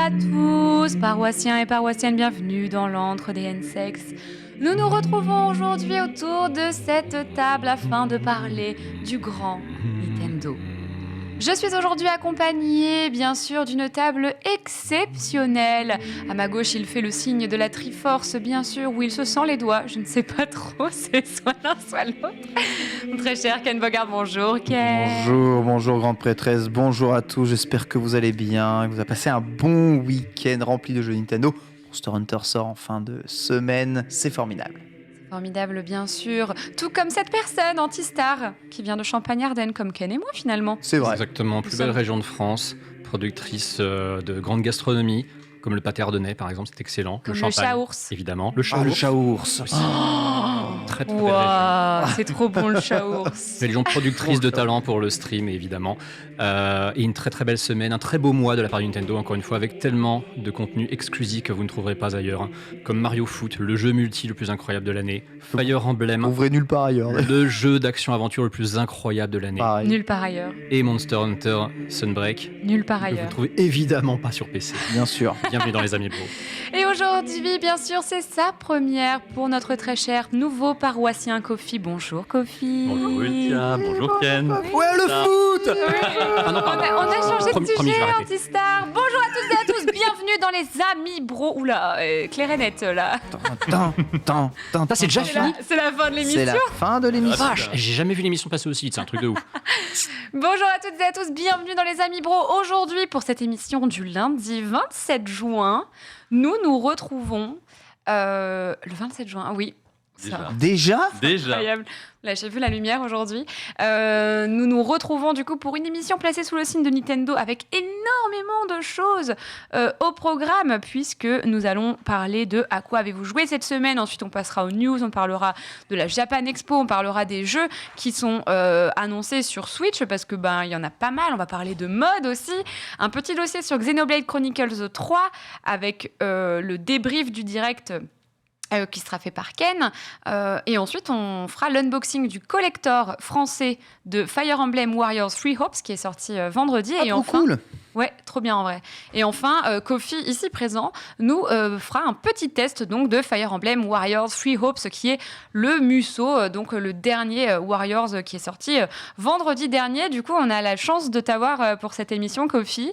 à tous, paroissiens et paroissiennes, bienvenue dans l'antre des N-Sex. Nous nous retrouvons aujourd'hui autour de cette table afin de parler du grand Nintendo. Je suis aujourd'hui accompagnée, bien sûr, d'une table exceptionnelle. À ma gauche, il fait le signe de la Triforce, bien sûr, où il se sent les doigts. Je ne sais pas trop, c'est soit l'un, soit l'autre. Mon très cher Ken Bogard, bonjour Ken. Bonjour grande prêtresse, bonjour à tous, j'espère que vous allez bien, que vous avez passé un bon week-end rempli de jeux Nintendo. Monster Hunter sort en fin de semaine, c'est formidable. Formidable, bien sûr. Tout comme cette personne, Antistar, qui vient de Champagne-Ardenne, comme Ken et moi, finalement. C'est vrai. Exactement, plus belle région de France, productrice de grande gastronomie, comme le pâté ardennais par exemple, c'est excellent. Comme le champagne, chaours. évidemment. Le Ah, le chaours. chaours. Aussi. Très très belle région. Waouh, c'est trop bon le chaours. Région productrice de talent pour le stream, évidemment. Et une très très belle semaine, un très beau mois de la part de Nintendo, encore une fois, avec tellement de contenu exclusif que vous ne trouverez pas ailleurs. Hein. Comme Mario Foot, le jeu multi le plus incroyable de l'année. Fire Emblem, Ouvrez nulle part ailleurs. le jeu d'action-aventure le plus incroyable de l'année. Pareil. Nulle part ailleurs. Et Monster Hunter Sunbreak, Nulle part que vous ne ailleurs. trouvez évidemment pas sur PC. Bien sûr. Bienvenue dans les Amis Bro. Et aujourd'hui, bien sûr, c'est sa première pour notre très cher nouveau paroissien Kofi. Bonjour Kofi. Bonjour Ultia, bonjour Ken. Ouais, le foot. Ah non, On pardon. a changé de Promis, je vais sujet, arrêter. Antistar. Bonjour à toutes et à tous, bienvenue dans les Amis Bro. Oula, clair et net là. Ça, c'est déjà fini. C'est la fin de C'est l'émission. la fin de l'émission. Vache, j'ai jamais vu l'émission passer aussi vite, c'est un truc de ouf. Bonjour à toutes et à tous, bienvenue dans les Amis Bro. Aujourd'hui, pour cette émission du lundi 27 juin, nous nous retrouvons le 27 juin, oui. Ça. Déjà Incroyable. Là, j'ai vu la lumière aujourd'hui. Nous nous retrouvons du coup pour une émission placée sous le signe de Nintendo avec énormément de choses au programme puisque nous allons parler de à quoi avez-vous joué cette semaine. Ensuite, on passera aux news, on parlera de la Japan Expo, on parlera des jeux qui sont annoncés sur Switch parce que il y en a pas mal. On va parler de mode aussi. Un petit dossier sur Xenoblade Chronicles 3 avec le débrief du direct qui sera fait par Ken. Et ensuite, on fera l'unboxing du collector français de Fire Emblem Warriors 3 Hopes qui est sorti vendredi. Ah, et trop enfin, cool. Ouais, trop bien en vrai. Et enfin, Kofi, ici présent, nous fera un petit test donc, de Fire Emblem Warriors 3 Hopes, qui est le Muso, donc le dernier Warriors qui est sorti vendredi dernier. Du coup, on a la chance de t'avoir pour cette émission, Kofi.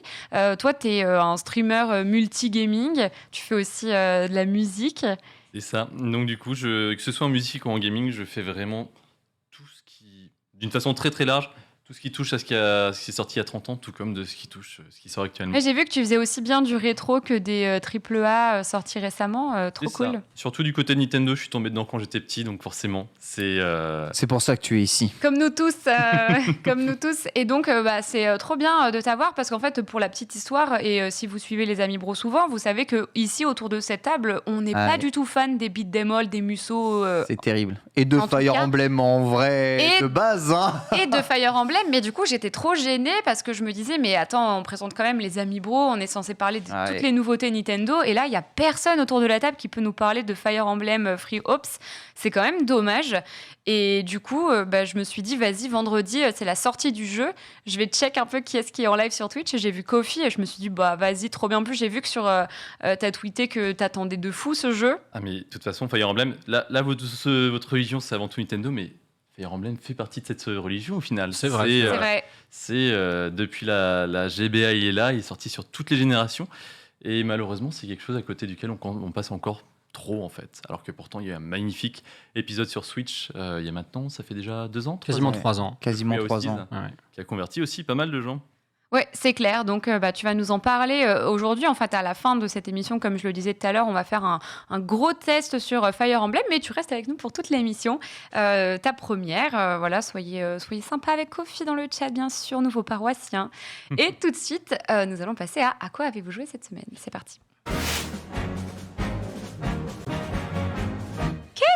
Toi, tu es un streamer multi-gaming. Tu fais aussi de la musique. C'est ça. Donc du coup, que ce soit en musique ou en gaming, je fais vraiment tout ce qui, d'une façon très très large, tout ce qui touche à ce qui est sorti il y a 30 ans, tout comme de ce qui touche ce qui sort actuellement. Ouais, j'ai vu que tu faisais aussi bien du rétro que des AAA sortis récemment. Trop C'est cool. ça. Surtout du côté de Nintendo, je suis tombé dedans quand j'étais petit, donc forcément, c'est... C'est pour ça que tu es ici. Comme nous tous, comme nous tous. Et donc, c'est trop bien de t'avoir parce qu'en fait, pour la petite histoire, et si vous suivez les Amis Bro souvent, vous savez que ici autour de cette table, on n'est pas du tout fan des beat them all, des Musos. C'est terrible. Et de en tout Fire cas- Emblem en vrai, Et- de base. Hein. Et de Fire Emblem, mais du coup j'étais trop gênée parce que je me disais mais attends, on présente quand même les Amis Bro, on est censé parler de Ah toutes ouais. les nouveautés Nintendo et là il y a personne autour de la table qui peut nous parler de Fire Emblem Free Ops, c'est quand même dommage. Et du coup je me suis dit vas-y vendredi c'est la sortie du jeu, je vais check un peu qui est-ce qui est en live sur Twitch et j'ai vu Kofi et je me suis dit vas-y trop bien. En plus j'ai vu que sur t'as tweeté que t'attendais de fou ce jeu. Ah mais de toute façon, Fire Emblem, là votre religion, c'est avant tout Nintendo, mais Fire Emblem fait partie de cette religion au final. C'est vrai. C'est vrai. C'est depuis la GBA, il est sorti sur toutes les générations. Et malheureusement, c'est quelque chose à côté duquel on passe encore trop en fait. Alors que pourtant, il y a eu un magnifique épisode sur Switch il y a maintenant, ça fait déjà 2 ans, 3 Quasiment ans, 3 ans. Quasiment Oui, 3 aussi, ans. Ouais. qui a converti aussi pas mal de gens. Ouais, c'est clair. Donc, tu vas nous en parler aujourd'hui. En fait, à la fin de cette émission, comme je le disais tout à l'heure, on va faire un gros test sur Fire Emblem, mais tu restes avec nous pour toute l'émission. Ta première, voilà, soyez sympa avec Kofi dans le chat, bien sûr, nouveaux paroissiens. Et tout de suite, nous allons passer à quoi avez-vous joué cette semaine ? C'est parti.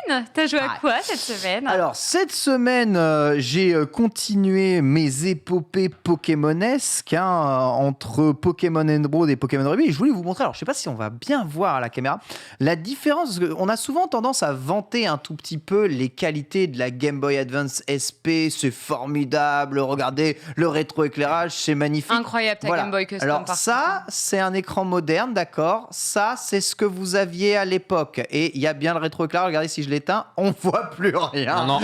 semaine, t'as joué à Ah. quoi cette semaine? Alors, cette semaine, j'ai continué mes épopées pokémonesques entre Pokémon Emerald et Pokémon Ruby. Et je voulais vous montrer, alors je sais pas si on va bien voir à la caméra, la différence. Parce qu'on a souvent tendance à vanter un tout petit peu les qualités de la Game Boy Advance SP. C'est formidable, regardez le rétroéclairage, c'est magnifique. Incroyable ta Voilà. Game Boy Custom. Alors par ça, c'est un écran moderne, d'accord. Ça, c'est ce que vous aviez à l'époque. Et il y a bien le rétroéclairage. Regardez, si je l'éteins, on voit plus rien. Non,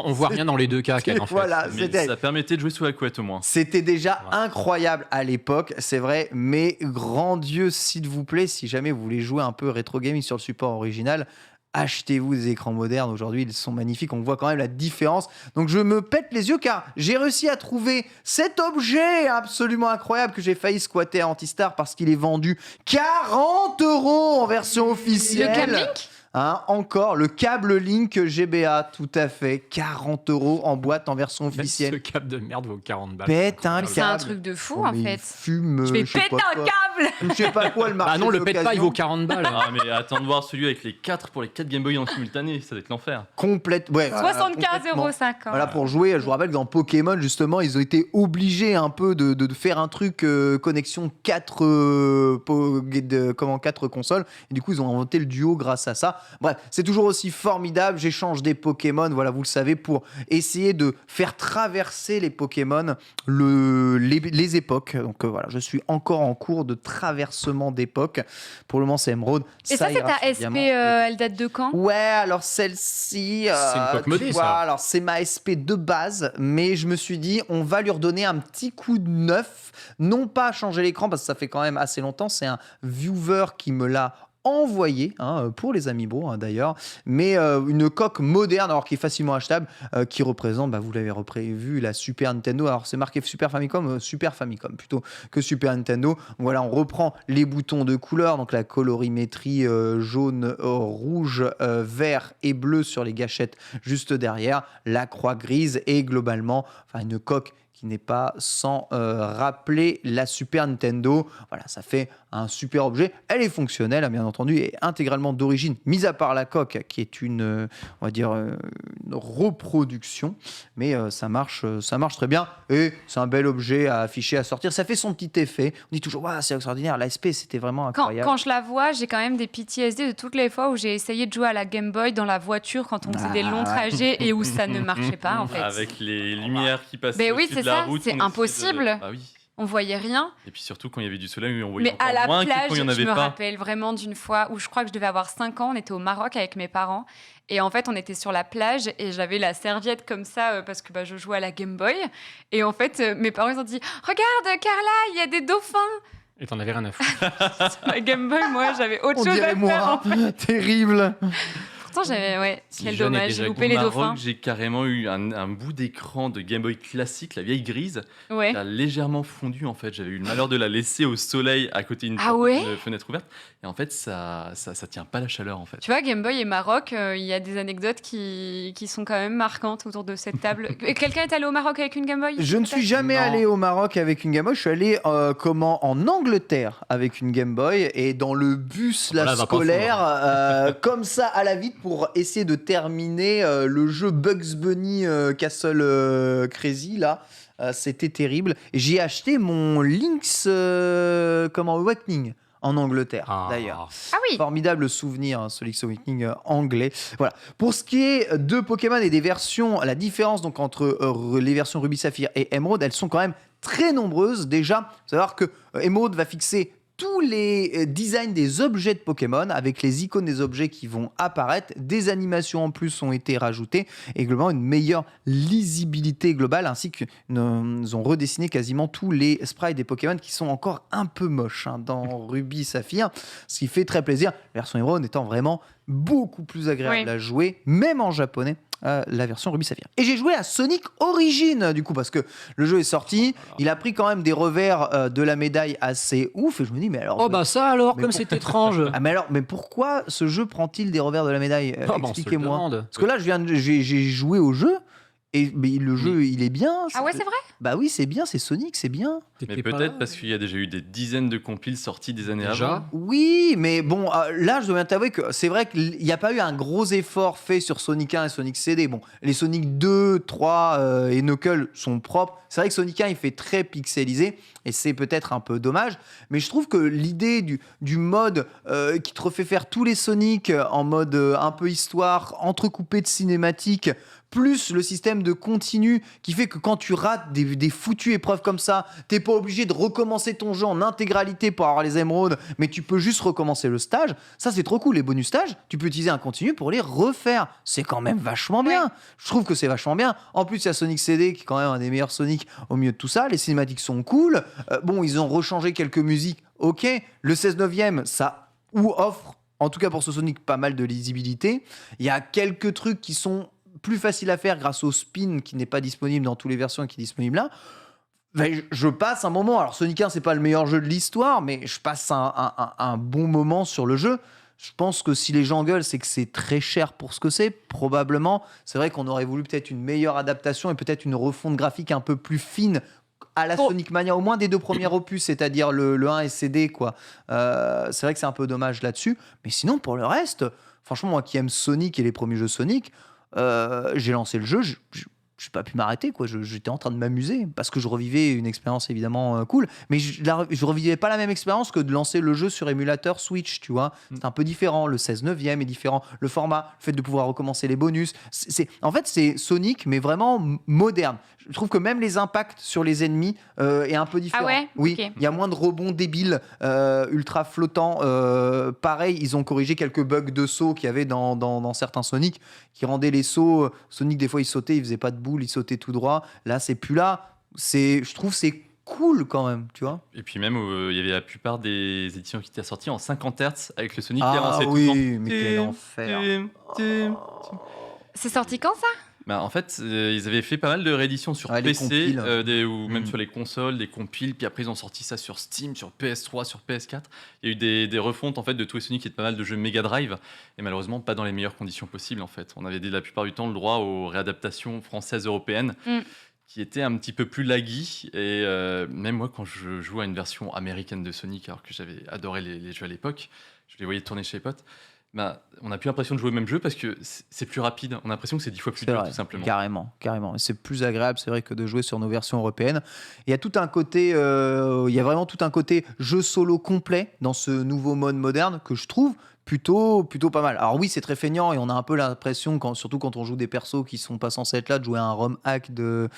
on voit rien dans les deux cas, Ken, en fait. Voilà, Mais c'était... ça permettait de jouer sous la couette au moins. C'était déjà Ouais. incroyable à l'époque, c'est vrai, mais grand Dieu, s'il vous plaît, si jamais vous voulez jouer un peu rétro gaming sur le support original, achetez-vous des écrans modernes. Aujourd'hui, ils sont magnifiques, on voit quand même la différence. Donc je me pète les yeux car j'ai réussi à trouver cet objet absolument incroyable que j'ai failli squatter à Antistar parce qu'il est vendu 40 € en version officielle. Le câble Link? Encore le câble Link GBA, tout à fait, 40 € en boîte en version Même ce officielle. câble de merde vaut 40 balles. Pète un C'est un câble. truc de fou Oh, en mais fait. il fume, Je vais sais péter pas un quoi. câble. Je sais pas quoi le marché. Ah non, le de pète pas, il l'occasion. vaut 40 balles. Ah, mais attends de voir celui avec les 4 pour les 4 Game Boy en simultané, ça va être l'enfer. Complète. Ouais, 75,50 €. Voilà, pour jouer, je vous rappelle que dans Pokémon, justement, ils ont été obligés un peu de faire un truc connexion 4 consoles. Et du coup, ils ont inventé le duo grâce à ça. Bref, c'est toujours aussi formidable. J'échange des Pokémon, voilà, vous le savez, pour essayer de faire traverser les Pokémon les époques. Donc voilà, je suis encore en cours de traversement d'époques. Pour le moment, c'est Emerald. Et ça, c'est ira ta sur SP, Diamant. elle date de quand? Ouais, alors celle-ci, C'est une coque tu modée, vois, ça. alors c'est ma SP de base, mais je me suis dit, on va lui redonner un petit coup de neuf, non pas changer l'écran, parce que ça fait quand même assez longtemps, c'est un viewer qui me l'a envoyé, pour les Amiibo d'ailleurs, mais une coque moderne, alors qui est facilement achetable, qui représente, vous l'avez vu, la Super Nintendo. Alors c'est marqué Super Famicom plutôt que Super Nintendo. Donc, voilà, on reprend les boutons de couleur, donc la colorimétrie jaune, rouge, vert et bleu sur les gâchettes juste derrière, la croix grise et globalement, une coque qui n'est pas sans rappeler la Super Nintendo. Voilà, ça fait un super objet. Elle est fonctionnelle, bien entendu, et intégralement d'origine, mis à part la coque, qui est une reproduction. Mais ça marche très bien. Et c'est un bel objet à afficher, à sortir. Ça fait son petit effet. On dit toujours, c'est extraordinaire. La SP, c'était vraiment incroyable. Quand je la vois, j'ai quand même des PTSD de toutes les fois où j'ai essayé de jouer à la Game Boy dans la voiture quand on faisait des longs trajets et où ça ne marchait pas en fait. Avec les lumières qui passaient Mais oui, au-dessus c'est de la ça, route. c'est on essayait impossible. Ah oui. On voyait rien. Et puis surtout quand il y avait du soleil, on voyait Mais à encore la moins que plage, quand il n'y en je avait me pas. rappelle vraiment d'une fois où je crois que je devais avoir 5 ans. On était au Maroc avec mes parents. Et en fait, on était sur la plage et j'avais la serviette comme ça parce que je jouais à la Game Boy. Et en fait, mes parents ils ont dit « Regarde, Carla, il y a des dauphins !» Et t'en avais rien à foutre. Sur la Game Boy, moi, j'avais autre On chose dirait à faire. moi. Terrible. Pourtant, j'avais... Ouais, quel jeune et dommage, déjà j'ai loupé Au les Maroc, dauphins. j'ai carrément eu un bout d'écran de Game Boy classique, la vieille grise, Ouais. qui a légèrement fondu en fait. J'avais eu le malheur de la laisser au soleil à côté d'une Ah ouais fenêtre ouverte. Et en fait, ça tient pas la chaleur en fait. Tu vois, Game Boy et Maroc, il y a des anecdotes qui sont quand même marquantes autour de cette table. Quelqu'un est allé au Maroc avec une Game Boy? Je ne suis jamais Non. allé au Maroc avec une Game Boy. Je suis allé en Angleterre avec une Game Boy et dans le bus Voilà, va pas scolaire, comme ça à la vite pour essayer de terminer le jeu Bugs Bunny Castle Crazy là. C'était terrible. Et j'ai acheté mon Link's Awakening en Angleterre d'ailleurs. Ah oui. Formidable souvenir, ce Link's Awakening anglais. Voilà. Pour ce qui est de Pokémon et des versions, la différence donc entre les versions Ruby Saphir et Emerald, elles sont quand même très nombreuses. Déjà, faut savoir que Emerald va fixer tous les designs des objets de Pokémon avec les icônes des objets qui vont apparaître. Des animations en plus ont été rajoutées et globalement une meilleure lisibilité globale ainsi qu'ils ont redessiné quasiment tous les sprites des Pokémon qui sont encore un peu moches dans Ruby Saphir, ce qui fait très plaisir. La version Emerald étant vraiment beaucoup plus agréable à jouer, même en japonais. La version Ruby Saphir. Et j'ai joué à Sonic Origins du coup parce que le jeu est sorti, il a pris quand même des revers de la médaille assez ouf et je me dis mais alors Oh bah ça alors, mais comme pour- c'est étrange. mais pourquoi ce jeu prend-il des revers de la médaille Ah bah, on se le Expliquez-moi. demande. Parce que là j'ai joué au jeu Mais le jeu, il est bien. Ah ouais, c'est vrai? Bah oui, c'est bien, c'est Sonic, c'est bien. Mais T'étais pas peut-être là, parce qu'il y a déjà eu des dizaines de compiles sortis des années Déjà avant. Oui, mais bon, là, je dois bien t'avouer que c'est vrai qu'il n'y a pas eu un gros effort fait sur Sonic 1 et Sonic CD. Bon, les Sonic 2, 3 et Knuckles sont propres. C'est vrai que Sonic 1, il fait très pixelisé et c'est peut-être un peu dommage. Mais je trouve que l'idée du mode qui te refait faire tous les Sonic en mode un peu histoire, entrecoupé de cinématiques, plus le système de continu qui fait que quand tu rates des foutues épreuves comme ça, t'es pas obligé de recommencer ton jeu en intégralité pour avoir les émeraudes, mais tu peux juste recommencer le stage. Ça, c'est trop cool. Les bonus stages, tu peux utiliser un continu pour les refaire. C'est quand même vachement bien. Je trouve que c'est vachement bien. En plus, il y a Sonic CD qui est quand même un des meilleurs Sonic au milieu de tout ça. Les cinématiques sont cool. Bon, ils ont rechangé quelques musiques. Ok. Le 16/9e, ça offre, en tout cas pour ce Sonic, pas mal de lisibilité. Il y a quelques trucs qui sont plus facile à faire grâce au spin qui n'est pas disponible dans toutes les versions et qui est disponible là. Je passe un moment. Alors Sonic 1, c'est pas le meilleur jeu de l'histoire, mais je passe un bon moment sur le jeu. Je pense que si les gens gueulent, c'est que c'est très cher pour ce que c'est. Probablement, c'est vrai qu'on aurait voulu peut-être une meilleure adaptation et peut-être une refonte graphique un peu plus fine à la Sonic Mania, au moins des deux premiers opus, c'est-à-dire le 1 et CD, quoi. C'est vrai que c'est un peu dommage là-dessus. Mais sinon, pour le reste, franchement, moi qui aime Sonic et les premiers jeux Sonic, j'ai lancé le jeu, j'ai pas pu m'arrêter, quoi. J'étais en train de m'amuser parce que je revivais une expérience évidemment cool, mais je revivais pas la même expérience que de lancer le jeu sur émulateur Switch, tu vois. C'est un peu différent. Le 16/9e est différent. Le format, le fait de pouvoir recommencer les bonus, en fait c'est Sonic mais vraiment moderne. Je trouve que même les impacts sur les ennemis est un peu différent. Ah ouais, oui, ok. il y a moins de rebonds débiles, ultra flottants. Pareil, ils ont corrigé quelques bugs de saut qu'il y avait dans certains Sonic qui rendaient les sauts. Sonic, des fois, il sautait, il faisait pas de boule, il sautait tout droit. Là, c'est plus là. Je trouve c'est cool quand même, tu vois. Et puis même, il y avait la plupart des éditions qui étaient sorties en 50 Hz avec le Sonic qui Ah avançait tout le oui, temps. mais quel enfer. C'est sorti quand ça? Bah, en fait, ils avaient fait pas mal de rééditions sur Ouais, les PC compiles. ou même sur les consoles, des compiles. Puis après, ils ont sorti ça sur Steam, sur PS3, sur PS4. Il y a eu des refontes en fait de tous les Sonic et de pas mal de jeux Mega Drive. Et malheureusement, pas dans les meilleures conditions possibles en fait. On avait la plupart du temps le droit aux réadaptations françaises européennes. Qui étaient un petit peu plus laggy. Et même moi, quand je jouais à une version américaine de Sonic, alors que j'avais adoré les jeux à l'époque, je les voyais tourner chez les potes. Bah, on n'a plus l'impression de jouer au même jeu parce que c'est plus rapide. On a l'impression que c'est 10 fois plus C'est dur, vrai, tout simplement. carrément. Et c'est plus agréable, c'est vrai, que de jouer sur nos versions européennes. Il y a tout un côté, il y a vraiment tout un côté jeu solo complet dans ce nouveau mode moderne que je trouve plutôt pas mal. Alors oui, c'est très feignant et on a un peu l'impression, surtout quand on joue des persos qui sont pas censés être là, de jouer à un ROM hack de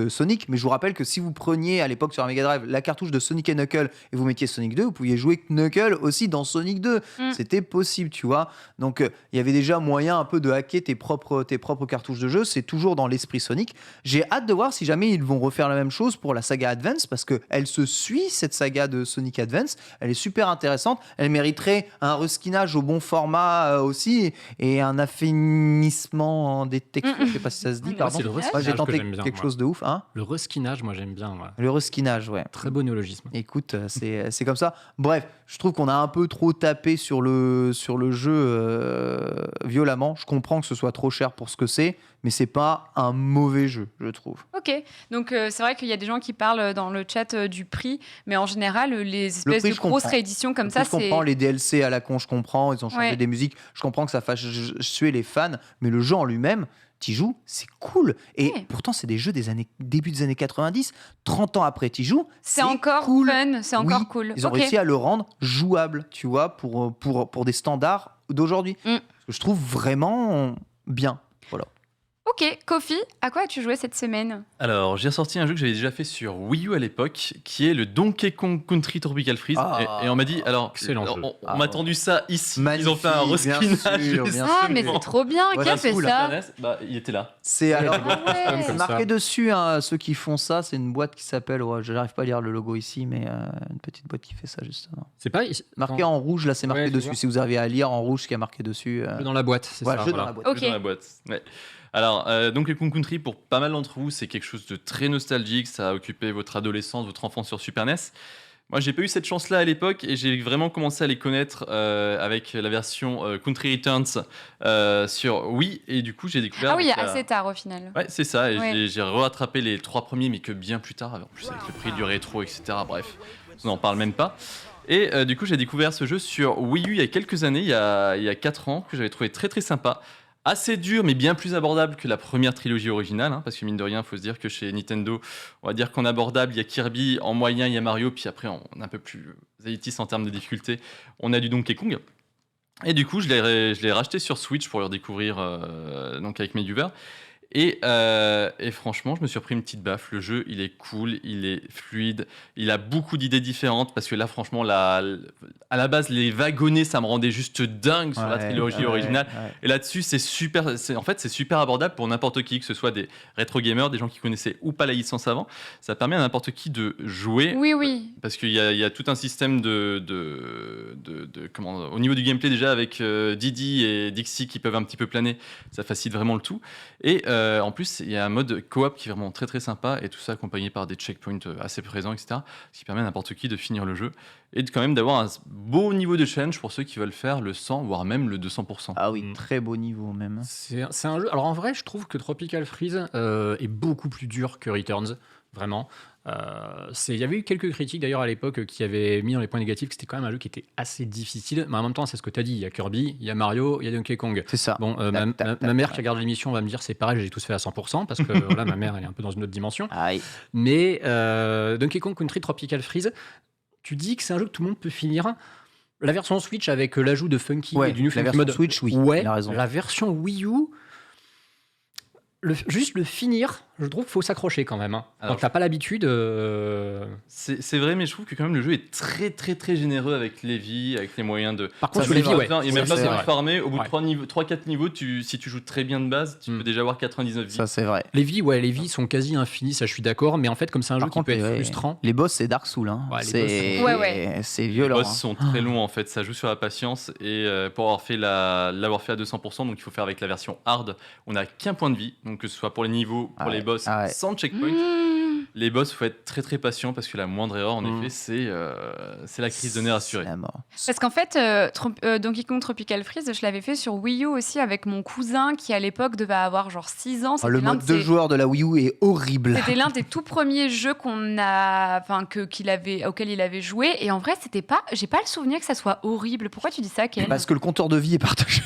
Sonic. Mais je vous rappelle que si vous preniez à l'époque sur la Mega Drive la cartouche de Sonic et Knuckles et vous mettiez Sonic 2, vous pouviez jouer Knuckles aussi dans Sonic 2. C'était possible, tu vois. Donc il y avait déjà moyen un peu de hacker tes propres cartouches de jeu. C'est toujours dans l'esprit Sonic. J'ai hâte de voir si jamais ils vont refaire la même chose pour la saga Advance parce que elle se suit, cette saga de Sonic Advance. Elle est super intéressante. Elle mériterait un reskinage au bon format aussi et un affinissement des textures. Je sais pas si ça se dit, pardon. C'est le reskinage J'ai tenté que j'aime bien, quelque moi. chose de ouf. Hein, Le reskinage, moi j'aime bien. Ouais. le reskinage, ouais. Très beau néologisme. Écoute, c'est comme ça. Bref, je trouve qu'on a un peu trop tapé sur le jeu violemment. Je comprends que ce soit trop cher pour ce que c'est, mais c'est pas un mauvais jeu, je trouve. Ok, donc c'est vrai qu'il y a des gens qui parlent dans le chat du prix, mais en général, les espèces prix, de je grosses comprends. rééditions comme Je ça, c'est... comprends les DLC à la con, je comprends. Ils ont changé Ouais. des musiques. Je comprends que ça fasse suer les fans, mais le jeu en lui-même, t'y joues, c'est cool. Et Ouais. pourtant, c'est des jeux début des années 90. 30 ans après, t'y joues. C'est encore cool. fun, c'est encore Oui, cool. Ils ont Ok. réussi à le rendre jouable, tu vois, pour des standards d'aujourd'hui. Ce que je trouve vraiment bien. Voilà. Ok, Kofi, à quoi as-tu joué cette semaine? Alors, j'ai ressorti un jeu que j'avais déjà fait sur Wii U à l'époque, qui est le Donkey Kong Country Tropical Freeze. Ah. Et on m'a dit, alors, Excellent jeu. on m'a tendu ça ici. Ils ont fait un Magnifique, bien reskinage. sûr, bien Ah, mais sûr. c'est trop bien, Ouais, qui a c'est fait cool, ça? Bah, il était là. C'est alors. Ah ouais. C'est Comme marqué ça. dessus, hein, ceux qui font ça, c'est une boîte qui s'appelle, je n'arrive pas à lire le logo ici, mais une petite boîte qui fait ça justement. C'est pas Marqué en rouge, là c'est marqué Ouais, je dessus. vois. Si vous arrivez à lire en rouge ce qui est marqué dessus. dans la boîte, c'est Voilà, ça. jeu dans voilà. la boîte. Ok. Dans la boîte. Ouais. Alors, Donkey Kong Country, pour pas mal d'entre vous, c'est quelque chose de très nostalgique. Ça a occupé votre adolescence, votre enfance sur Super NES. Moi, j'ai pas eu cette chance-là à l'époque et j'ai vraiment commencé à les connaître avec la version Country Returns sur Wii. Et du coup, j'ai découvert. Ah oui, assez tard au final. Ouais, c'est ça. Et Ouais. j'ai rattrapé les 3 premiers, mais que bien plus tard, en plus avec le prix du rétro, etc. Bref, on n'en parle même pas. Et du coup, j'ai découvert ce jeu sur Wii U il y a quelques années, il y a 4 ans, que j'avais trouvé très très sympa. Assez dur, mais bien plus abordable que la première trilogie originale, hein, parce que mine de rien, il faut se dire que chez Nintendo, on va dire qu'en abordable, il y a Kirby, en moyen, il y a Mario, puis après, on est un peu plus élitiste en termes de difficulté, on a du Donkey Kong. Et du coup, je l'ai racheté sur Switch pour le redécouvrir donc avec mes viewers. Et franchement, je me suis repris une petite baffe. Le jeu, il est cool, il est fluide, il a beaucoup d'idées différentes parce que là, franchement, à la base, les wagonnets, ça me rendait juste dingue sur la trilogie originale. Ouais. Et là-dessus, c'est super abordable pour n'importe qui, que ce soit des rétro gamers, des gens qui connaissaient ou pas la licence avant. Ça permet à n'importe qui de jouer. Oui. Parce qu'il y a tout un système comment, au niveau du gameplay déjà avec Didi et Dixie qui peuvent un petit peu planer, ça facilite vraiment le tout. Et en plus, il y a un mode coop qui est vraiment très très sympa et tout ça accompagné par des checkpoints assez présents, etc. Ce qui permet à n'importe qui de finir le jeu et quand même d'avoir un beau niveau de challenge pour ceux qui veulent faire le 100 voire même le 200%. Ah oui, très beau niveau même. C'est un jeu. Alors en vrai, je trouve que Tropical Freeze est beaucoup plus dur que Returns, vraiment. Il y avait eu quelques critiques d'ailleurs à l'époque qui avaient mis dans les points négatifs que c'était quand même un jeu qui était assez difficile, mais en même temps, c'est ce que tu as dit. Il y a Kirby, il y a Mario, il y a Donkey Kong. C'est ça. Bon, ma mère qui regarde l'émission va me dire c'est pareil, j'ai tous fait à 100% parce que voilà, ma mère elle est un peu dans une autre dimension. Aïe. Mais Donkey Kong Country Tropical Freeze, tu dis que c'est un jeu que tout le monde peut finir. La version Switch avec l'ajout de Funky et du New la Funky version Mode. Switch, oui, Ouais, il a raison. la version Wii U, juste le finir, je trouve qu'il faut s'accrocher quand même. Hein. Alors, Quand t'as pas l'habitude. C'est vrai, mais je trouve que quand même le jeu est très très très généreux avec les vies, avec les moyens de. Par contre, Ça sur les fait vies, ouais. il y a même Ça, pas c'est besoin de vrai. farmer. Au bout Ouais. de 3-4 niveaux, si tu joues très bien de base, tu peux déjà avoir 99 vies. Ça, c'est vrai. Les vies sont quasi infinies, ça je suis d'accord, mais en fait, comme c'est un jeu Par contre, qui peut être ouais, frustrant. les boss, c'est Dark Souls. Hein. Ouais, les c'est boss sont- c'est Les violent. boss hein. sont très longs en fait, ça joue sur la patience et pour l'avoir fait à 200%, donc il faut faire avec la version hard, on n'a qu'un point de vie, donc que ce soit pour les niveaux, pour Ah les ouais. boss, Ah ouais. sans checkpoint. Les boss, faut être très très patient parce que la moindre erreur, en effet, c'est la crise de nerfs assurée. C'est la mort. Parce qu'en fait, Donkey Kong Tropical Freeze, je l'avais fait sur Wii U aussi avec mon cousin qui à l'époque devait avoir genre 6 ans. Oh, le C'était l'un mode de de ses- joueur de la Wii U est horrible. C'était l'un des tout premiers jeux auquel il avait joué. Et en vrai, j'ai pas le souvenir que ça soit horrible. Pourquoi tu dis ça, Ken? Parce que le compteur de vie est partagé.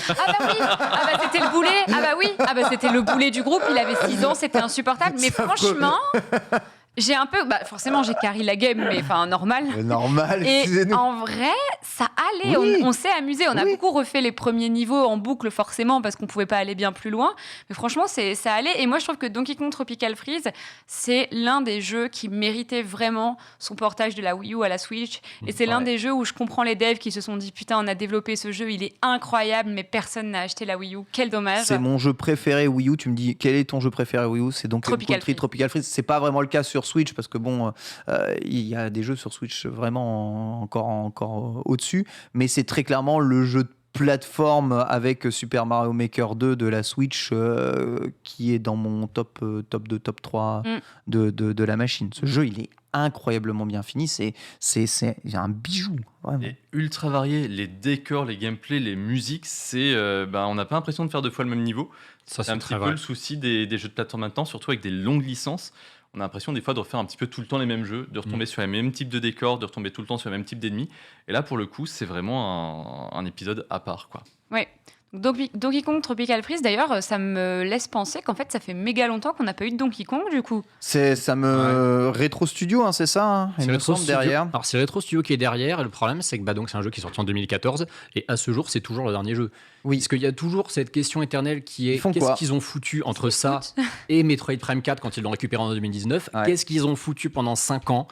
Ah bah oui, c'était le boulet. Ah bah oui, c'était le boulet du groupe. Il avait 6 ans, c'était insupportable. Mais C'est affreux. franchement, j'ai un peu, forcément, j'ai carry la game, mais enfin normal. Normal, Et excusez-nous. en vrai, ça allait. Oui. On s'est amusé. On a Oui. beaucoup refait les premiers niveaux en boucle, forcément, parce qu'on pouvait pas aller bien plus loin. Mais franchement, ça allait. Et moi, je trouve que Donkey Kong Tropical Freeze, c'est l'un des jeux qui méritait vraiment son portage de la Wii U à la Switch. Et c'est l'un Ouais. des jeux où je comprends les devs qui se sont dit putain, on a développé ce jeu, il est incroyable, mais personne n'a acheté la Wii U. Quel dommage. C'est mon jeu préféré Wii U. Tu me dis quel est ton jeu préféré Wii U? C'est donc Tropical Country Freeze. Tropical Freeze. C'est pas vraiment le cas sur Switch parce que bon, il y a des jeux sur Switch vraiment encore au-dessus, mais c'est très clairement le jeu de plateforme avec Super Mario Maker 2 de la Switch qui est dans mon top 2, top 3 de la machine. Ce jeu, il est incroyablement bien fini. C'est un bijou, vraiment. Et ultra varié, les décors, les gameplays, les musiques, on n'a pas l'impression de faire deux fois le même niveau. Ça, C'est un petit peu le souci des jeux de plateforme maintenant, surtout avec des longues licences. On a l'impression des fois de refaire un petit peu tout le temps les mêmes jeux, de retomber sur les mêmes types de décors, de retomber tout le temps sur le même type d'ennemis. Et là, pour le coup, c'est vraiment un épisode à part, quoi. Ouais. Donkey Kong Tropical Freeze, d'ailleurs, ça me laisse penser qu'en fait, ça fait méga longtemps qu'on n'a pas eu de Donkey Kong, du coup. Retro Studio, hein, c'est ça, hein, il C'est me Retro semble, Studio. derrière. Alors c'est Retro Studio qui est derrière. Et le problème, c'est que donc c'est un jeu qui est sorti en 2014 et à ce jour, c'est toujours le dernier jeu. Oui. Parce qu'il y a toujours cette question éternelle qui est Ils font qu'est-ce quoi qu'ils ont foutu entre ça Écoute. et Metroid Prime 4 quand ils l'ont récupéré en 2019. Ouais. Qu'est-ce qu'ils ont foutu pendant 5 ans?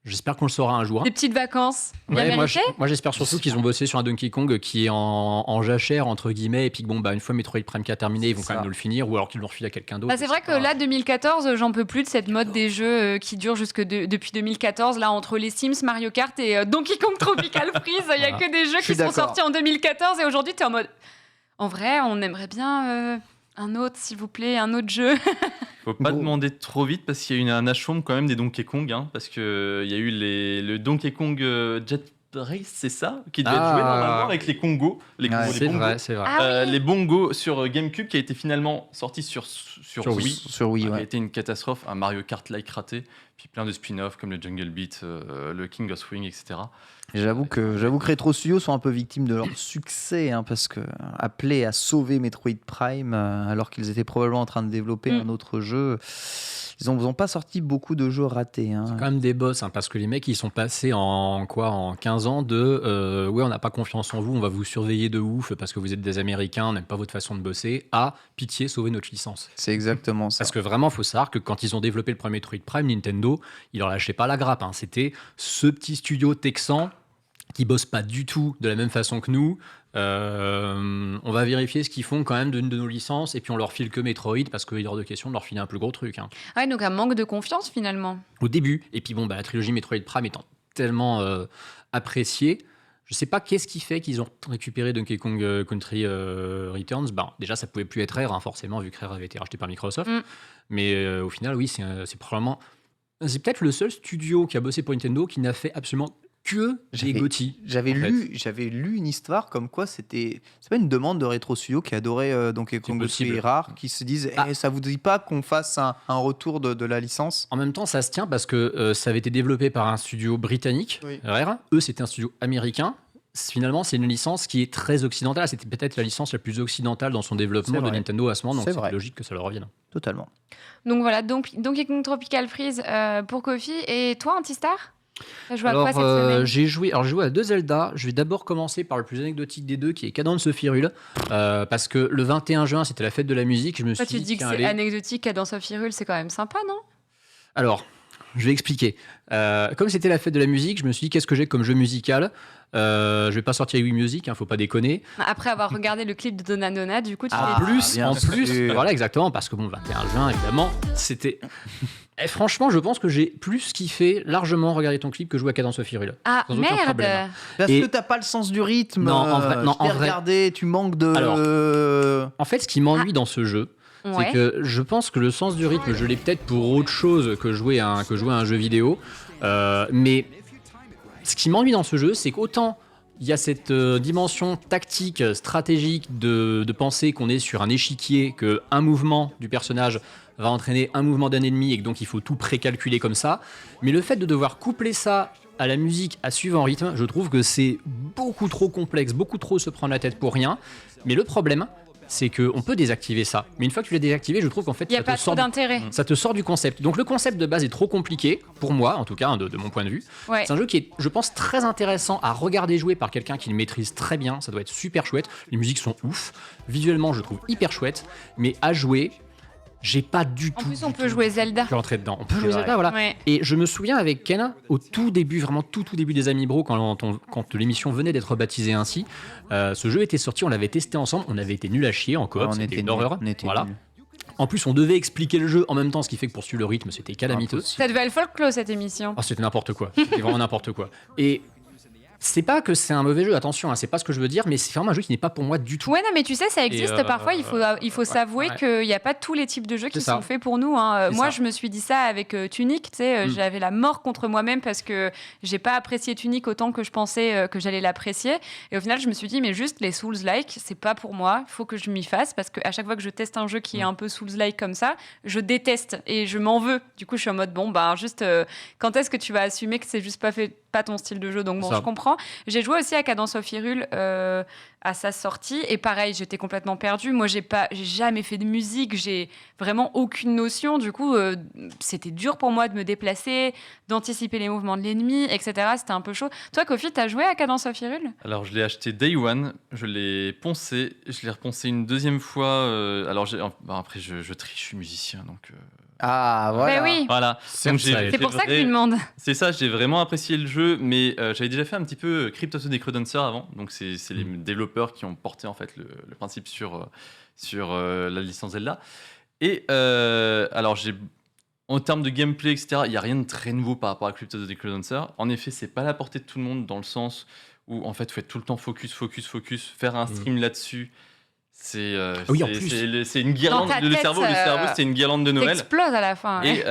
J'espère qu'on le saura un jour. Des petites vacances bien Ouais, moi, méritées. moi, j'espère surtout qu'ils ont bossé sur un Donkey Kong qui est en jachère entre guillemets et puis que une fois Metroid Prime 4 terminé, ils vont C'est quand même ça. nous le finir ou alors qu'ils l'ont refilé à quelqu'un d'autre. C'est vrai que là, 2014, j'en peux plus de cette mode des jeux qui dure depuis 2014. Là, entre les Sims, Mario Kart et Donkey Kong Tropical Freeze, il y a Voilà. que des jeux Je suis qui sont d'accord. sortis en 2014 et aujourd'hui, tu es en mode. En vrai, on aimerait bien Un autre, s'il vous plaît, un autre jeu. Faut pas Bon. demander trop vite parce qu'il y a eu un achaume quand même des Donkey Kong, hein, parce que il y a eu le Donkey Kong Jet Race, c'est ça, qui devait être joué normalement avec les Congos, les Ouais, Congos, les C'est bongos. vrai, c'est vrai. Ah oui. Les bongos sur GameCube qui a été finalement sorti sur Sur Wii, Sur Wii, qui a ouais. été une catastrophe, un Mario Kart-like raté, puis plein de spin-offs comme le Jungle Beat, le King of Swing, etc. J'avoue que Retro Studios sont un peu victimes de leur succès, hein, parce que appelés à sauver Metroid Prime, alors qu'ils étaient probablement en train de développer un autre jeu, ils n'ont pas sorti beaucoup de jeux ratés. Hein. C'est quand même des boss, hein, parce que les mecs, ils sont passés en 15 ans de ouais, on n'a pas confiance en vous, on va vous surveiller de ouf parce que vous êtes des Américains, on n'aime pas votre façon de bosser, à pitié, sauver notre licence. C'est exactement ça. Parce que vraiment, il faut savoir que quand ils ont développé le premier Metroid Prime, Nintendo, ils leur lâchaient pas la grappe. Hein. C'était ce petit studio texan qui bosse pas du tout de la même façon que nous. On va vérifier ce qu'ils font quand même de nos licences et puis on leur file que Metroid parce qu'il est hors de question de leur filer un plus gros truc. Hein. Ouais, donc un manque de confiance finalement. Au début. Et puis bon, la trilogie Metroid Prime étant tellement appréciée, je sais pas qu'est-ce qui fait qu'ils ont récupéré Donkey Kong Country Returns. Déjà, ça pouvait plus être Rare, hein, forcément, vu que Rare avait été racheté par Microsoft. Mais au final, oui, c'est probablement... C'est peut-être le seul studio qui a bossé pour Nintendo qui n'a fait absolument que des GOTY. J'avais en lu une histoire comme quoi c'est pas une demande de Retro Studio qui adorait Donkey Kong possible. Country Rare, qui se disent ça vous dit pas qu'on fasse un retour de la licence? En même temps, ça se tient parce que ça avait été développé par un studio britannique, Oui. Rare. Eux, c'était un studio américain. Finalement, c'est une licence qui est très occidentale. C'était peut-être la licence la plus occidentale dans son développement C'est de vrai. Nintendo à ce moment, donc C'est c'est vrai. logique que ça leur revienne. Totalement. Donc voilà, Donkey Kong Tropical Freeze pour Kofi. Et toi, Antistar, t'as joué à Alors, quoi cette semaine? j'ai joué à 2 Zelda. Je vais d'abord commencer par le plus anecdotique des deux, qui est Cadence of Hyrule, parce que le 21 juin, c'était la fête de la musique. Je me Toi, suis tu dis que tiens, c'est allez. anecdotique, Cadence of Hyrule, c'est quand même sympa, non? Alors, je vais expliquer. Comme c'était la fête de la musique, je me suis dit qu'est-ce que j'ai comme jeu musical. Je vais pas sortir Wii Music, hein, faut pas déconner. Après avoir regardé le clip de Donna Donna, du coup, tu Ah, t'es dit... bien sûr. Voilà exactement, parce que bon, 21 juin, évidemment, c'était. Et franchement, je pense que j'ai plus kiffé largement regarder ton clip que jouer à Cadence of Hyrule. Ah, Sans aucun merde! problème. Parce Et- que t'as pas le sens du rythme. Non, en vrai- non, je t'ai en vrai- regardé, tu manques de. Alors. En fait, ce qui m'ennuie dans ce jeu, Ouais. c'est que je pense que le sens du rythme, je l'ai peut-être pour autre chose que jouer à un jeu vidéo. Mais ce qui m'ennuie dans ce jeu, c'est qu'autant il y a cette dimension tactique, stratégique de penser qu'on est sur un échiquier, qu'un mouvement du personnage va entraîner un mouvement d'un ennemi et que donc il faut tout précalculer comme ça. Mais le fait de devoir coupler ça à la musique, à suivre en rythme, je trouve que c'est beaucoup trop complexe, beaucoup trop se prendre la tête pour rien. Mais le problème, c'est qu'on peut désactiver ça. Mais une fois que tu l'as désactivé, je trouve qu'en fait, Il n'y a pas trop d'intérêt. ça te sort du concept. Donc le concept de base est trop compliqué, pour moi en tout cas, hein, de mon point de vue. Ouais. C'est un jeu qui est, je pense, très intéressant à regarder jouer par quelqu'un qui le maîtrise très bien. Ça doit être super chouette. Les musiques sont ouf. Visuellement, je le trouve hyper chouette. Mais à jouer, j'ai pas du En tout. plus, on peut jouer Zelda. rentrer dedans. On peut C'est jouer vrai. Zelda, voilà. Ouais. Et je me souviens avec Ken, au tout début, vraiment tout début des Amiibo, quand l'émission venait d'être baptisée ainsi, ce jeu était sorti, on l'avait testé ensemble, on avait été nul à chier en coop, On c'était était une nuls, horreur. on était Voilà. nuls. En plus, on devait expliquer le jeu en même temps, ce qui fait que pour suivre le rythme, c'était calamiteux. Ça devait être folklore cette émission. Oh, c'était n'importe quoi. C'était vraiment n'importe quoi. Et c'est pas que c'est un mauvais jeu, attention, hein, c'est pas ce que je veux dire, mais c'est vraiment un jeu qui n'est pas pour moi du tout. Ouais, non, mais tu sais, ça existe Et, parfois. Il faut s'avouer ouais. qu'il n'y a pas tous les types de jeux qui C'est ça. sont faits pour nous. Hein. C'est Moi, ça. je me suis dit ça avec Tunic. Tu sais, Mm. j'avais la mort contre moi-même parce que j'ai pas apprécié Tunic autant que je pensais que j'allais l'apprécier. Et au final, je me suis dit, mais juste les Souls-like, c'est pas pour moi. Il faut que je m'y fasse parce qu'à chaque fois que je teste un jeu qui est un peu Souls-like comme ça, je déteste et je m'en veux. Du coup, je suis en mode, bon, bah, juste, quand est-ce que tu vas assumer que c'est juste pas ton style de jeu? Donc, bon, Ça. je comprends. J'ai joué aussi à Cadence of Hyrule à sa sortie et pareil, j'étais complètement perdue. Moi, j'ai jamais fait de musique, j'ai vraiment aucune notion. Du coup, c'était dur pour moi de me déplacer, d'anticiper les mouvements de l'ennemi, etc. C'était un peu chaud. Toi, Kofi, t'as joué à Cadence of Hyrule? Alors, je l'ai acheté Day One, je l'ai poncé, je l'ai reponcé une deuxième fois. Alors, après, je triche, je suis musicien, donc Ah, voilà. Ben oui, voilà. C'est Donc, ça, c'est pour ça que tu demandes. C'est ça, j'ai vraiment apprécié le jeu, mais j'avais déjà fait un petit peu Crypt of the Necrodancer avant, donc c'est les développeurs qui ont porté en fait le principe sur la licence Zelda. Et alors en termes de gameplay, etc., il n'y a rien de très nouveau par rapport à Crypt of the Necrodancer. En effet, c'est pas à la portée de tout le monde dans le sens où en fait, faut être tout le temps focus, faire un stream là-dessus. Oui, en plus. C'est une guirlande. Dans ta Le tête, cerveau, c'est une guirlande de Noël. T'exploses à la fin. Et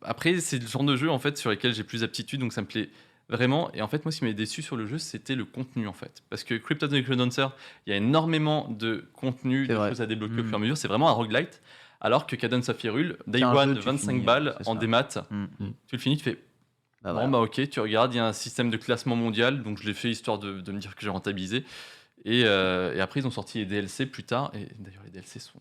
après, c'est le genre de jeu en fait sur lesquels j'ai plus d'aptitude, donc ça me plaît vraiment. Et en fait, moi, ce qui m'a déçu sur le jeu, c'était le contenu en fait, parce que Crypt of the Necrodancer, il y a énormément de contenu, C'est de vrai. choses à débloquer au fur et à mesure. C'est vraiment un roguelite. Alors que Cadence of Hyrule, Day C'est un One, jeu, tu 25 finis, balles c'est en ça. démat, Mm. tu le finis, tu fais. Bah, Bon, voilà. bah ok, tu regardes, il y a un système de classement mondial, donc je l'ai fait histoire de me dire que j'ai rentabilisé. Et après, ils ont sorti les DLC plus tard, et d'ailleurs, les DLC sont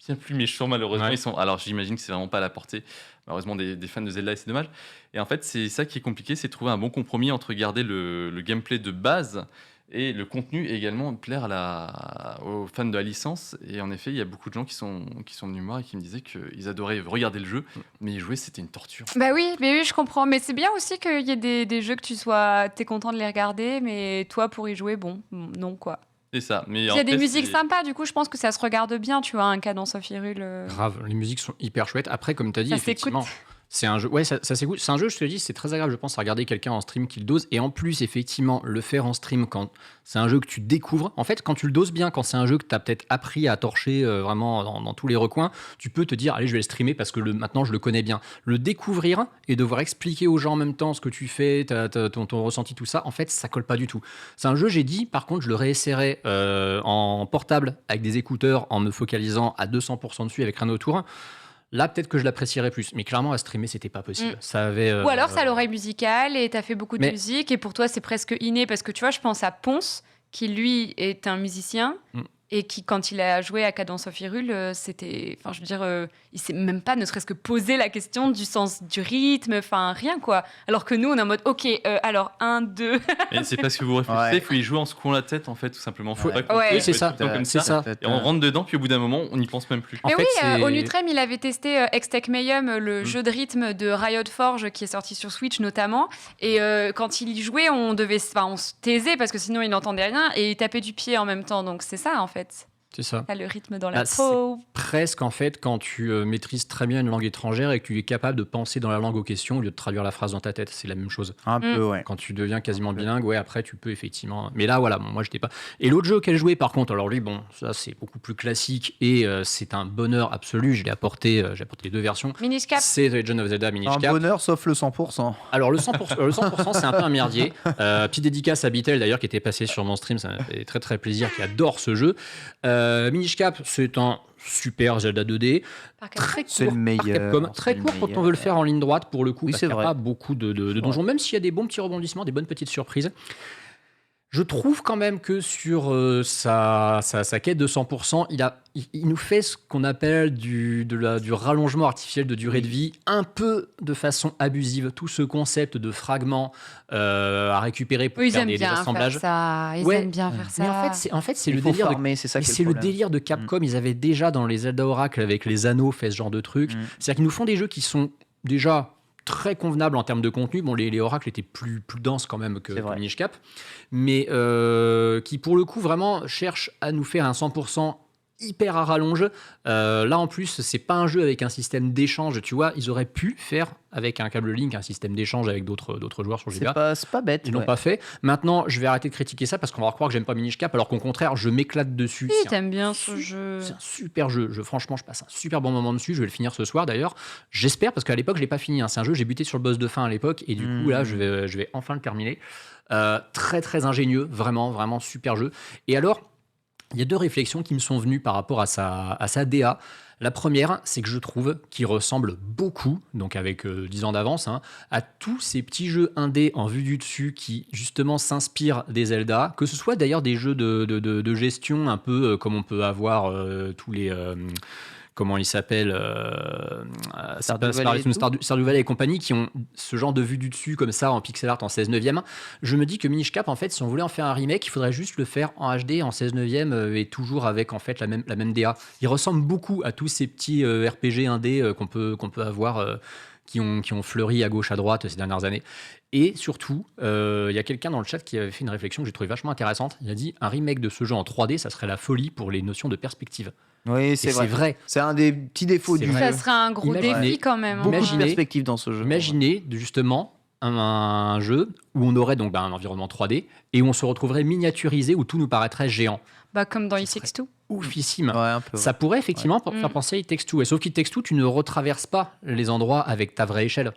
bien plus méchants, malheureusement. Ouais. Alors, j'imagine que c'est vraiment pas à la portée, malheureusement, des fans de Zelda, et c'est dommage. Et en fait, c'est ça qui est compliqué, c'est de trouver un bon compromis entre garder le gameplay de base et le contenu, et également plaire aux fans de la licence. Et en effet, il y a beaucoup de gens qui sont venus me voir et qui me disaient qu'ils adoraient regarder le jeu, mais y jouer, c'était une torture. Bah oui, je comprends. Mais c'est bien aussi qu'il y ait des jeux que t'es content de les regarder, mais toi, pour y jouer, non, quoi. C'est ça. Mais Il y a des musiques sympas, du coup, je pense que ça se regarde bien, tu vois, un Cadence of Hyrule. Grave, les musiques sont hyper chouettes. Après, comme tu as dit, Ça effectivement, s'écoute. c'est un jeu. Ouais, ça s'écoute. C'est un jeu, je te dis, c'est très agréable, je pense, à regarder quelqu'un en stream qui le dose. Et en plus, effectivement, le faire en stream quand c'est un jeu que tu découvres. En fait, quand tu le doses bien, quand c'est un jeu que tu as peut-être appris à torcher vraiment dans tous les recoins, tu peux te dire, allez, je vais le streamer parce que maintenant je le connais bien. Le découvrir et devoir expliquer aux gens en même temps ce que tu fais, ton ressenti, tout ça, en fait, ça colle pas du tout. C'est un jeu, j'ai dit, par contre, je le réessayerai en portable avec des écouteurs en me focalisant à 200% dessus avec rien autour. Là, peut-être que je l'apprécierais plus. Mais clairement, à streamer, c'était pas possible. Ça avait, Ou alors, ça l'oreille musicale et t'as fait beaucoup de Mais- musique et pour toi, c'est presque inné parce que tu vois, je pense à Ponce, qui lui est un musicien et qui, quand il a joué à Cadence of Hyrule, c'était. Enfin, je veux dire, il s'est même pas ne serait-ce que posé la question du sens du rythme, enfin, rien quoi. Alors que nous, on est en mode, ok, alors 1, 2. Mais c'est parce que vous réfléchissez, Ouais. il faut y jouer en secouant la tête, en fait, tout simplement. Faut pas Ouais. Oui, c'est être ça. tout le temps comme C'est ça. Et on rentre dedans, puis au bout d'un moment, on n'y pense même plus. En Mais fait, oui, c'est- Onutrem, il avait testé Extech Mayhem, le jeu de rythme de Riot Forge qui est sorti sur Switch notamment. Et quand il y jouait, on se taisait parce que sinon il n'entendait rien et il tapait du pied en même temps. Donc c'est ça en fait. C'est ça. T'as le rythme dans la Ah, peau. Presque, en fait, quand tu maîtrises très bien une langue étrangère et que tu es capable de penser dans la langue aux questions au lieu de traduire la phrase dans ta tête. C'est la même chose. Un peu, ouais. Quand tu deviens quasiment bilingue, ouais, après, tu peux effectivement. Mais là, voilà, bon, moi, j'étais pas. Et l'autre jeu auquel je jouais, par contre, alors lui, bon, ça, c'est beaucoup plus classique et c'est un bonheur absolu. J'ai apporté les deux versions. Minish Cap. C'est The Legend of Zelda Minish Un Cap. bonheur, sauf le 100%. Alors, le 100%, c'est un peu un merdier. Petite dédicace à Bitel, d'ailleurs, qui était passé sur mon stream. Ça m'a fait très, très plaisir, qui adore ce jeu. Minish Cap, c'est un super Zelda 2D. Par contre, Très C'est court le par meilleur, Capcom, c'est très le court quand on meilleur. veut le faire en ligne droite pour le coup, Oui, parce c'est qu'il n'y a vrai. pas beaucoup de donjons, même s'il y a des bons petits rebondissements, des bonnes petites surprises. Je trouve quand même que sur sa quête de 100%, il nous fait ce qu'on appelle du rallongement artificiel de durée de vie, un peu de façon abusive. Tout ce concept de fragments à récupérer pour ils faire aiment des bien assemblages. faire ça. Ils Ouais. aiment bien faire ça. Mais en fait, c'est Il le faut délire de farmer, c'est ça et qui est c'est le problème. délire de Capcom. Ils avaient déjà dans les Zelda Oracle avec les anneaux fait ce genre de truc. C'est-à-dire qu'ils nous font des jeux qui sont déjà très convenables en termes de contenu. Bon, les Oracles étaient plus denses quand même que C'est vrai. Minish Cap, mais qui pour le coup vraiment cherchent à nous faire un 100% hyper à rallonge. Là en plus, c'est pas un jeu avec un système d'échange. Tu vois, ils auraient pu faire avec un câble Link un système d'échange avec d'autres joueurs sur GBA. C'est pas bête. Ils l'ont ouais. pas fait. Maintenant, je vais arrêter de critiquer ça parce qu'on va croire que j'aime pas Minish Cap, alors qu'au contraire, je m'éclate dessus. Oui, C'est un t'aimes bien ce jeu. c'est un super jeu. Franchement, je passe un super bon moment dessus. Je vais le finir ce soir d'ailleurs. J'espère, parce qu'à l'époque, je l'ai pas fini. C'est un jeu, j'ai buté sur le boss de fin à l'époque. Et du coup, là, je vais enfin le terminer. Très, très ingénieux. Vraiment, vraiment super jeu. Et alors, il y a deux réflexions qui me sont venues par rapport à sa DA. La première, c'est que je trouve qu'il ressemble beaucoup, donc avec 10 ans d'avance, à tous ces petits jeux indés en vue du dessus qui justement s'inspirent des Zelda, que ce soit d'ailleurs des jeux de gestion un peu comme on peut avoir tous les... comment ils s'appellent Stardew Valley et tout. Stardew Valley et compagnie, qui ont ce genre de vue du dessus comme ça en pixel art en 16 neuvième. Je me dis que Minish Cap, en fait, si on voulait en faire un remake, il faudrait juste le faire en HD en 16 neuvième et toujours avec en fait la même DA. Il ressemble beaucoup à tous ces petits RPG indés qu'on peut avoir qui ont fleuri à gauche à droite ces dernières années. Et surtout, il y a quelqu'un dans le chat qui avait fait une réflexion que j'ai trouvée vachement intéressante. Il a dit un remake de ce jeu en 3D, ça serait la folie pour les notions de perspective. Oui, c'est Et vrai. c'est vrai. C'est un des petits défauts C'est du vrai. jeu. Ça serait un gros Imaginez- défi quand même. Beaucoup Imaginez- de perspectives dans ce jeu. Imaginez justement un jeu où on aurait donc un environnement 3D et où on se retrouverait miniaturisé, où tout nous paraîtrait géant. Bah, comme dans It Ça Takes Two. Oufissime. Ouais, un peu. Ça pourrait effectivement faire Mm. penser à It Takes Two. Et sauf qu'It Takes Two, tu ne retraverses pas les endroits avec ta vraie échelle.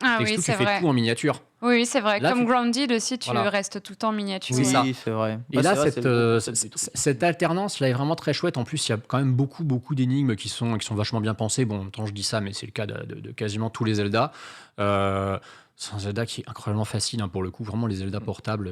Ah It Takes oui, Two, c'est tu fais vrai. tout en miniature. Oui, c'est vrai. Là, Comme tu- Grounded aussi, tu Voilà. restes tout en miniature. C'est ça. c'est vrai. Et Bah, là, c'est vrai, cette, c'est le concept du truc. cette alternance là est vraiment très chouette. En plus, il y a quand même beaucoup d'énigmes qui sont vachement bien pensées. Bon, en même temps, je dis ça, mais c'est le cas de quasiment tous les Zelda. C'est un Zelda qui est incroyablement facile, hein, pour le coup. Vraiment, les Zelda portables,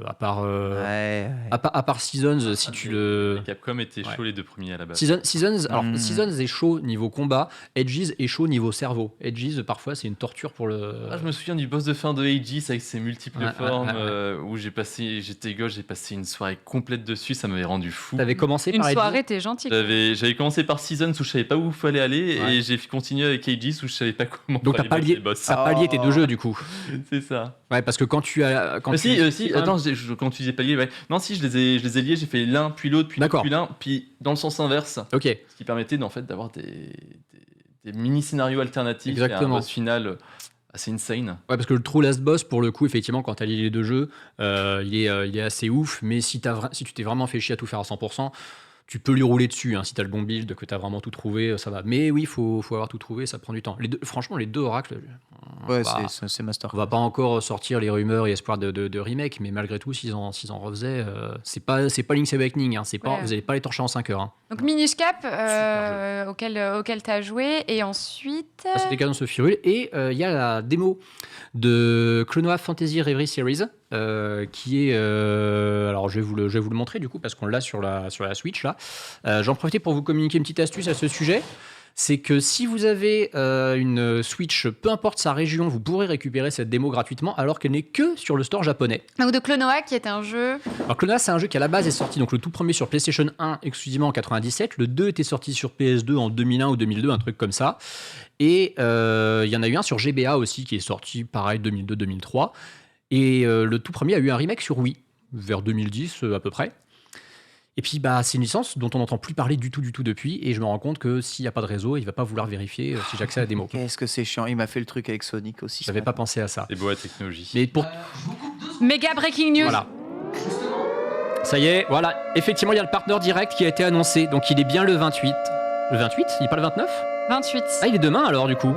à part Seasons, si tu le. Capcom était Ouais. chaud les 2 premiers à la base. Seasons, alors Mm. Seasons est chaud niveau combat, Edges est chaud niveau cerveau. Edges, parfois, c'est une torture pour le. Ah, je me souviens du boss de fin de Aegis avec ses multiples Ouais, formes, ouais. où j'étais gauche, j'ai passé une soirée complète dessus, ça m'avait rendu fou. T'avais commencé Une par Edges. soirée, t'es gentil. J'avais commencé par Seasons où je savais pas où il fallait aller, Ouais. et j'ai continué avec Aegis où je savais pas comment Donc t'as fallait battre les boss. t'as pallié tes deux jeux du coup. C'est ça. Ouais, parce que quand tu as. Quand Mais tu- si, attends, quand tu disais palier, ouais. Non, si, je les ai liés, j'ai fait l'un, puis l'autre, puis l'autre, D'accord. puis l'un, puis dans le sens inverse, Ok. ce qui permettait en fait d'avoir des mini-scénarios alternatifs et un Exactement. boss final assez insane. Ouais, parce que le True Last Boss, pour le coup, effectivement, quand tu allies les deux jeux, il est assez ouf. Mais si tu t'es vraiment fait chier à tout faire à 100%, tu peux lui rouler dessus, hein. Si tu as le bon build, que tu as vraiment tout trouvé, ça va. Mais oui, il faut avoir tout trouvé, ça prend du temps. Franchement, les deux oracles, Ouais, bah, c'est master. on va pas encore sortir les rumeurs et espoirs de remake, mais malgré tout, s'ils en refaisaient, c'est pas Link's Awakening, hein. Ouais. Vous n'allez pas les torcher en 5 heures. Hein. Donc Minish Cap, Super auquel tu as joué. Et ensuite. Ça, c'était Cadence of Hyrule. Et il y a la démo de Clonoa Fantasy Reverie Series, qui est... alors, je vais vous le montrer, du coup, parce qu'on l'a sur la Switch, là. J'en profitais pour vous communiquer une petite astuce à ce sujet. C'est que si vous avez une Switch, peu importe sa région, vous pourrez récupérer cette démo gratuitement, alors qu'elle n'est que sur le store japonais. Donc de Clonoa, qui est un jeu. Alors Clonoa, c'est un jeu qui à la base est sorti, donc le tout premier sur PlayStation 1 exclusivement en 97, le 2 était sorti sur PS2 en 2001 ou 2002, un truc comme ça, et il y en a eu un sur GBA aussi qui est sorti pareil 2002-2003, et le tout premier a eu un remake sur Wii, vers 2010 à peu près. Et puis bah, c'est une licence dont on n'entend plus parler du tout depuis, et je me rends compte que s'il n'y a pas de réseau, il va pas vouloir vérifier si j'accède à la démo. Qu'est-ce que c'est chiant. Il m'a fait le truc avec Sonic aussi. J'avais pas pensé à ça. C'est beau la technologie. Mais pour Méga breaking news. Voilà. Ça y est, voilà. Effectivement, il y a le partner direct qui a été annoncé. Donc, il est bien le 28. Le 28 Il n'est pas le 29 28. Ah, il est demain alors, du coup.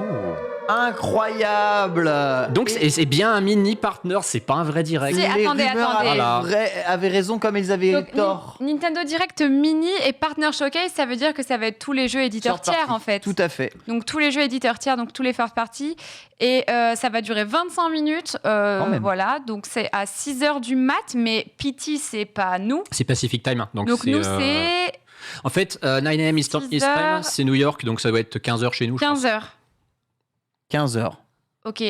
Incroyable. Donc, c'est bien un mini partner, c'est pas un vrai direct. C'est- Les attendez, rumeurs attendez. avaient raison comme ils avaient Donc, tort. Nintendo Direct Mini et Partner Showcase, ça veut dire que ça va être tous les jeux éditeurs Third tiers party. en fait. Tout à fait. Donc tous les jeux éditeurs tiers, donc tous les first party. Et ça va durer 25 minutes. Quand même. Voilà, donc c'est à 6h du mat, mais PT, c'est pas nous. C'est Pacific Time. Hein. Donc nous, c'est En fait, 9am Eastern 6 Time, heures. c'est New York, donc ça doit être 15h chez nous. je pense. 15h. 15h. Ok.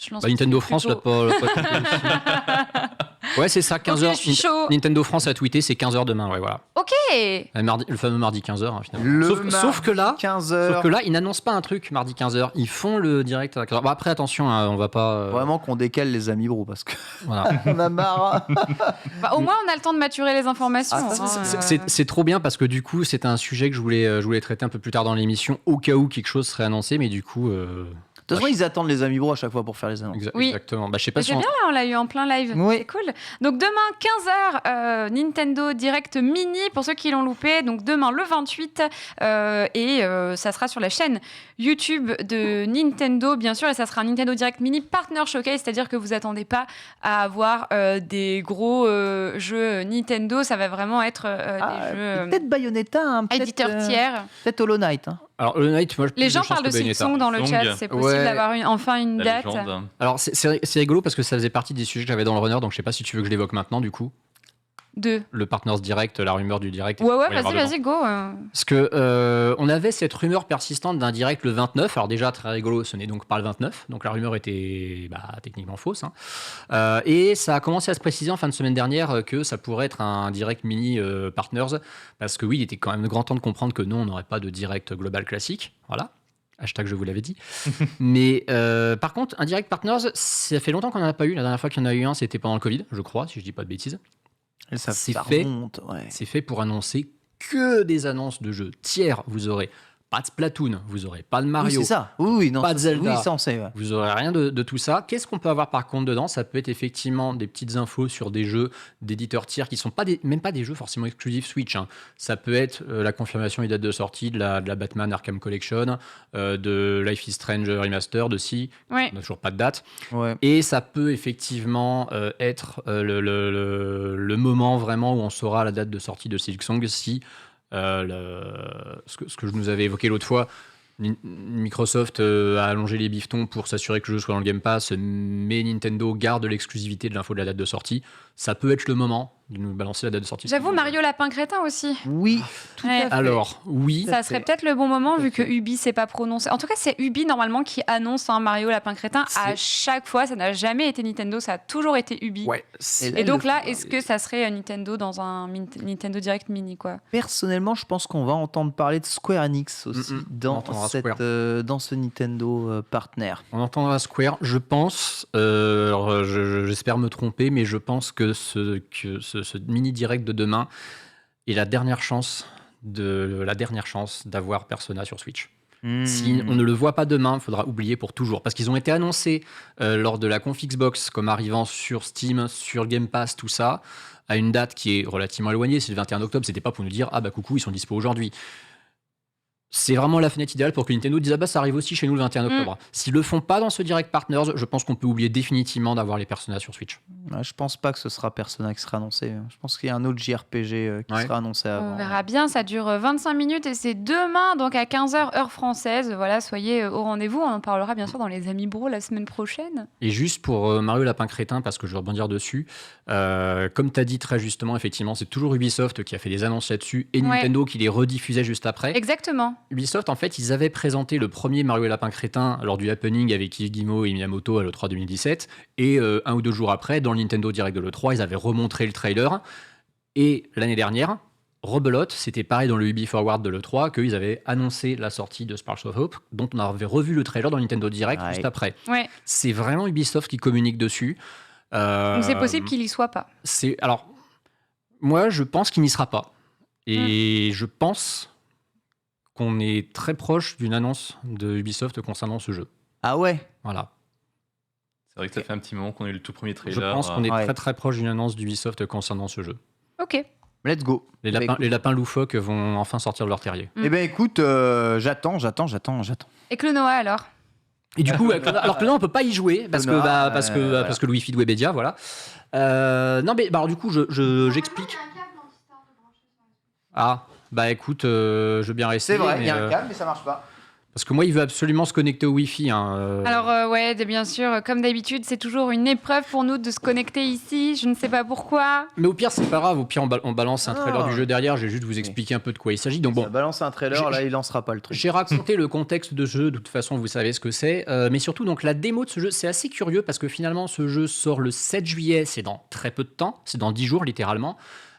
Je lance Bah, Nintendo plutôt. France l'a pas tweeté aussi. Ouais, c'est ça, 15h. Ok, je suis chaud. Nintendo France a tweeté, c'est 15h demain, ouais, voilà. Ok. Le fameux mardi 15h, hein, finalement. Sauf que là, 15h. ils n'annoncent pas un truc mardi 15h. Ils font le direct à 15h. Bon, après, attention, hein, on va pas. Vraiment qu'on décale les amis bro parce qu'on Voilà. a marre. Bah, au moins, on a le temps de maturer les informations. Ah, ça, hein. C'est trop bien parce que du coup, c'est un sujet que je voulais traiter un peu plus tard dans l'émission, au cas où quelque chose serait annoncé, mais du coup. De toute façon, ils attendent les amis bro à chaque fois pour faire les annonces. Oui. Exactement. Bah, je sais pas Mais si c'est on- bien, là, on l'a eu en plein live. Oui. C'est cool. Donc demain, 15h, Nintendo Direct Mini, pour ceux qui l'ont loupé. Donc demain, le 28. Ça sera sur la chaîne YouTube de Nintendo, bien sûr. Et ça sera un Nintendo Direct Mini Partner Showcase, c'est-à-dire que vous attendez pas à avoir des gros jeux Nintendo. Ça va vraiment être des jeux Peut-être Bayonetta, hein, peut-être éditeurs tiers. peut-être Hollow Knight. Hein. Alors, Hollow Knight, moi, Les plus gens chance parlent que de Bayonetta. Silksong dans le Silksong. chat. C'est possible Ouais. d'avoir enfin une La date. légende. Alors, c'est rigolo parce que ça faisait partie des sujets que j'avais dans le runner, donc je sais pas si tu veux que je l'évoque maintenant, du coup. De... Le Partners Direct, la rumeur du direct. Ouais, il va y avoir vas-y, go. Parce que on avait cette rumeur persistante d'un direct le 29. Alors déjà très rigolo, ce n'est donc pas le 29, donc la rumeur était techniquement fausse. Hein. Et ça a commencé à se préciser en fin de semaine dernière que ça pourrait être un direct mini partners, parce que oui, il était quand même grand temps de comprendre que non, on n'aurait pas de direct global classique. Voilà. Hashtag je vous l'avais dit. Mais par contre, un direct partners, ça fait longtemps qu'on n'en a pas eu. La dernière fois qu'il y en a eu un, c'était pendant le Covid, je crois, si je dis pas de bêtises. Ça C'est ça fait. remonte, ouais. C'est fait pour annoncer que des annonces de jeux tiers. Vous aurez pas de Splatoon, vous aurez pas de Oui, Mario, c'est ça. Oui, non, pas de Zelda. Oui, ça, on sait. Ouais. vous aurez rien de tout ça. Qu'est-ce qu'on peut avoir par contre dedans? Ça peut être effectivement des petites infos sur des jeux d'éditeurs tiers qui sont même pas des jeux forcément exclusifs Switch, hein. Ça peut être la confirmation des dates de sortie de la Batman Arkham Collection, de Life is Strange Remastered aussi. Ouais. On n'a toujours pas de date. Ouais. Et ça peut effectivement être le moment vraiment où on saura la date de sortie de Silksong si ce que je nous avais évoqué l'autre fois, Microsoft a allongé les bifetons pour s'assurer que le jeu soit dans le Game Pass, mais Nintendo garde l'exclusivité de l'info de la date de sortie. Ça peut être le moment de nous balancer la date de sortie. J'avoue, Mario Lapin Crétin aussi. Oui, tout Ouais. à fait. Alors, oui, Ça serait peut-être le bon moment vu que Ubi s'est pas prononcé. En tout cas, c'est Ubi normalement qui annonce Mario Lapin Crétin à chaque fois. Ça n'a jamais été Nintendo, ça a toujours été Ubi. ouais, Et donc là, est-ce que ça serait Nintendo dans un Nintendo Direct Mini quoi? Personnellement, je pense qu'on va entendre parler de Square Enix aussi on dans, entendra Square. dans ce Nintendo partenaire. on entendra Square. Je pense, alors, j'espère me tromper, mais je pense que ce mini direct de demain est la dernière chance d'avoir Persona sur Switch. Si on ne le voit pas demain, il faudra oublier pour toujours. Parce qu'ils ont été annoncés lors de la conf Xbox comme arrivant sur Steam, sur Game Pass, tout ça, à une date qui est relativement éloignée. C'est le 21 octobre, c'était pas pour nous dire « Ah bah coucou, ils sont dispo aujourd'hui ». C'est vraiment la fenêtre idéale pour que Nintendo dise « Ah bah ça arrive aussi chez nous le 21 octobre ». S'ils le font pas dans ce Direct Partners, je pense qu'on peut oublier définitivement d'avoir les Persona sur Switch. Ouais, je pense pas que ce sera Persona qui sera annoncé. Je pense qu'il y a un autre JRPG qui sera annoncé avant. On verra bien, ça dure 25 minutes et c'est demain, donc à 15h heure française. Voilà, soyez au rendez-vous. On en parlera bien sûr dans les Amis Bro la semaine prochaine. Et juste pour Mario Lapin Crétin, parce que je veux rebondir dessus, comme tu as dit très justement, effectivement, c'est toujours Ubisoft qui a fait des annonces là-dessus et Nintendo qui les rediffusait juste après. Exactement. Ubisoft, en fait, ils avaient présenté le premier Mario Lapin Crétin lors du happening avec Yves Guillemot et Miyamoto à l'E3 2017. Et 1 ou 2 jours après, dans le Nintendo Direct de l'E3, ils avaient remontré le trailer. Et l'année dernière, rebelote, c'était pareil dans le Ubi Forward de l'E3, qu'ils avaient annoncé la sortie de Sparks of Hope, dont on avait revu le trailer dans le Nintendo Direct juste après. Ouais. C'est vraiment Ubisoft qui communique dessus. Donc c'est possible qu'il y soit pas. Alors, moi, je pense qu'il n'y sera pas. Et je pense qu'on est très proche d'une annonce de Ubisoft concernant ce jeu. Ah ouais. Voilà. C'est vrai que ça fait un petit moment qu'on a eu le tout premier trailer. Je pense qu'on est très très proche d'une annonce d'Ubisoft concernant ce jeu. Ok. Let's go. Les lapins loufoques vont enfin sortir de leur terrier. Eh ben écoute, j'attends. Et Clonoa alors? Et du coup, alors que là, on peut pas y jouer parce que le Wi-Fi de Webedia, voilà. Non, mais alors, du coup, j'explique. Ah, bah écoute, je veux bien rester. C'est vrai, il y a un câble, mais ça marche pas. Parce que moi, il veut absolument se connecter au Wi-Fi. Hein. Alors, ouais, bien sûr, comme d'habitude, c'est toujours une épreuve pour nous de se connecter ici. Je ne sais pas pourquoi. Mais au pire, c'est pas grave. Au pire, on balance un trailer du jeu derrière. Je vais juste vous expliquer un peu de quoi il s'agit. Donc, bon, Ça balance un trailer, là, il lancera pas le truc. j'ai raconté le contexte de ce jeu. De toute façon, vous savez ce que c'est. Mais surtout, donc, la démo de ce jeu, c'est assez curieux parce que finalement, ce jeu sort le 7 juillet. C'est dans très peu de temps. C'est dans 10 jours, littéralement.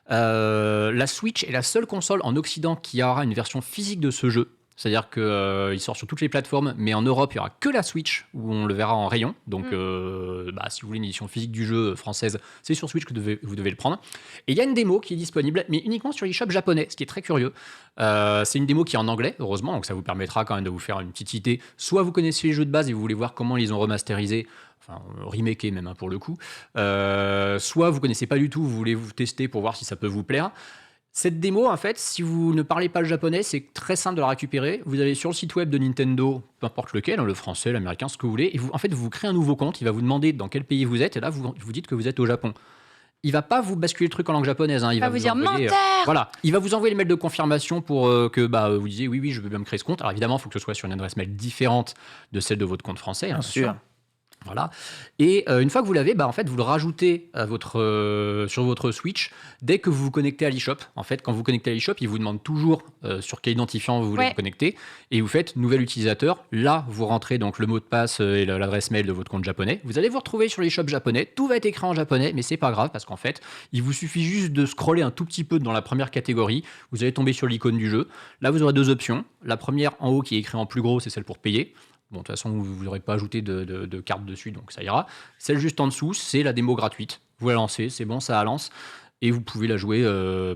La Switch est la seule console en Occident qui aura une version physique de ce jeu. C'est-à-dire qu'il sort sur toutes les plateformes, mais en Europe, il n'y aura que la Switch où on le verra en rayon. Donc, si vous voulez une édition physique du jeu française, c'est sur Switch que vous devez le prendre. Et il y a une démo qui est disponible, mais uniquement sur l'eShop japonais, ce qui est très curieux. C'est une démo qui est en anglais, heureusement, donc ça vous permettra quand même de vous faire une petite idée. Soit vous connaissez les jeux de base et vous voulez voir comment ils ont remasterisé, enfin remaké même pour le coup. Soit vous connaissez pas du tout, vous voulez vous tester pour voir si ça peut vous plaire. Cette démo, en fait, si vous ne parlez pas le japonais, c'est très simple de la récupérer. Vous allez sur le site web de Nintendo, peu importe lequel, le français, l'américain, ce que vous voulez, et vous créez un nouveau compte. Il va vous demander dans quel pays vous êtes, et là, vous dites que vous êtes au Japon. Il va pas vous basculer le truc en langue japonaise. Hein. Il va vous dire menteur. Voilà, il va vous envoyer le mail de confirmation pour que vous disiez oui, je veux bien me créer ce compte. Alors évidemment, il faut que ce soit sur une adresse mail différente de celle de votre compte français. Bien sûr. Voilà. Et une fois que vous l'avez, en fait, vous le rajoutez à sur votre Switch dès que vous vous connectez à l'eShop. En fait, quand vous vous connectez à l'eShop, il vous demande toujours sur quel identifiant vous voulez vous connecter. Et vous faites nouvel utilisateur. Là, vous rentrez donc le mot de passe et l'adresse mail de votre compte japonais. Vous allez vous retrouver sur l'eShop japonais. Tout va être écrit en japonais, mais c'est pas grave parce qu'en fait, il vous suffit juste de scroller un tout petit peu dans la première catégorie. Vous allez tomber sur l'icône du jeu. Là, vous aurez 2 options. La première en haut qui est écrite en plus gros, c'est celle pour payer. Bon, de toute façon, vous n'aurez pas ajouté de carte dessus, donc ça ira. Celle juste en dessous, c'est la démo gratuite. Vous la lancez, c'est bon, ça lance. Et vous pouvez la jouer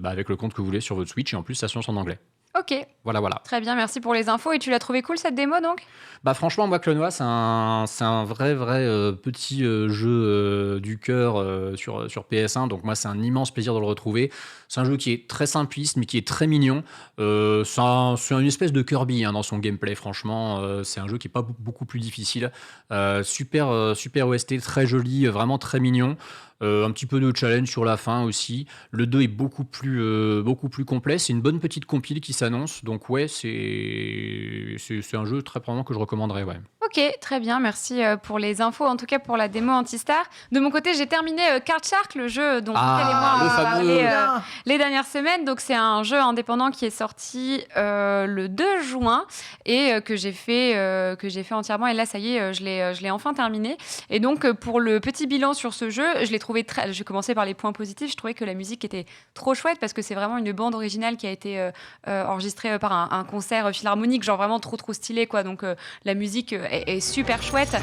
avec le compte que vous voulez sur votre Switch. Et en plus, ça se lance en anglais. Ok, Voilà. très bien, merci pour les infos. Et tu l'as trouvé cool cette démo donc? Bah franchement, moi, Clonoa, c'est un vrai petit jeu du cœur sur PS1. Donc moi, c'est un immense plaisir de le retrouver. C'est un jeu qui est très simpliste, mais qui est très mignon. C'est une espèce de Kirby dans son gameplay, franchement. C'est un jeu qui est pas beaucoup plus difficile. Super OST, très joli, vraiment très mignon. Un petit peu de challenge sur la fin aussi. Le 2 est beaucoup plus complet. C'est une bonne petite compile qui s'annonce. Donc ouais, c'est un jeu très probablement que je recommanderais. Ouais. Ok, très bien, merci pour les infos, en tout cas pour la démo Antistar. De mon côté, j'ai terminé Card Shark, le jeu dont Mickaël et moi le on a fameux. parlé les dernières semaines. Donc c'est un jeu indépendant qui est sorti le 2 juin et que j'ai fait entièrement. Et là, ça y est, je l'ai enfin terminé. Et donc pour le petit bilan sur ce jeu, je l'ai trouvé très... Je vais commencer par les points positifs. Je trouvais que la musique était trop chouette parce que c'est vraiment une bande originale qui a été enregistrée par un concert philharmonique, genre vraiment trop stylé, quoi. Donc la musique est super chouette.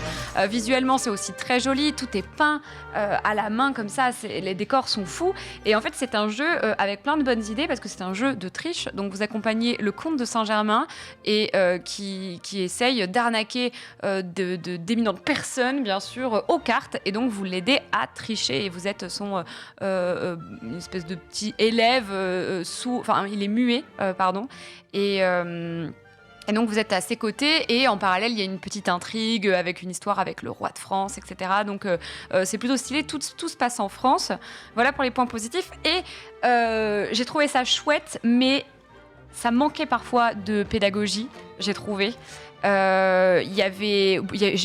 Visuellement, c'est aussi très joli. Tout est peint à la main comme ça. Les décors sont fous. Et en fait, c'est un jeu avec plein de bonnes idées parce que c'est un jeu de triche. Donc, vous accompagnez le comte de Saint-Germain et qui essaye d'arnaquer d'éminentes personnes, bien sûr, aux cartes. Et donc, vous l'aidez à tricher. Et vous êtes une espèce de petit élève Enfin, il est muet, pardon. Et donc vous êtes à ses côtés et en parallèle il y a une petite intrigue avec une histoire avec le roi de France, etc. Donc c'est plutôt stylé, tout se passe en France. Voilà pour les points positifs. Et j'ai trouvé ça chouette, mais ça manquait parfois de pédagogie, j'ai trouvé. J'ai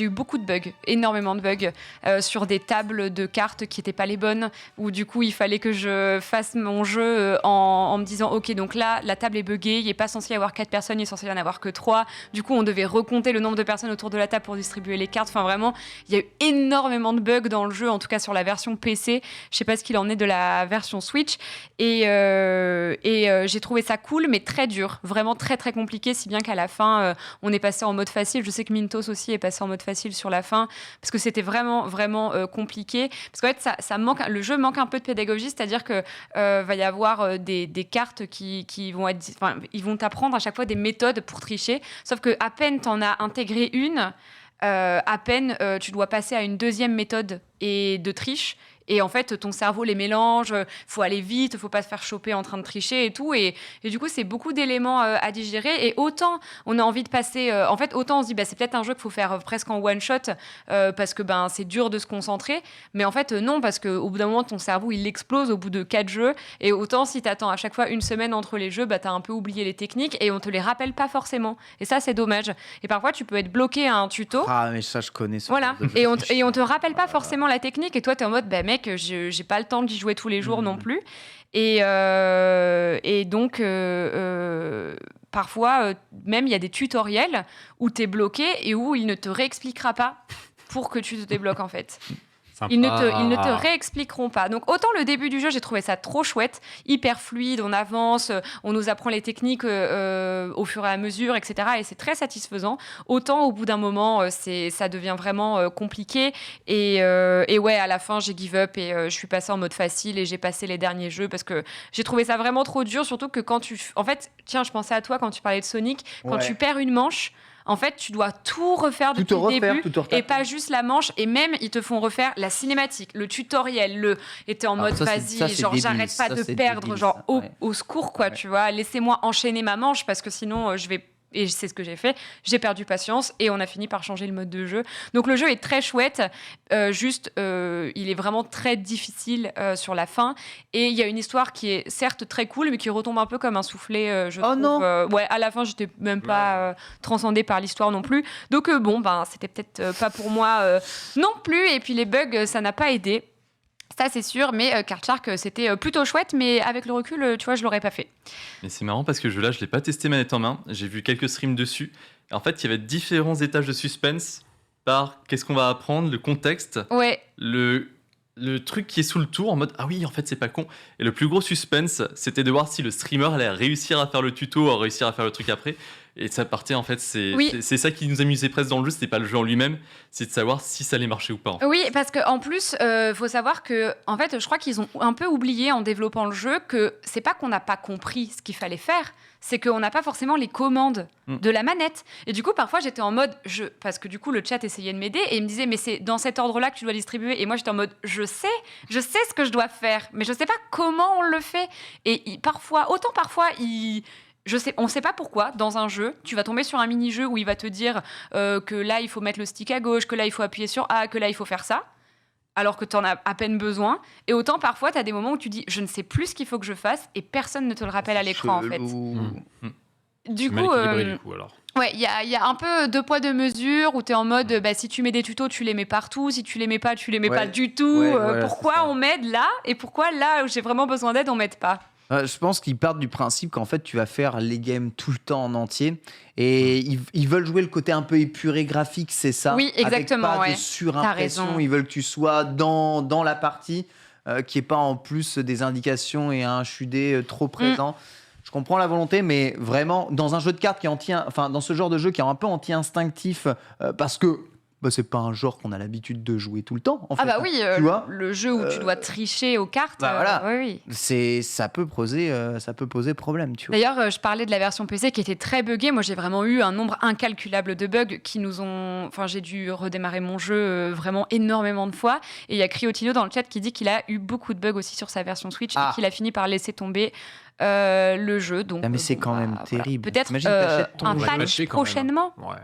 eu beaucoup de bugs, énormément de bugs sur des tables de cartes qui n'étaient pas les bonnes, où du coup il fallait que je fasse mon jeu en me disant ok, donc là la table est buggée, il n'est pas censé y avoir 4 personnes, il est censé y en avoir que 3. Du coup on devait recompter le nombre de personnes autour de la table pour distribuer les cartes. Enfin vraiment, il y a eu énormément de bugs dans le jeu, en tout cas sur la version PC. Je sais pas ce qu'il en est de la version Switch. Et j'ai trouvé ça cool mais très dur, vraiment très compliqué, si bien qu'à la fin on est passé en mode facile. Je sais que Mintos aussi est passé en mode facile sur la fin parce que c'était vraiment compliqué. Parce qu'en fait, ça manque, le jeu manque un peu de pédagogie, c'est-à-dire que va y avoir des cartes qui vont être, enfin, ils vont t'apprendre à chaque fois des méthodes pour tricher. Sauf que à peine t'en as intégré une, à peine tu dois passer à une deuxième méthode et de triche. Et en fait, ton cerveau les mélange, faut aller vite, faut pas se faire choper en train de tricher et tout. Et du coup, c'est beaucoup d'éléments à digérer. Et autant on a envie de passer... en fait, autant on se dit, c'est peut-être un jeu qu'il faut faire presque en one-shot parce que c'est dur de se concentrer. Mais en fait, non, parce qu'au bout d'un moment, ton cerveau, il explose au bout de 4 jeux. Et autant, si t'attends à chaque fois une semaine entre les jeux, t'as un peu oublié les techniques et on te les rappelle pas forcément. Et ça, c'est dommage. Et parfois, tu peux être bloqué à un tuto. Ah, mais ça, je connais ça. Voilà. Et on te rappelle pas forcément la technique. Et toi, t'es en mode, mec, j'ai pas le temps d'y jouer tous les jours non plus. Et donc, parfois, même il y a des tutoriels où tu es bloqué et où il ne te réexpliquera pas pour que tu te débloques en fait. Ils ne te réexpliqueront pas. Donc autant le début du jeu, j'ai trouvé ça trop chouette, hyper fluide, on avance, on nous apprend les techniques au fur et à mesure, etc. Et c'est très satisfaisant. Autant au bout d'un moment, ça devient vraiment compliqué. Et ouais, à la fin, j'ai give up et je suis passée en mode facile et j'ai passé les derniers jeux parce que j'ai trouvé ça vraiment trop dur. Surtout que quand tu... En fait, tiens, je pensais à toi quand tu parlais de Sonic. Quand tu perds une manche... En fait, tu dois tout refaire depuis le début et pas juste la manche. Et même, ils te font refaire la cinématique, le tutoriel, et t'es en mode, vas-y, genre, j'arrête pas de perdre, débile, genre, au secours, quoi, tu vois. Laissez-moi enchaîner ma manche parce que sinon, je vais... Et c'est ce que j'ai fait. J'ai perdu patience et on a fini par changer le mode de jeu. Donc le jeu est très chouette. Il est vraiment très difficile sur la fin. Et il y a une histoire qui est certes très cool, mais qui retombe un peu comme un soufflet, je trouve. Non. Ouais, à la fin, j'étais même pas transcendée par l'histoire non plus. Donc c'était peut-être pas pour moi non plus. Et puis les bugs, ça n'a pas aidé. Ça, c'est sûr, mais Card Shark, c'était plutôt chouette, mais avec le recul, tu vois, je l'aurais pas fait. Mais c'est marrant parce que ce jeu-là, je l'ai pas testé manette en main. J'ai vu quelques streams dessus. Et en fait, il y avait différents étages de suspense par qu'est-ce qu'on va apprendre, le contexte, ouais. le truc qui est sous le tour en mode ah oui, en fait, c'est pas con. Et le plus gros suspense, c'était de voir si le streamer allait réussir à faire le tuto, à réussir à faire le truc après. Et ça partait, en fait, Oui. c'est ça qui nous amusait presque dans le jeu, c'était pas le jeu en lui-même, c'est de savoir si ça allait marcher ou pas. En fait. Oui, parce qu'en plus, faut savoir que, en fait, je crois qu'ils ont un peu oublié en développant le jeu que c'est pas qu'on n'a pas compris ce qu'il fallait faire, c'est qu'on n'a pas forcément les commandes de la manette. Et du coup, parfois, j'étais en mode, parce que du coup, le chat essayait de m'aider et il me disait, mais c'est dans cet ordre-là que tu dois distribuer. Et moi, j'étais en mode, je sais ce que je dois faire, mais je sais pas comment on le fait. Et parfois, on sait pas pourquoi, dans un jeu, tu vas tomber sur un mini-jeu où il va te dire que là, il faut mettre le stick à gauche, que là, il faut appuyer sur A, que là, il faut faire ça, alors que tu en as à peine besoin. Et autant, parfois, tu as des moments où tu dis, je ne sais plus ce qu'il faut que je fasse, et personne ne te le rappelle à l'écran, en fait. Du Mal coup, équilibré, du coup, alors. ouais, il y a un peu deux poids, deux mesures, où tu es en mode, si tu mets des tutos, tu les mets partout, si tu les mets pas, tu les mets pas du tout. Ouais, voilà, pourquoi c'est ça. on m'aide là, et pourquoi là où j'ai vraiment besoin d'aide, on m'aide pas? Je pense qu'ils partent du principe qu'en fait, tu vas faire les games tout le temps en entier. Et ils veulent jouer le côté un peu épuré graphique, c'est ça. Oui, exactement, Avec pas ouais. de surimpression. raison. Ils veulent que tu sois dans la partie, qu'il n'y ait pas en plus des indications et un HUD trop présent. Je comprends la volonté, mais vraiment, dans un jeu de cartes dans ce genre de jeu qui est un peu anti-instinctif, parce que c'est pas un genre qu'on a l'habitude de jouer tout le temps. En fait, Ah bah oui, tu vois, le jeu où tu dois tricher aux cartes. voilà. Oui. ça peut poser problème, tu vois. D'ailleurs, je parlais de la version PC qui était très buggée. Moi, j'ai vraiment eu un nombre incalculable de bugs qui nous ont... Enfin, j'ai dû redémarrer mon jeu vraiment énormément de fois. Et il y a Criotino dans le chat qui dit qu'il a eu beaucoup de bugs aussi sur sa version Switch et qu'il a fini par laisser tomber le jeu. Donc, mais c'est quand même terrible. Peut-être T'imagines, t'achètes ton un jeu. patch prochainement. Ouais.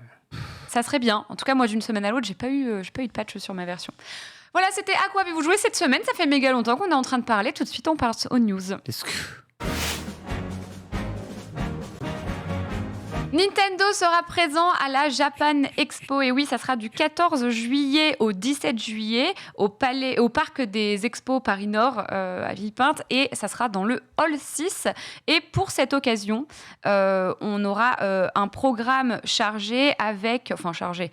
Ça serait bien. En tout cas, moi, d'une semaine à l'autre, j'ai pas eu de patch sur ma version. Voilà, c'était à quoi avez-vous joué cette semaine? Ça fait méga longtemps qu'on est en train de parler. Tout de suite, on passe aux news. Est-ce que... Nintendo sera présent à la Japan Expo. Et oui, ça sera du 14 juillet au 17 juillet au parc des Expos Paris Nord à Villepinte. Et ça sera dans le Hall 6. Et pour cette occasion, on aura un programme chargé avec... Enfin, chargé.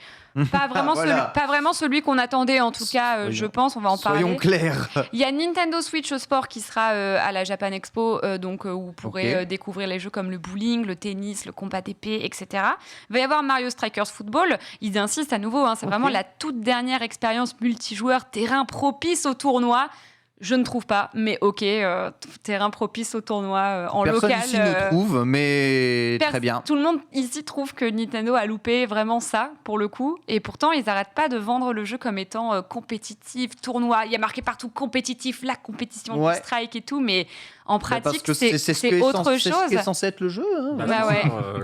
Pas vraiment, Voilà. pas vraiment celui qu'on attendait, en tout cas, je pense. On va en parler. Soyons clairs. Il y a Nintendo Switch Sport qui sera à la Japan Expo, où vous pourrez découvrir les jeux comme le bowling, le tennis, le combat d'épée, etc. Il va y avoir Mario Strikers Football. Ils insistent à nouveau, c'est vraiment la toute dernière expérience multijoueur, terrain propice au tournoi. Je ne trouve pas, mais terrain propice au tournoi en Personne local. ici ne trouve, mais très bien. Tout le monde ici trouve que Nintendo a loupé vraiment ça, pour le coup. Et pourtant, ils n'arrêtent pas de vendre le jeu comme étant compétitif, tournoi. Il y a marqué partout compétitif, la compétition du strike et tout, mais en pratique, c'est autre chose. C'est ce qui est censé être le jeu. Hein.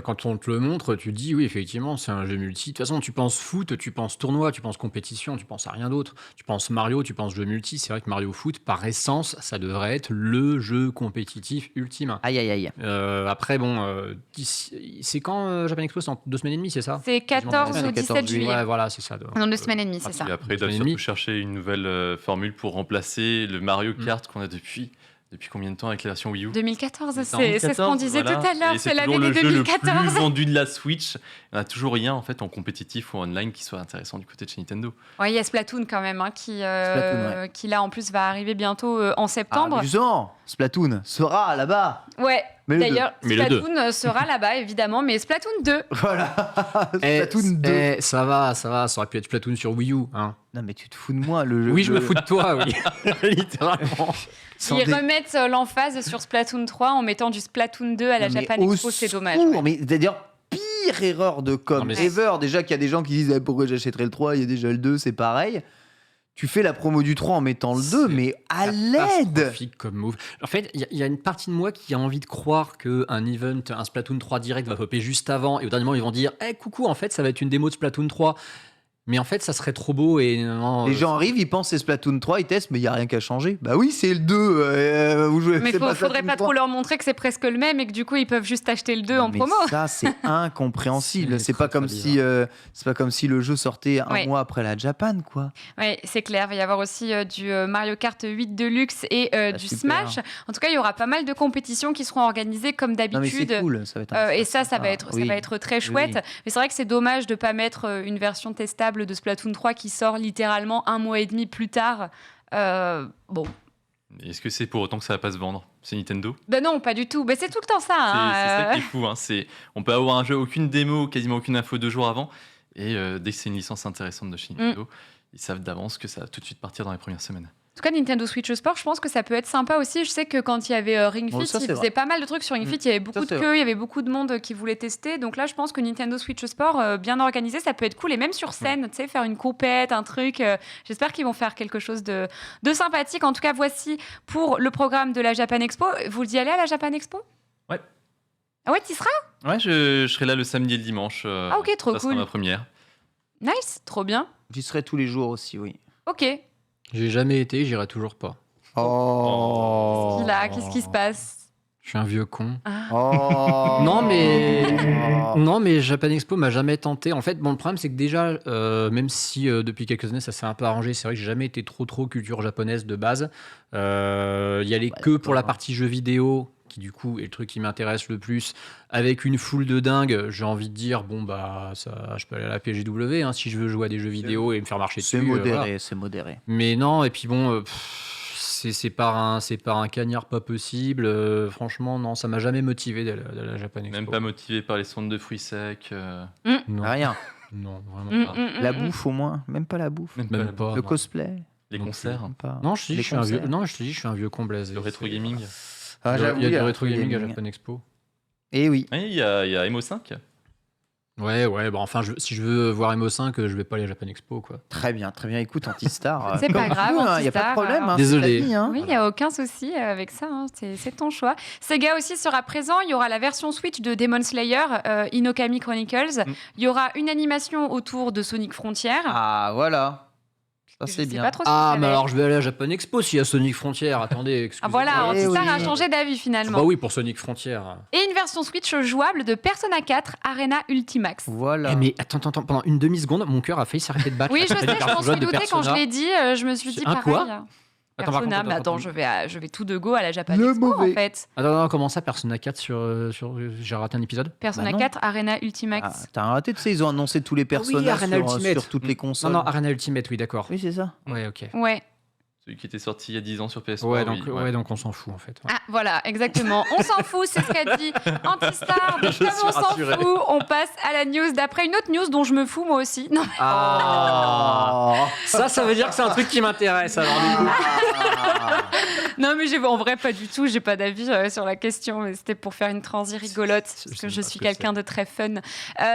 Quand on te le montre, tu te dis oui, effectivement, c'est un jeu multi. De toute façon, tu penses foot, tu penses tournoi, tu penses compétition, tu penses à rien d'autre. Tu penses Mario, tu penses jeu multi. C'est vrai que Mario Foot, par essence, ça devrait être le jeu compétitif ultime. Aïe, aïe, aïe. Après, c'est quand Japan Expo? C'est en 2 semaines et demie, c'est ça? C'est 14 ou 17 juillet. Ouais, voilà, c'est ça. Dans 2 semaines et demie, c'est ça. Et après, ils doivent surtout chercher une nouvelle formule pour remplacer le Mario Kart qu'on a depuis combien de temps avec la version Wii U? 2014, c'est ce qu'on disait tout à l'heure, c'est l'année des le jeu 2014. le plus vendu de la Switch. Il n'y a toujours rien en fait en compétitif ou online qui soit intéressant du côté de chez Nintendo. Ouais, il y a Splatoon quand même, qui là en plus va arriver bientôt en septembre. Amusant. Splatoon sera là-bas. Ouais. Mais d'ailleurs, Splatoon sera là-bas évidemment, mais Splatoon 2. Voilà. Splatoon 2. Ça va, ça aurait pu être Splatoon sur Wii U. Hein. Non mais tu te fous de moi le jeu. Oui, je me fous de toi, oui. Littéralement. Ils remettent l'emphase sur Splatoon 3 en mettant du Splatoon 2 à la Japan Expo, c'est dommage. Mais d'ailleurs, pire erreur de com ever. Déjà qu'il y a des gens qui disent pourquoi j'achèterais le 3, il y a déjà le 2, c'est pareil. Tu fais la promo du 3 en mettant le 2, mais à l'aide. Comme move. En fait, il y a une partie de moi qui a envie de croire qu'un event, un Splatoon 3 direct va popper juste avant, et au dernier moment, ils vont dire coucou, en fait, ça va être une démo de Splatoon 3. Mais en fait, ça serait trop beau et non, les gens arrivent, ils pensent c'est Splatoon 3, ils testent, mais il n'y a rien qu'à changer. Bah oui, c'est le 2. Vous jouez, mais il ne faudrait pas trop leur montrer que c'est presque le même et que du coup, ils peuvent juste acheter le 2 en promo. Ça, c'est incompréhensible. C'est pas comme si le jeu sortait un mois après la Japan, quoi. Oui, c'est clair. Il va y avoir aussi du Mario Kart 8 Deluxe et du super. Smash. En tout cas, il y aura pas mal de compétitions qui seront organisées comme d'habitude. C'est cool, ça va être et ça va être très chouette. Oui. Mais c'est vrai que c'est dommage de ne pas mettre une version testable de Splatoon 3 qui sort littéralement 1 mois et demi plus tard. Est-ce que c'est pour autant que ça va pas se vendre? C'est Nintendo. Ben non, pas du tout. Ben c'est tout le temps ça. C'est ça qui est fou. On peut avoir un jeu, aucune démo, quasiment aucune info 2 jours avant. Et dès que c'est une licence intéressante de chez Nintendo, ils savent d'avance que ça va tout de suite partir dans les premières semaines. En tout cas, Nintendo Switch Sport, je pense que ça peut être sympa aussi. Je sais que quand il y avait Ring Fit, ça, ils c'est faisaient vrai. pas mal de trucs sur Ring Fit. Il y avait beaucoup Ça, de c'est queues, il y avait beaucoup de monde qui voulait tester. Donc là, je pense que Nintendo Switch Sport, bien organisé, ça peut être cool. Et même sur scène, tu sais, faire une compète, un truc. J'espère qu'ils vont faire quelque chose de sympathique. En tout cas, voici pour le programme de la Japan Expo. Vous y allez à la Japan Expo? Ouais. Ah ouais, t'y seras? Ouais, je serai là le samedi et le dimanche. Ah ok, trop ça sera cool. ma première. Nice, trop bien. J'y serai tous les jours aussi, oui. Ok. J'ai jamais été, j'irai toujours pas. Oh. Qu'est-ce qui se passe? Je suis un vieux con. Oh. Non, mais Japan Expo m'a jamais tenté. En fait, bon, le problème, c'est que déjà, même si depuis quelques années, ça s'est un peu arrangé, c'est vrai que j'ai jamais été trop culture japonaise de base. Y aller que pour la partie jeux vidéo, qui du coup est le truc qui m'intéresse le plus, avec une foule de dingues. J'ai envie de dire, bon, bah, ça, je peux aller à la PGW hein, si je veux jouer à des jeux vidéo et me faire marcher dessus. C'est modéré, voilà. c'est modéré. Mais non, et puis bon. C'est par un cagnard pas possible. Franchement, non, ça m'a jamais motivé d'aller à la Japan Expo. Même pas motivé par les centres de fruits secs. Non, Rien. non, vraiment pas. La bouffe au moins, même pas la bouffe. Même pas. Le non. cosplay. Les Non concerts. même pas. Non, je te dis, Les je suis un vieux. concerts. Non, je te dis, je suis un vieux con blasé. Le rétro gaming. Ah, Il y a j'avoue, du rétro gaming à Japan Expo. Et oui. Oui, il y a MO5. Ouais, bah enfin, si je veux voir MO5, je vais pas aller à Japan Expo, quoi. Très bien. Écoute, Antistar. C'est pas grave, Il n'y a pas de Antistar, problème. alors. Désolé. c'est ta vie, hein. Oui, il n'y a aucun souci avec ça, hein. C'est ton choix. Sega aussi sera présent. Il y aura la version Switch de Demon Slayer, Inokami Chronicles. Il y aura une animation autour de Sonic Frontier. Ah, voilà. Ça, Je c'est sais bien. pas trop si Ah, vous mais savez. alors je vais aller à Japan Expo s'il y a Sonic Frontier. Attendez, Ah excusez-moi. voilà, Eh Antistar oui. a changé d'avis finalement. Bah oui, pour Sonic Frontier. Et une version Switch jouable de Persona 4 Arena Ultimax. Voilà. Eh, mais attends, pendant une demi-seconde, mon cœur a failli s'arrêter de battre. Oui, je T'as sais, dit je carton m'en jaune suis de douté quand je Persona. l'ai dit. Je me suis dit Un pareil. quoi Attends, par Persona, contre, mais attends, attends, je vais tout de go à la Japan Le Expo mauvais. en fait. Attends, comment ça, Persona 4 sur j'ai raté un épisode? Persona Bah non. 4 Arena Ah, Ultimax. t'as raté, tu sais, ils ont annoncé tous les personnages Arena Ultimate. sur toutes les consoles. Non, Arena Ultimate, oui, d'accord. Oui, c'est ça. Ouais, ok. Ouais. Celui qui était sorti il y a 10 ans sur PS3. Ouais, oui, donc, donc on s'en fout en fait. Ouais. Ah, voilà, exactement. On s'en fout, c'est ce qu'a dit Antistar. Donc, Je comme suis on s'en rassuré. fout, on passe à la news d'après une autre news dont je me fous moi aussi. Non, Ah, ça veut dire que c'est un truc qui m'intéresse alors du coup. non mais en vrai, pas du tout. J'ai pas d'avis sur la question, mais c'était pour faire une transi rigolote. Parce que je suis quelqu'un de très fun.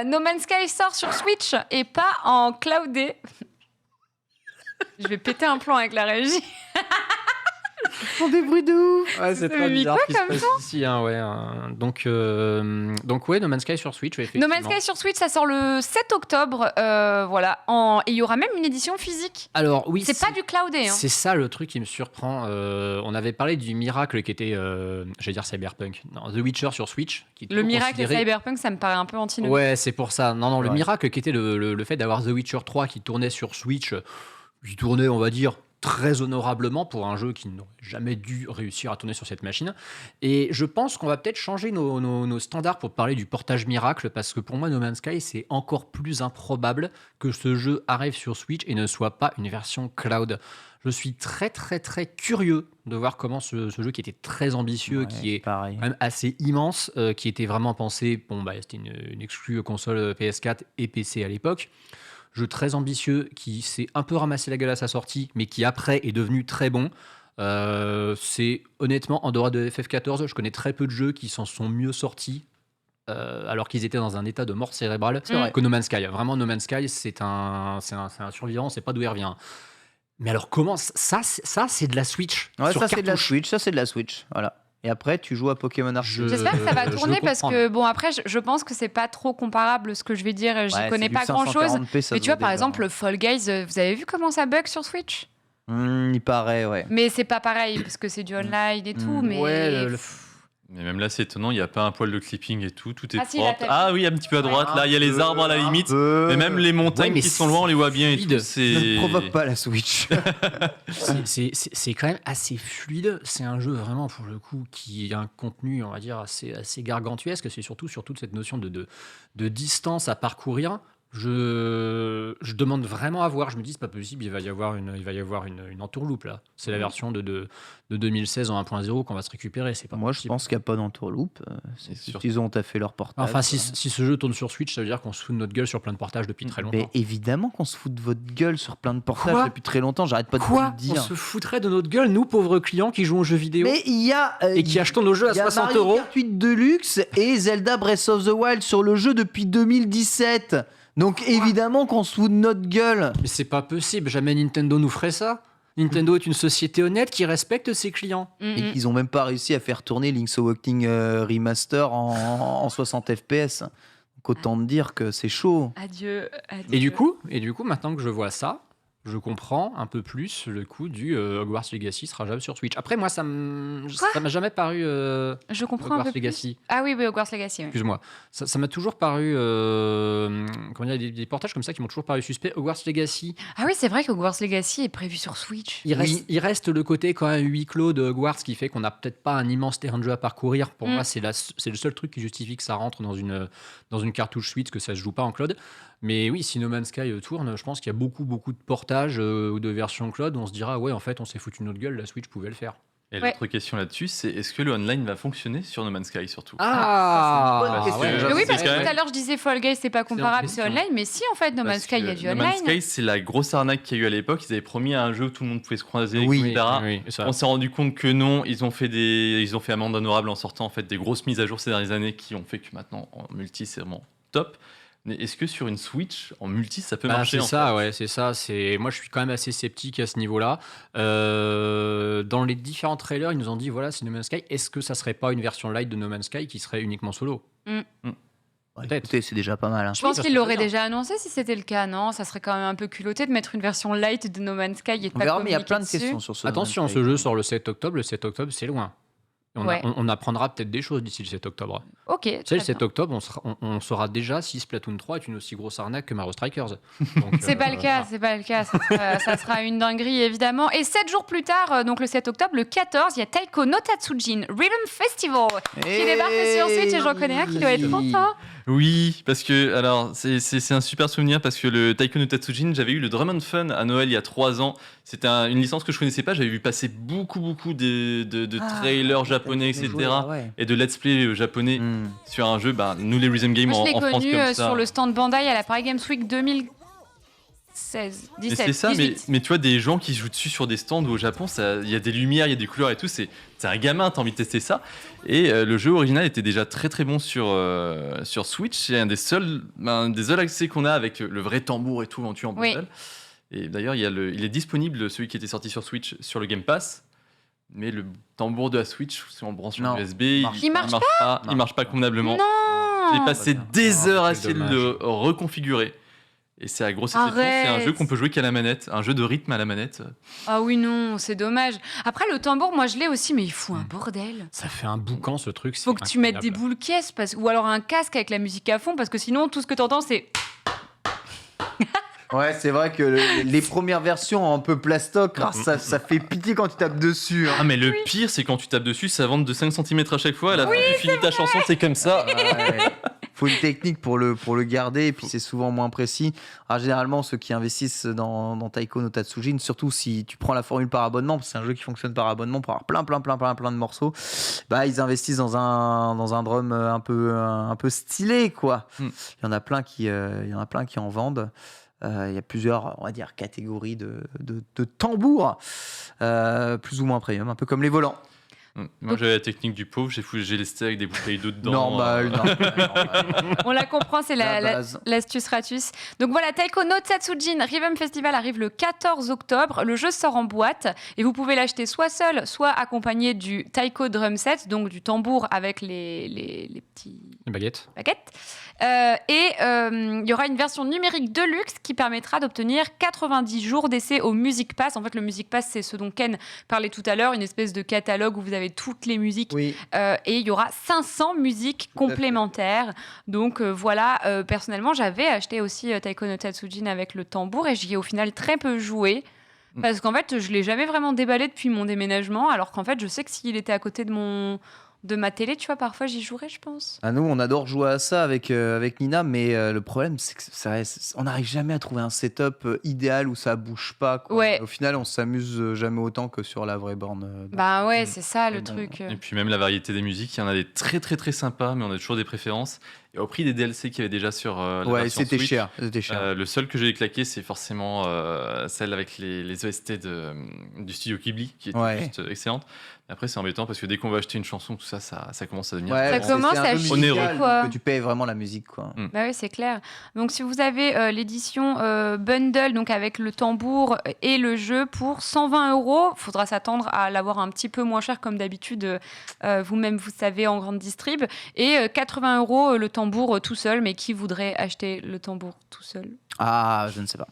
No Man's Sky sort sur Switch et pas en cloudé. Je vais péter un plomb avec la régie. Ils font des bruits de ouf. Ouais, c'est Ça très me dit bizarre quoi ce qui se comme passe ici, hein, ouais. Donc ouais, No Man's Sky sur Switch, ouais, No effectivement. Man's Sky sur Switch, ça sort le 7 octobre. Voilà. Et il y aura même une édition physique. Alors oui, C'est pas du cloudé. Hein. C'est ça le truc qui me surprend. On avait parlé du miracle qui était, j'allais dire Cyberpunk, non, The Witcher sur Switch. Qui est Le toujours miracle considéré- Cyberpunk, ça me paraît un peu antinomique. Ouais, c'est pour ça. Non, le Ouais. miracle qui était le fait d'avoir The Witcher 3 qui tournait sur Switch, qui tournait, on va dire, très honorablement pour un jeu qui n'aurait jamais dû réussir à tourner sur cette machine. Et je pense qu'on va peut-être changer nos standards pour parler du portage miracle, parce que pour moi, No Man's Sky, c'est encore plus improbable que ce jeu arrive sur Switch et ne soit pas une version cloud. Je suis très curieux de voir comment ce jeu qui était très ambitieux, Ouais, qui est pareil. quand même assez immense, qui était vraiment pensé, c'était une exclue console PS4 et PC à l'époque. Jeu très ambitieux qui s'est un peu ramassé la gueule à sa sortie, mais qui après est devenu très bon. C'est honnêtement, en dehors de FF14, je connais très peu de jeux qui s'en sont mieux sortis alors qu'ils étaient dans un état de mort cérébrale C'est vrai. que No Man's Sky. Vraiment, No Man's Sky, c'est un survivant, on sait pas d'où il revient. Mais alors comment ça c'est de la Switch Ouais, sur ça, c'est de la cartouche. Switch. Ça, c'est de la Switch. Voilà. Et après, tu joues à Pokémon Arceus. J'espère que ça va je tourner le parce comprends. que, bon, après, je pense que c'est pas trop comparable ce que je vais dire. J'y Ouais, connais c'est du pas grand chose. 540p, ça Mais se tu vois, voit par déjà. exemple, le Fall Guys, vous avez vu comment ça bug sur Switch? Il paraît, ouais. Mais c'est pas pareil parce que c'est du online et tout. Mais Ouais, Mais même là, c'est étonnant, il n'y a pas un poil de clipping et tout est Ah si, là, propre. t'as vu. Ah oui, un petit peu à droite, là, il y a les arbres à la limite. Mais même les montagnes Ouais, mais qui sont loin, on les voit bien et fluide. tout. C'est... Ne provoque pas la Switch. C'est quand même assez fluide. C'est un jeu vraiment, pour le coup, qui a un contenu, on va dire, assez gargantuesque. C'est surtout sur toute cette notion de distance à parcourir. Je demande vraiment à voir. Je me dis, c'est pas possible, il va y avoir une entourloupe là. C'est la version de 2016 en 1.0 qu'on va se récupérer. C'est pas Moi, je possible. pense qu'il n'y a pas d'entourloupe. C'est C'est sûr. ils ont fait leur portage. Enfin, si ce jeu tourne sur Switch, ça veut dire qu'on se fout de notre gueule sur plein de portages depuis très longtemps. Mais évidemment qu'on se fout de votre gueule sur plein de portages Quoi depuis très longtemps. J'arrête pas de vous Quoi le On dire. se foutrait de notre gueule, nous pauvres clients qui jouent aux jeux vidéo Mais il y a et qui achetons nos jeux à il y a 60 Mario euros. Kart 8 Deluxe et Zelda Breath of the Wild sur le jeu depuis 2017. Donc évidemment qu'on se fout de notre gueule. Mais c'est pas possible, jamais Nintendo nous ferait ça. Nintendo est une société honnête qui respecte ses clients. Et qu'ils ont même pas réussi à faire tourner Link's Awakening Remaster en 60 FPS. Donc autant te dire que c'est chaud. Adieu. Et du coup, maintenant que je vois ça, je comprends un peu plus le coup du Hogwarts Legacy sera jamais sur Switch. Après, moi, ça m'a jamais paru Je comprends un Hogwarts peu plus. Legacy. Ah oui, Hogwarts Legacy. Oui. Excuse-moi. Ça m'a toujours paru. Comment dire, des portages comme ça qui m'ont toujours paru suspects. Hogwarts Legacy, Ah oui, c'est vrai que Hogwarts Legacy est prévu sur Switch. il reste le côté quand même huis clos de Hogwarts qui fait qu'on n'a peut-être pas un immense terrain de jeu à parcourir. Pour moi, c'est le seul truc qui justifie que ça rentre dans une cartouche Switch, que ça se joue pas en cloud. Mais oui, si No Man's Sky tourne, je pense qu'il y a beaucoup de portages ou de versions cloud où on se dira, ouais, en fait, on s'est foutu de notre gueule, la Switch pouvait le faire. Et Ouais. l'autre question là-dessus, c'est est-ce que le online va fonctionner sur No Man's Sky surtout Ah, ça, c'est une bonne question. Mais Ouais, oui, parce c'est que quand tout à l'heure je disais Fall Guys, c'est pas comparable, c'est question. online, mais si en fait No Man's Parce Sky, il y a que du No Man's online. Sky, c'est la grosse arnaque qu'il y a eu à l'époque. Ils avaient promis un jeu où tout le monde pouvait se croiser, Oui, etc. Oui, ça. On s'est rendu compte que non, ils ont fait amende honorable en sortant en fait des grosses mises à jour ces dernières années qui ont fait que maintenant en multi c'est vraiment top. Mais est-ce que sur une Switch en multi ça peut marcher C'est en ça, ouais, c'est ça. Moi, je suis quand même assez sceptique à ce niveau-là. Dans les différents trailers, ils nous ont dit voilà, c'est No Man's Sky. Est-ce que ça serait pas une version light de No Man's Sky qui serait uniquement solo? Ouais, Peut-être. écoutez, c'est déjà pas mal. Hein. Je pense ça qu'il serait l'aurait bien. déjà annoncé si c'était le cas, non? Ça serait quand même un peu culotté de mettre une version light de No Man's Sky et de On pas verra, mais il y a communiquer plein de dessus. questions sur ce. Attention, No Man's Sky. ce jeu sort le 7 octobre. Le 7 octobre, c'est loin. Et Ouais. on apprendra peut-être des choses d'ici le 7 octobre. Ok. Tu sais, très le 7 bien. octobre, on saura déjà si Splatoon 3 est une aussi grosse arnaque que Mario Strikers. Donc, C'est pas le cas, c'est pas le cas. Ça sera une dinguerie, évidemment. Et 7 jours plus tard, donc le 7 octobre, le 14, il y a Taiko no Tatsujin Rhythm Festival qui débarque sur Switch et j'en connais un qui doit être content. Oui, parce que alors c'est un super souvenir parce que le Taiko no Tatsujin, j'avais eu le Drum and Fun à Noël il y a 3 ans. C'était une licence que je connaissais pas. J'avais vu passer beaucoup de trailers japonais, etc. Ouais. Et de let's play japonais Hmm. sur un jeu. Nous les Rhythm Games Moi, je l'ai en France connu comme ça. sur le stand Bandai à la Paris Games Week 2016, Mais 17, c'est ça, 18. mais tu vois, des gens qui jouent dessus sur des stands où au Japon, il y a des lumières, il y a des couleurs et tout. C'est un gamin, t'as envie de tester ça. Et le jeu original était déjà très bon sur Switch. C'est un des seuls accès qu'on a avec le vrai tambour et tout en tuant en Oui. bundle. Et d'ailleurs, il est disponible, celui qui était sorti sur Switch, sur le Game Pass. Mais le tambour de la Switch, si on branche Non, sur USB, Il marche pas. Il marche pas convenablement. Non. J'ai passé des heures à quel essayer de le reconfigurer. Et c'est à grosse exception, c'est un Arrête. jeu qu'on peut jouer qu'à la manette, un jeu de rythme à la manette. Ah oui, non, c'est dommage. Après, le tambour, moi je l'ai aussi, mais il fout un bordel. ça fait un boucan ce truc. Faut que tu mettes des boules caisses ou alors un casque avec la musique à fond parce que sinon tout ce que t'entends c'est Ouais, c'est vrai que les premières versions un peu plastoc, ça fait pitié quand tu tapes dessus. Hein. Ah mais le pire c'est quand tu tapes dessus, ça vente de 5 cm à chaque fois, à la fin tu finis ta chanson, c'est comme ça. Ouais. Faut une technique pour le garder et puis c'est souvent moins précis. Alors, généralement, ceux qui investissent dans Taiko no Tatsujin, surtout si tu prends la formule par abonnement, parce que c'est un jeu qui fonctionne par abonnement pour avoir plein de morceaux, bah ils investissent dans un drum un peu stylé quoi. Il y en a plein qui en vendent. Il y a plusieurs, on va dire, catégories de tambours, plus ou moins premium, un peu comme les volants. Moi j'avais la technique du pauvre, j'ai lesté avec des bouteilles d'eau dedans. Normal. on la comprend, c'est La base. l'astuce ratus. Donc voilà, Taiko no Tatsujin Rhythm Festival arrive le 14 octobre. Le jeu sort en boîte et vous pouvez l'acheter soit seul, soit accompagné du Taiko Drum Set, donc du tambour avec les petits baguettes. paquettes. Il y aura une version numérique de luxe qui permettra d'obtenir 90 jours d'essai au Music Pass. En fait, le Music Pass, c'est ce dont Ken parlait tout à l'heure, une espèce de catalogue où vous avez toutes les musiques. Oui. Et il y aura 500 musiques Tout à fait. complémentaires. Donc voilà, personnellement, j'avais acheté aussi Taiko no Tatsujin avec le tambour et j'y ai au final très peu joué. Parce qu'en fait, je l'ai jamais vraiment déballé depuis mon déménagement, alors qu'en fait, je sais que s'il était à côté de mon de ma télé, tu vois, parfois j'y jouerais, je pense. Ah, nous, on adore jouer à ça avec Nina, mais le problème, c'est que on n'arrive jamais à trouver un setup idéal où ça bouge pas, quoi. Ouais. Au final, on s'amuse jamais autant que sur la vraie borne. Bah ouais, c'est ça Mais le bon. truc. Et puis même la variété des musiques, il y en a des très très très sympas, mais on a toujours des préférences. Et au prix des DLC qu'il y avait déjà sur la Ouais, version c'était Switch, cher. C'était cher. le seul que j'ai claqué, c'est forcément celle avec les OST du studio Ghibli, qui était Ouais. juste excellente. Après, c'est embêtant parce que dès qu'on va acheter une chanson, tout ça, ça commence à devenir. Ouais, Ça c'est commence un à jeu chier, musical, quoi. que tu payes vraiment la musique, quoi. Bah oui, c'est clair. Donc si vous avez l'édition bundle, donc avec le tambour et le jeu pour 120 €, faudra s'attendre à l'avoir un petit peu moins cher comme d'habitude, vous-même vous savez, en grande distrib. Et 80 € le tambour tout seul, mais qui voudrait acheter le tambour tout seul? Ah, je ne sais pas.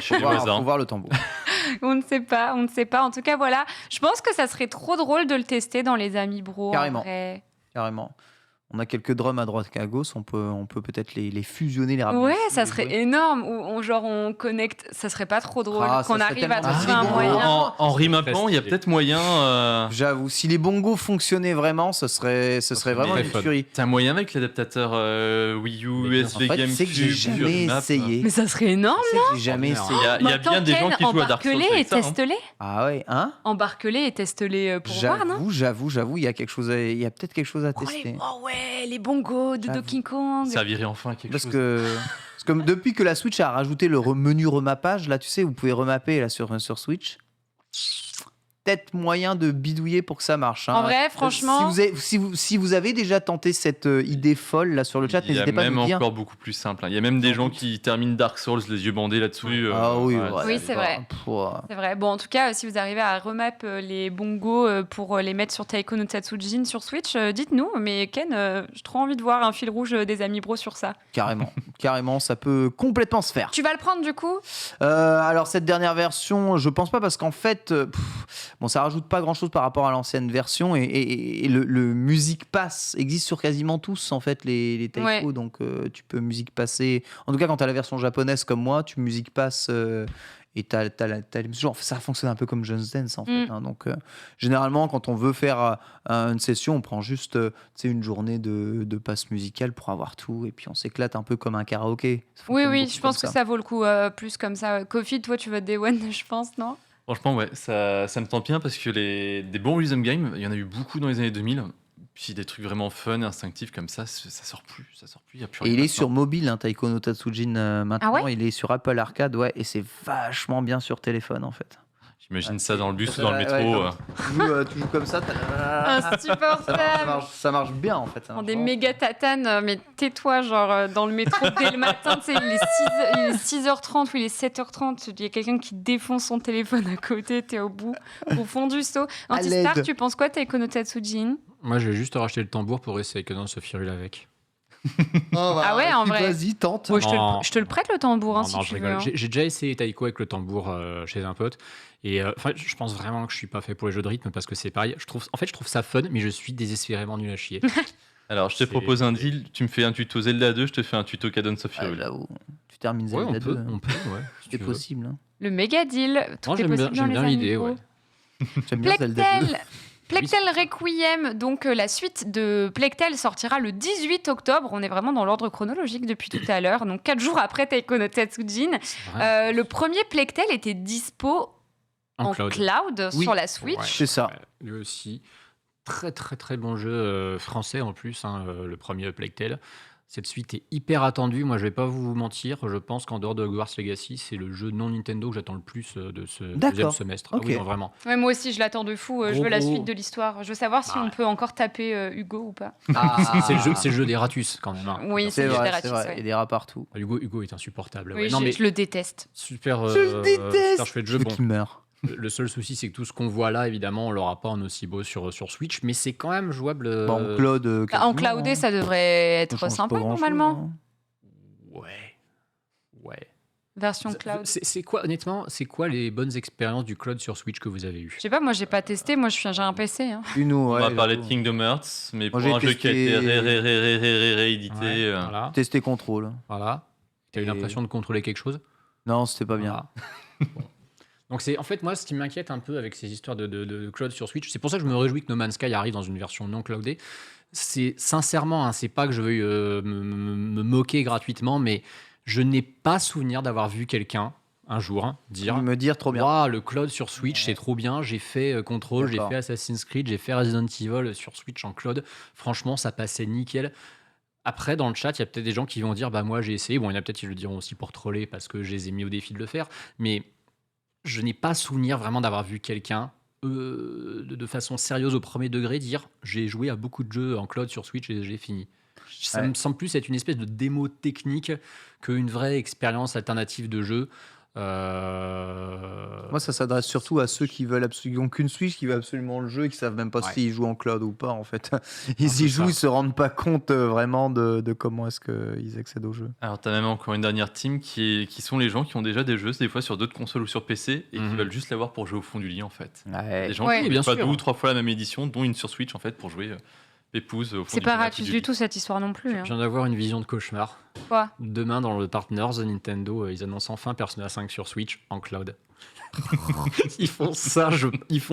Chez les Faut voisins. voir le tambour. On ne sait pas, on ne sait pas. En tout cas, voilà. Je pense que ça serait trop drôle de le tester dans les Amis Bro. Carrément. En vrai. Carrément. On a quelques drums à droite et à gauche, on peut peut-être les fusionner, les ramener Ouais, ici, ça les serait jouer. énorme. Ou on connecte. Ça serait pas trop drôle Ah, ça qu'on serait arrive à tellement trouver un rigolo. moyen. En remapant, il y a Très peut-être moyen. J'avoue, si les bongos fonctionnaient vraiment, ce serait vraiment très une fun. tuerie. T'as moyen avec l'adaptateur Wii U, Mais USB, En fait, tu sais que j'ai GameCube, jamais remap. essayé. Mais ça serait énorme. Tu sais que j'ai jamais Ordinaire, essayé. Il y a bien des gens qui jouent à Dark Souls Embarque-les et avec ça, hein. teste-les. Ah ouais, hein? Embarque-les et teste-les pour voir, non? J'avoue, il y a il y a peut-être quelque chose à Oh, tester. oh ouais, les bongos de J'avoue. Donkey Kong. Servirait enfin à quelque Parce chose. que depuis que la Switch a rajouté le menu remappage, là, tu sais, vous pouvez remapper là, sur Switch. Peut-être moyen de bidouiller pour que ça marche, hein. En vrai, franchement- Si vous avez déjà tenté cette idée folle là sur le chat, Il y a n'hésitez pas à même nous dire. encore beaucoup plus simple, hein. Il y a même des gens qui terminent Dark Souls les yeux bandés là-dessus. Ah oui, ouais, ouais, Oui, c'est vrai. C'est vrai. Bon, en tout cas, si vous arrivez à remap les bongos pour les mettre sur Taiko no Tatsujin sur Switch, dites-nous. Mais Ken, j'ai trop envie de voir un fil rouge des Amis Bro sur ça. Carrément, ça peut complètement se faire. Tu vas le prendre du coup? Alors cette dernière version, je pense pas parce qu'en fait, bon, ça rajoute pas grand-chose par rapport à l'ancienne version et le Music Pass existe sur quasiment tous en fait les Taiko, Ouais. donc tu peux Music Passer. En tout cas, quand t'as la version japonaise comme moi, tu Music Pass et t'as les mesures. Enfin, ça fonctionne un peu comme Just Dance en fait, hein. Donc généralement, quand on veut faire une session, on prend juste tu sais, une journée de passe musicale pour avoir tout et puis on s'éclate un peu comme un karaoké. Ça Oui, fonctionne oui, beaucoup je pense que comme ça vaut le coup plus comme ça. Kofi, toi, tu vas Day One, je pense, non? Franchement, ouais, ça me tente bien parce que des bons rhythm games, il y en a eu beaucoup dans les années 2000. Puis des trucs vraiment fun, instinctifs comme ça sort plus. Il y a plus Et rien il est maintenant. sur mobile, hein, Taiko no Tatsujin maintenant. Ah ouais Il est sur Apple Arcade, ouais, et c'est vachement bien sur téléphone en fait. J'imagine ça dans le bus ou dans le Ouais, métro. ouais, tu joues comme ça, Insupportable. ça marche bien en fait. Ça En marche des vraiment. méga tatanes, mais tais-toi, genre dans le métro dès le matin, tu sais, il est 6h30 ou il est 7h30, il y a quelqu'un qui défonce son téléphone à côté, t'es au fond du seau. Antistar, l'aide. tu penses quoi, Taiko no Tatsujin? Moi, je vais juste racheter le tambour pour essayer que non se firule avec. Ah ouais, en vrai. Vas-y, tente. Moi, Non. je te le prête le tambour, hein, Non, si non, tu je veux. rigole. hein. J'ai déjà essayé Taiko avec le tambour chez un pote. Et enfin, je pense vraiment que je suis pas fait pour les jeux de rythme parce que c'est pareil. Je trouve ça fun, mais je suis désespérément nul à chier. Alors, je te C'est- propose un deal. Tu me fais un tuto Zelda 2, je te fais un tuto Cadence of Ah, Hyrule. j'avoue. Tu termines Ouais, Zelda on peut, 2, on peut, ouais. si c'est tu veux. possible. Hein. Le méga deal, tout Moi, est j'aime bien, possible dans les l'idée, Amiibo. ouais. J'aime bien Zelda 2. Plectel Requiem, donc la suite de Plectel sortira le 18 octobre. On est vraiment dans l'ordre chronologique depuis tout à l'heure, donc 4 jours après Taiko no Tatsujin. C'est vrai. Le premier Plectel était dispo en cloud Oui. sur la Switch. Ouais, C'est ça. ouais, lui aussi. Très très très bon jeu français en plus, hein, le premier Plague Tale. Cette suite est hyper attendue. Moi, je vais pas vous mentir. Je pense qu'en dehors de Hogwarts Legacy, c'est le jeu non Nintendo que j'attends le plus de ce D'accord. deuxième semestre. Ah Ok. oui, non, vraiment. Ouais, moi aussi, je l'attends de fou. Je Gros, veux la gros. suite de l'histoire. Je veux savoir si Ah on ouais. peut encore taper Hugo ou pas. C'est le jeu des ratus quand même, hein. Oui, C'est c'est juste des vrai, ratus, c'est vrai. ouais. Il y a des rats partout. Hugo est insupportable. Oui, ouais. Non, mais je le déteste. super, Je le déteste. super chouette jeu. Je veux Bon, qu'il meure. le seul souci, c'est que tout ce qu'on voit là, évidemment, on l'aura pas en aussi beau sur Switch, mais c'est quand même jouable. Bon, Claude. En quasiment, cloudé, hein. ça devrait Ça être change sympa pas grand-chose, normalement. hein. Ouais. Version cloud. C'est quoi, honnêtement, c'est quoi les bonnes expériences du cloud sur Switch que vous avez eues? Je sais pas, moi j'ai pas testé. Moi j'ai un PC. Hein. Une ou, On ouais, va parler de j'avoue. Kingdom Hearts, mais pour Moi, j'ai un jeu qui a testé- été réédité. Ouais, voilà. Tester contrôle. Voilà. T'as eu Et- l'impression de contrôler quelque chose? Non, c'était pas bien. Voilà. Bon. Donc c'est en fait moi ce qui m'inquiète un peu avec ces histoires de cloud sur Switch, c'est pour ça que je me réjouis que No Man's Sky arrive dans une version non cloudée. C'est sincèrement, hein, c'est pas que je veuille me moquer gratuitement, mais je n'ai pas souvenir d'avoir vu quelqu'un un jour dire Me dire trop bien. Waouh, le cloud sur Switch c'est trop bien, j'ai fait Control, j'ai D'accord. fait Assassin's Creed, j'ai fait Resident Evil sur Switch en cloud, franchement ça passait nickel. Après, dans le chat, il y a peut-être des gens qui vont dire bah moi j'ai essayé. Bon, il y en a peut-être qui le diront aussi pour troller parce que je les ai mis au défi de le faire. Mais je n'ai pas souvenir vraiment d'avoir vu quelqu'un de façon sérieuse au premier degré dire j'ai joué à beaucoup de jeux en cloud sur Switch et j'ai fini. Ça Ouais. me semble plus être une espèce de démo technique qu'une vraie expérience alternative de jeu. Moi, ça s'adresse surtout à ceux qui veulent absolument qu'une Switch, qui veulent absolument le jeu et qui savent même pas Ouais. s'ils jouent en cloud ou pas. En fait, ils peu y jouent, ça. ils se rendent pas compte vraiment de comment est-ce qu'ils accèdent au jeu. Alors, tu as même encore une dernière team qui sont les gens qui ont déjà des jeux, des fois sur d'autres consoles ou sur PC, et qui Mhm. veulent juste l'avoir pour jouer au fond du lit, en fait. Ouais. Des gens Ouais. qui Bien ont pas sûr. 2 ou 3 fois la même édition, dont une sur Switch, en fait, pour jouer Pépouze au fond C'est du pas canapé gratuit du du lit. tout cette histoire non plus. Je hein. viens d'avoir une vision de cauchemar. Quoi Demain, dans le Partners Nintendo, ils annoncent enfin Persona 5 sur Switch en cloud. Ils font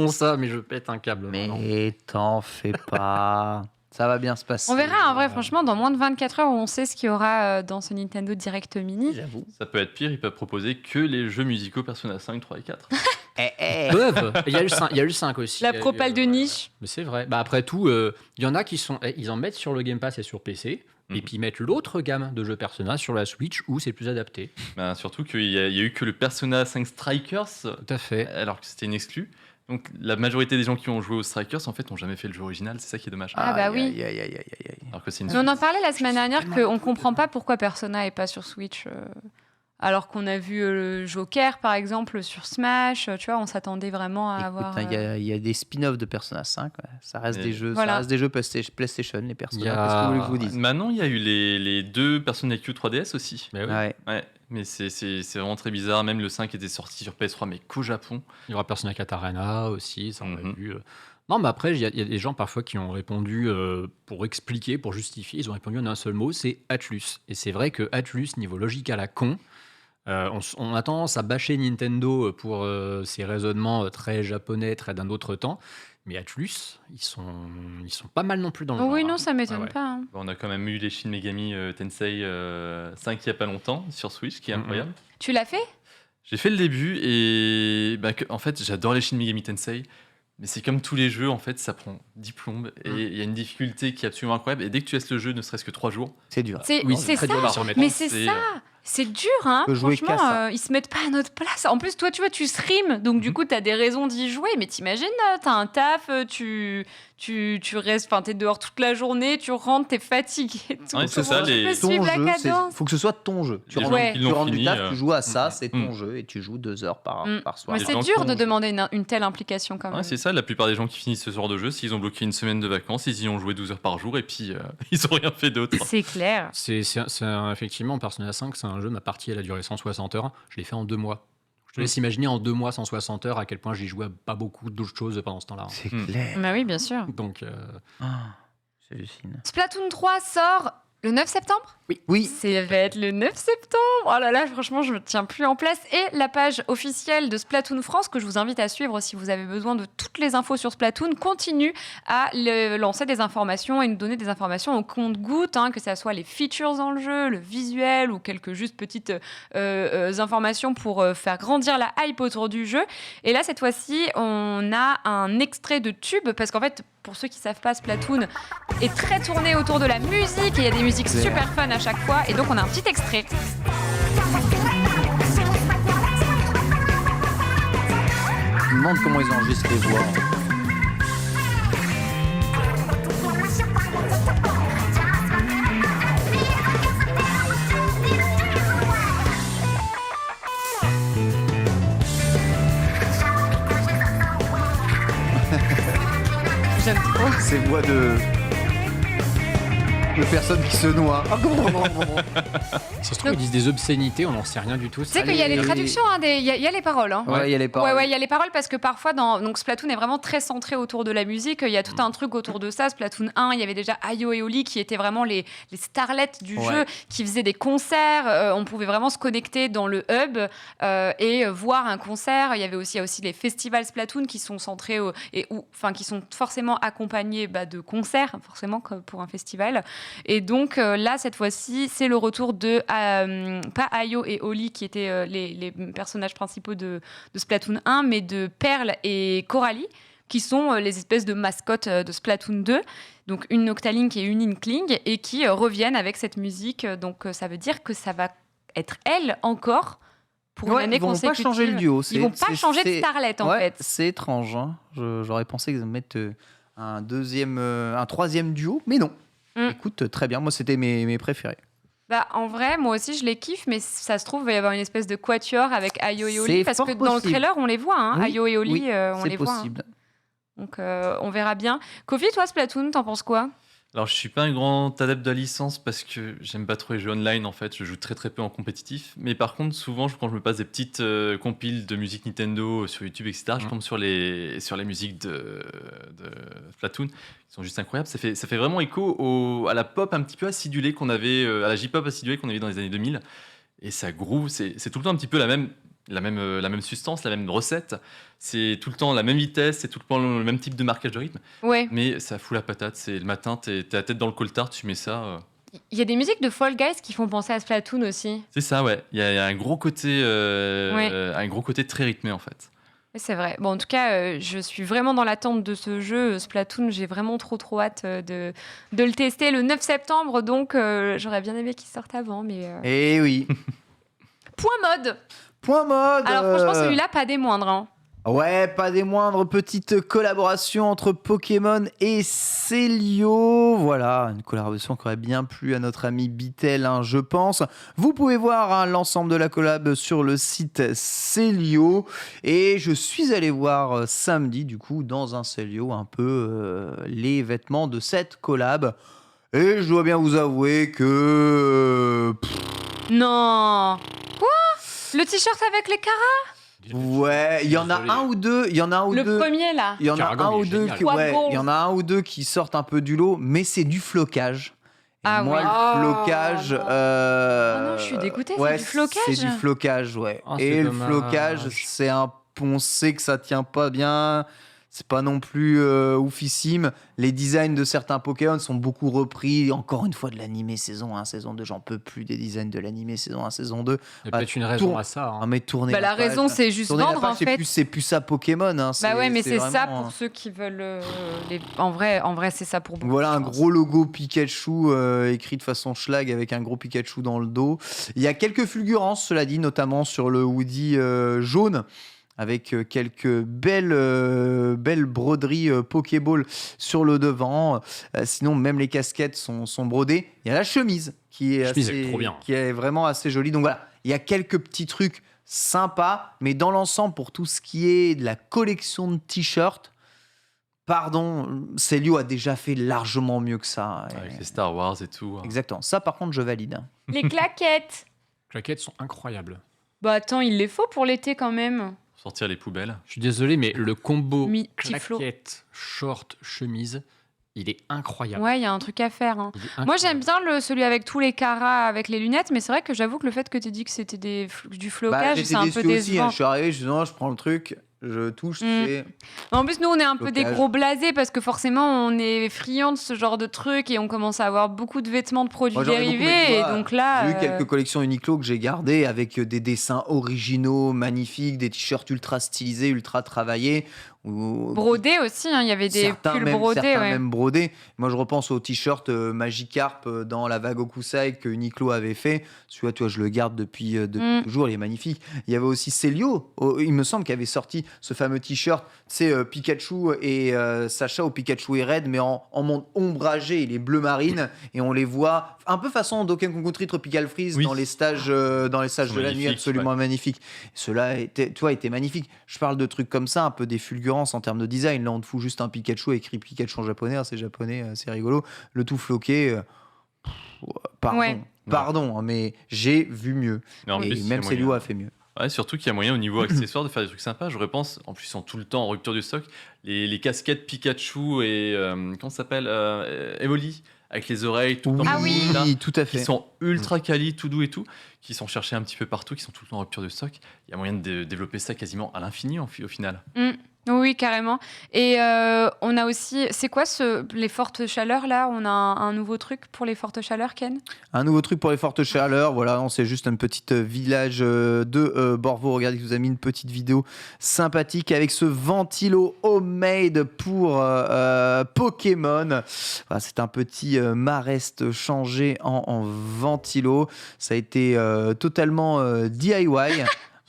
ça, mais je pète un câble. vraiment. Mais t'en fais pas. Ça va bien se passer. On verra, en vrai, franchement, dans moins de 24 heures, on sait ce qu'il y aura dans ce Nintendo Direct Mini. J'avoue. Ça peut être pire, ils peuvent proposer que les jeux musicaux Persona 5, 3 et 4. Peuvent. Il y a eu le 5 aussi. La Il y a eu, propale de niche. Mais c'est vrai. Bah après tout, il y en a qui ils en mettent sur le Game Pass et sur PC, et Mhm. puis ils mettent l'autre gamme de jeux Persona sur la Switch où c'est plus adapté. Ben, surtout qu'il y a eu que le Persona 5 Strikers, Tout à fait. alors que c'était une exclue. Donc la majorité des gens qui ont joué aux Strikers, en fait, n'ont jamais fait le jeu original. C'est ça qui est dommage. Ah, bah oui. Aïe, aïe, aïe, aïe, aïe. Alors que c'est une Mais on en parlait la semaine dernière qu'on comprend pas pourquoi Persona est pas sur Switch. Alors qu'on a vu le Joker, par exemple, sur Smash. Tu vois, on s'attendait vraiment à Écoute, avoir. hein, il y a des spin-offs de Persona 5. Ouais. Ça reste Et des jeux, voilà. ça reste des jeux PlayStation, les Persona. Il y a- Qu'est-ce que vous voulez que je vous dise Maintenant, il y a eu les 2 Persona Q 3DS aussi. Mais oui. Ouais. Ouais, mais c'est vraiment très bizarre. Même le 5 était sorti sur PS3, mais qu'au Japon. Il y aura Persona 4 Arena aussi, ça on l'a Mhm. vu. Non, mais après, il y a des gens parfois qui ont répondu pour expliquer, pour justifier. Ils ont répondu en un seul mot, c'est Atlus. Et c'est vrai que Atlus, niveau logique à la con, on a tendance à bâcher Nintendo pour ses raisonnements très japonais, très d'un autre temps. Mais Atlus, ils sont pas mal non plus dans le Oh genre, oui, hein. non, ça m'étonne Ouais, ouais. pas. hein. Bon, on a quand même eu les Shin Megami Tensei 5 il n'y a pas longtemps sur Switch, qui est Mhm. incroyable. Tu l'as fait J'ai fait le début et en fait, j'adore les Shin Megami Tensei. Mais c'est comme tous les jeux, en fait, ça prend 10 plombes et il y a une difficulté qui est absolument incroyable. Et dès que tu laisses le jeu, ne serait-ce que 3 jours, C'est dur. C'est Oui, c'est très ça. dur de s'y remettre. Mais c'est ça. C'est dur, hein. Faut jouer Franchement, qu'à ça. ils se mettent pas à notre place. En plus, toi, tu vois, tu streams, donc du coup, t'as des raisons d'y jouer. Mais t'imagines, t'as un taf, tu restes, enfin, t'es dehors toute la journée, tu rentres, t'es fatigué. et tout. Ouais, c'est Comment ça, tu les- peux Ton suivre la jeu, cadence faut que ce soit ton jeu. Tu Les rentres, gens qui tu l'ont rentres du fini, taf, tu joues à ça, c'est ton Mm. jeu et tu joues 2 heures par Mm. soir. Mais Les c'est gens dur qui de ont- demander une telle implication quand même. Ouais, c'est ça, la plupart des gens qui finissent ce genre de jeu, s'ils ont bloqué une semaine de vacances, ils y ont joué 12 heures par jour et puis ils ont rien fait d'autre. C'est clair. Effectivement, Persona 5, c'est un jeu, ma partie, elle a duré 160 heures. Je l'ai fait en 2 mois. Je te laisse imaginer en 2 mois, 160 heures, à quel point j'y jouais à pas beaucoup d'autres choses pendant ce temps-là. C'est Mm. clair. Bah oui, bien sûr. Donc, Ah, j'hallucine. Splatoon 3 sort le 9 septembre. Oui, Ça va être le 9 septembre. Oh là là, franchement, je me tiens plus en place. Et la page officielle de Splatoon France, que je vous invite à suivre si vous avez besoin de toutes les infos sur Splatoon, continue à lancer des informations et nous donner des informations au compte-gouttes, hein, que ce soit les features dans le jeu, le visuel ou quelques juste petites informations pour faire grandir la hype autour du jeu. Et là, cette fois-ci, on a un extrait de tube, parce qu'en fait, pour ceux qui ne savent pas, Splatoon est très tourné autour de la musique et il y a des musiques Claire. super fun à chaque fois. Et donc, on a un petit extrait. je me demande comment ils enregistrent les voix. J'aime trop. Ces voix de. de personnes qui se noient. Ça se trouve, ils disent des obscénités, on n'en sait rien du tout. Tu sais qu'il y a les traductions, il y a les paroles. Hein. Ouais, il y a les paroles. Ouais, il y a les paroles parce que parfois, donc Splatoon est vraiment très centré autour de la musique. Il y a tout un truc autour de ça. Splatoon 1, il y avait déjà Ayo et Oli qui étaient vraiment les starlets du jeu, qui faisaient des concerts. On pouvait vraiment se connecter dans le hub et voir un concert. Il y a aussi les festivals Splatoon qui sont centrés qui sont forcément accompagnés de concerts, forcément comme pour un festival. Et donc là, cette fois-ci, c'est le retour de pas Ayo et Oli qui étaient les personnages principaux de Splatoon 1, mais de Pearl et Coralie, qui sont les espèces de mascottes de Splatoon 2. Donc une Noctalink et une Inkling, et qui reviennent avec cette musique. Donc ça veut dire que ça va être elle encore pour une année consécutive. Ils vont pas changer le duo. Ils vont pas changer de starlet en fait. C'est étrange. Hein. J'aurais pensé qu'ils mettent un troisième duo, mais non. Écoute, très bien. Moi, c'était mes préférés. En vrai, moi aussi, je les kiffe, mais ça se trouve, il va y avoir une espèce de quatuor avec Ayo et Oli, C'est parce que fort dans le possible. trailer, on les voit. Hein. Oui, Ayo et Oli, on c'est les voit. possible. Hein. Donc, on verra bien. Kofi, toi, Splatoon, t'en penses quoi ? Alors, je suis pas un grand adepte de la licence parce que j'aime pas trop les jeux online en fait. Je joue très très peu en compétitif. Mais par contre, souvent, quand je me passe des petites compiles de musique Nintendo sur YouTube, etc., je tombe sur les musiques de Splatoon qui sont juste incroyables. Ça fait vraiment écho à la pop un petit peu acidulée qu'on avait, à la J-pop acidulée qu'on avait dans les années 2000. Et ça groove. C'est tout le temps un petit peu la même substance, la même recette. C'est tout le temps la même vitesse, c'est tout le temps le même type de marquage de rythme. Ouais. Mais ça fout la patate. C'est le matin, t'es la tête dans le coltard, tu mets ça. Il y a des musiques de Fall Guys qui font penser à Splatoon aussi. C'est ça, ouais. Il y a un gros côté, un gros côté très rythmé en fait. Oui, c'est vrai. Bon, en tout cas, je suis vraiment dans l'attente de ce jeu. Splatoon, j'ai vraiment trop hâte de le tester le 9 septembre. Donc, j'aurais bien aimé qu'il sorte avant. Mais Eh oui. Point mode. Alors, franchement, celui-là. celui-là, pas des moindres. Hein. Ouais, pas des moindres, petite collaboration entre Pokémon et Célio. Voilà, une collaboration qui aurait bien plu à notre ami Bitel, hein, je pense. Vous pouvez voir l'ensemble de la collab sur le site Célio. Et je suis allé voir samedi, du coup, dans un Célio, un peu les vêtements de cette collab. Et je dois bien vous avouer que... Non. Quoi ? Le t-shirt avec les caras ? Ouais, il y en a un ou deux, Le premier là. il y en a Caragan, un ou il est deux génial. qui, il y en a un ou deux qui sortent un peu du lot, mais c'est du flocage. Et Ah moi, oui. le flocage. non, je suis dégoûtée, c'est du flocage. C'est du flocage, ouais. Oh, c'est et le dommage. flocage, c'est un. On sait que ça tient pas bien. C'est pas non plus oufissime. Les designs de certains Pokémon sont beaucoup repris, encore une fois, de l'animé saison 1, saison 2. J'en peux plus des designs de l'animé saison 1, saison 2. Il y a peut-être une raison à ça. Hein. Ah, mais tournez La page. raison, c'est juste Tournez la vendre page, en fait. C'est plus ça Pokémon. Hein. Ouais, mais c'est ça vraiment, pour ceux qui veulent. En vrai, c'est ça pour beaucoup. Voilà je un pense. gros logo Pikachu écrit de façon schlag avec un gros Pikachu dans le dos. Il y a quelques fulgurances, cela dit, notamment sur le hoodie jaune, avec quelques belles broderies Pokéball sur le devant. Sinon, même les casquettes sont brodées. Il y a la chemise qui est, Trop bien. qui est vraiment assez jolie. Donc voilà, il y a quelques petits trucs sympas, mais dans l'ensemble, pour tout ce qui est de la collection de t-shirts, pardon, Célio a déjà fait largement mieux que ça. Avec les Star Wars et tout. Exactement. Ça, par contre, je valide. Les claquettes. Les claquettes sont incroyables. Bah attends, il les faut pour l'été quand même. Sortir les poubelles. Je suis désolé, mais le combo Tiflo. claquette, short, chemise, il est incroyable. Ouais, il y a un truc à faire. Hein. Il est Moi, incroyable. j'aime bien celui avec tous les caras, avec les lunettes, mais c'est vrai que j'avoue que le fait que tu dis que c'était du flocage, j'étais c'est un déçu peu aussi, décevant. je suis arrivé, je dis non, je prends le truc, je touche, c'est... En plus, nous, on est un peu des Flocage. gros blasés parce que forcément, on est friands de ce genre de trucs et on commence à avoir beaucoup de vêtements de produits Moi, j'en ai beaucoup, mais tu dérivés. vois, Et donc là. J'ai eu quelques collections Uniqlo que j'ai gardées avec des dessins originaux, magnifiques, des t-shirts ultra stylisés, ultra travaillés. Brodés aussi, hein, il y avait des pulls brodés. Certains Ouais. même brodés. Moi, je repense au t-shirt Magikarp dans la vague Okusai que Uniqlo avait fait. Celui-là, tu vois, je le garde depuis toujours, il est magnifique. Il y avait aussi Célio, il me semble, qui avait sorti ce fameux t-shirt, c'est Pikachu et Sacha, ou Pikachu et Red, mais en monde ombragé, il est bleu marine, et on les voit un peu façon Donkey Kong Country Tropical Freeze Oui. dans les stages de la nuit, magnifiques, absolument magnifiques. Cela était, tu vois, était magnifique. Je parle de trucs comme ça, un peu des fulgurances en termes de design. Là, on te fout juste un Pikachu écrit Pikachu en japonais, hein, c'est japonais, c'est rigolo. Le tout floqué. pardon. Ouais. Pardon, mais j'ai vu mieux. Mais en Et plus, il y a même moyen. Célio a fait mieux. Ouais, surtout qu'il y a moyen au niveau accessoire de faire des trucs sympas. Je repense, en plus, ils sont tout le temps en rupture de stock. Les casquettes Pikachu et. Comment ça s'appelle Evoli, avec les oreilles tout Ah oui. là, tout à qui fait. sont ultra quali, tout doux et tout, qui sont cherchés un petit peu partout, qui sont tout le temps en rupture de stock. Il y a moyen de développer ça quasiment à l'infini au final. Oui, carrément. Et on a aussi... C'est quoi les fortes chaleurs, là? On a un nouveau truc pour les fortes chaleurs, Ken? Un nouveau truc pour les fortes chaleurs. Voilà, c'est juste un petit village de Borvo. Regardez, je vous ai mis une petite vidéo sympathique avec ce ventilo homemade pour Pokémon. Voilà, c'est un petit marest changé en ventilo. Ça a été totalement DIY.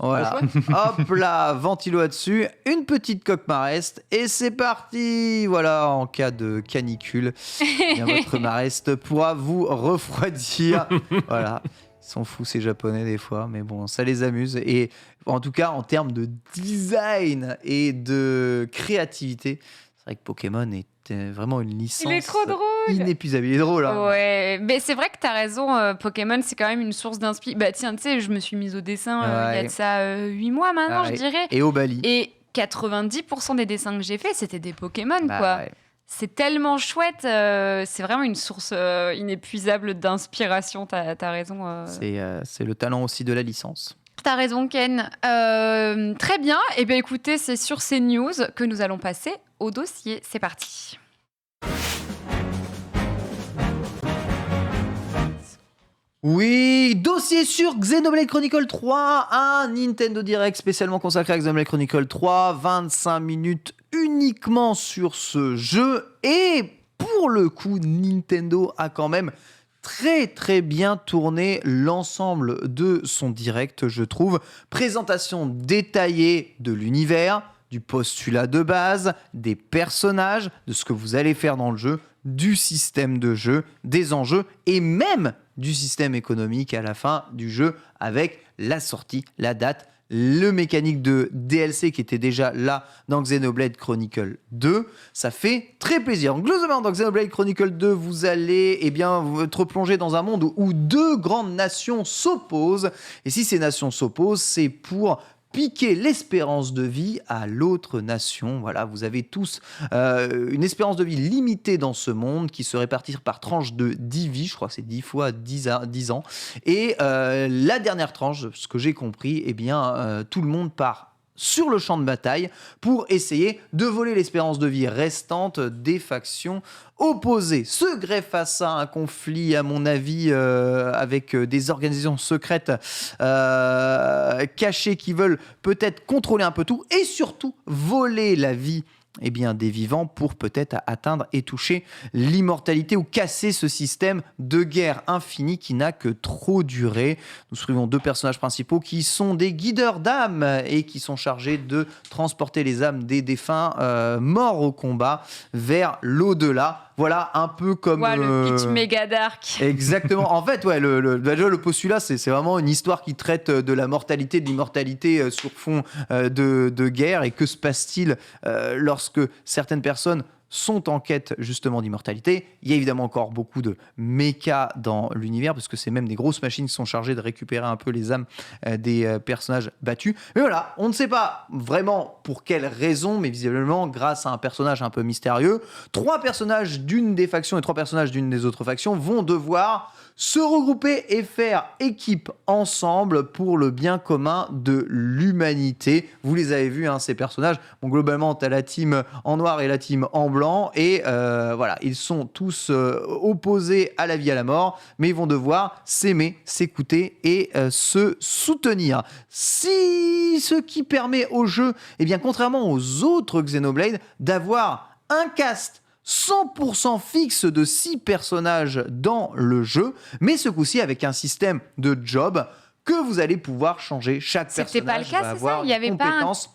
Voilà, hop là, ventilo là-dessus, une petite coque marest et c'est parti. Voilà, en cas de canicule, eh bien, votre marest pourra vous refroidir. Voilà, ils sont fous ces Japonais des fois, mais bon, ça les amuse. Et en tout cas, en termes de design et de créativité, c'est vrai que Pokémon est vraiment une licence Il est trop drôle! inépuisable. Il est drôle, hein. Ouais, mais c'est vrai que t'as raison, Pokémon, c'est quand même une source d'inspiration. Bah tiens, tu sais, je me suis mise au dessin il y a de ça 8 mois maintenant, je dirais. Et au Bali. Et 90% des dessins que j'ai faits, c'était des Pokémon, Bah, quoi. ouais. C'est tellement chouette, c'est vraiment une source inépuisable d'inspiration, t'as raison. C'est le talent aussi de la licence. T'as raison, Ken. Très bien, et bien écoutez, c'est sur ces news que nous allons passer au dossier. C'est parti. Oui, dossier sur Xenoblade Chronicle 3, un Nintendo Direct spécialement consacré à Xenoblade Chronicle 3, 25 minutes uniquement sur ce jeu, et pour le coup, Nintendo a quand même très bien tourné l'ensemble de son direct, je trouve. Présentation détaillée de l'univers, du postulat de base, des personnages, de ce que vous allez faire dans le jeu, du système de jeu, des enjeux et même du système économique à la fin du jeu avec la sortie, la date, le mécanique de DLC qui était déjà là dans Xenoblade Chronicle 2. Ça fait très plaisir. Donc, globalement, dans Xenoblade Chronicle 2, vous allez être plongé dans un monde où deux grandes nations s'opposent. Et si ces nations s'opposent, c'est pour piquer l'espérance de vie à l'autre nation. Voilà, vous avez tous une espérance de vie limitée dans ce monde qui se répartit par tranche de 10 vies. Je crois que c'est 10 fois 10 ans. Et la dernière tranche, ce que j'ai compris, eh bien, tout le monde part sur le champ de bataille pour essayer de voler l'espérance de vie restante des factions opposées. Se greffe à ça un conflit, à mon avis, avec des organisations secrètes cachées qui veulent peut-être contrôler un peu tout et surtout voler la vie des vivants pour peut-être atteindre et toucher l'immortalité ou casser ce système de guerre infinie qui n'a que trop duré. Nous suivons deux personnages principaux qui sont des guideurs d'âmes et qui sont chargés de transporter les âmes des défunts morts au combat vers l'au-delà. Voilà, un peu comme... le pitch méga dark. Exactement. En fait, ouais, le postulat, c'est vraiment une histoire qui traite de la mortalité, de l'immortalité sur fond de guerre. Et que se passe-t-il lorsque certaines personnes sont en quête justement d'immortalité? Il y a évidemment encore beaucoup de mechas dans l'univers, parce que c'est même des grosses machines qui sont chargées de récupérer un peu les âmes des personnages battus. Mais voilà, on ne sait pas vraiment pour quelle raison, mais visiblement grâce à un personnage un peu mystérieux, 3 personnages d'une des factions et 3 personnages d'une des autres factions vont devoir se regrouper et faire équipe ensemble pour le bien commun de l'humanité. Vous les avez vus, ces personnages. Bon, globalement, tu as la team en noir et la team en blanc. Et voilà, ils sont tous opposés à la vie et à la mort, mais ils vont devoir s'aimer, s'écouter et se soutenir. Ce qui permet au jeu, contrairement aux autres Xenoblade, d'avoir un cast 100% fixe de 6 personnages dans le jeu, mais ce coup-ci avec un système de job que vous allez pouvoir changer. Chaque C'était personnage pas le cas, va c'est avoir ça? Il y avait une compétence.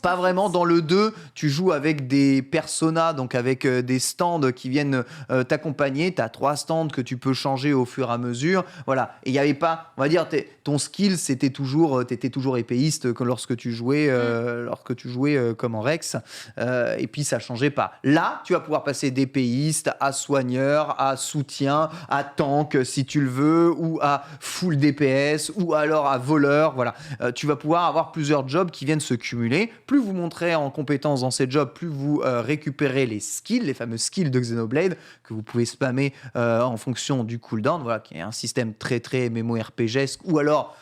Pas vraiment. Dans le 2, tu joues avec des personas, donc avec des stands qui viennent t'accompagner. Tu as 3 stands que tu peux changer au fur et à mesure. Voilà. Et il n'y avait pas, on va dire, ton skill, t'étais toujours épéiste que lorsque tu jouais, comme en Rex. Et puis, ça changeait pas. Là, tu vas pouvoir passer d'épéiste à soigneur, à soutien, à tank, si tu le veux, ou à full DPS, ou alors à voleur. Voilà. Tu vas pouvoir avoir plusieurs jobs qui viennent se cumuler. Plus vous montrez en compétence dans ces jobs, plus vous récupérez les skills, les fameux skills de Xenoblade que vous pouvez spammer en fonction du cooldown, voilà, qui est un système très très MMORPG-esque, ou alors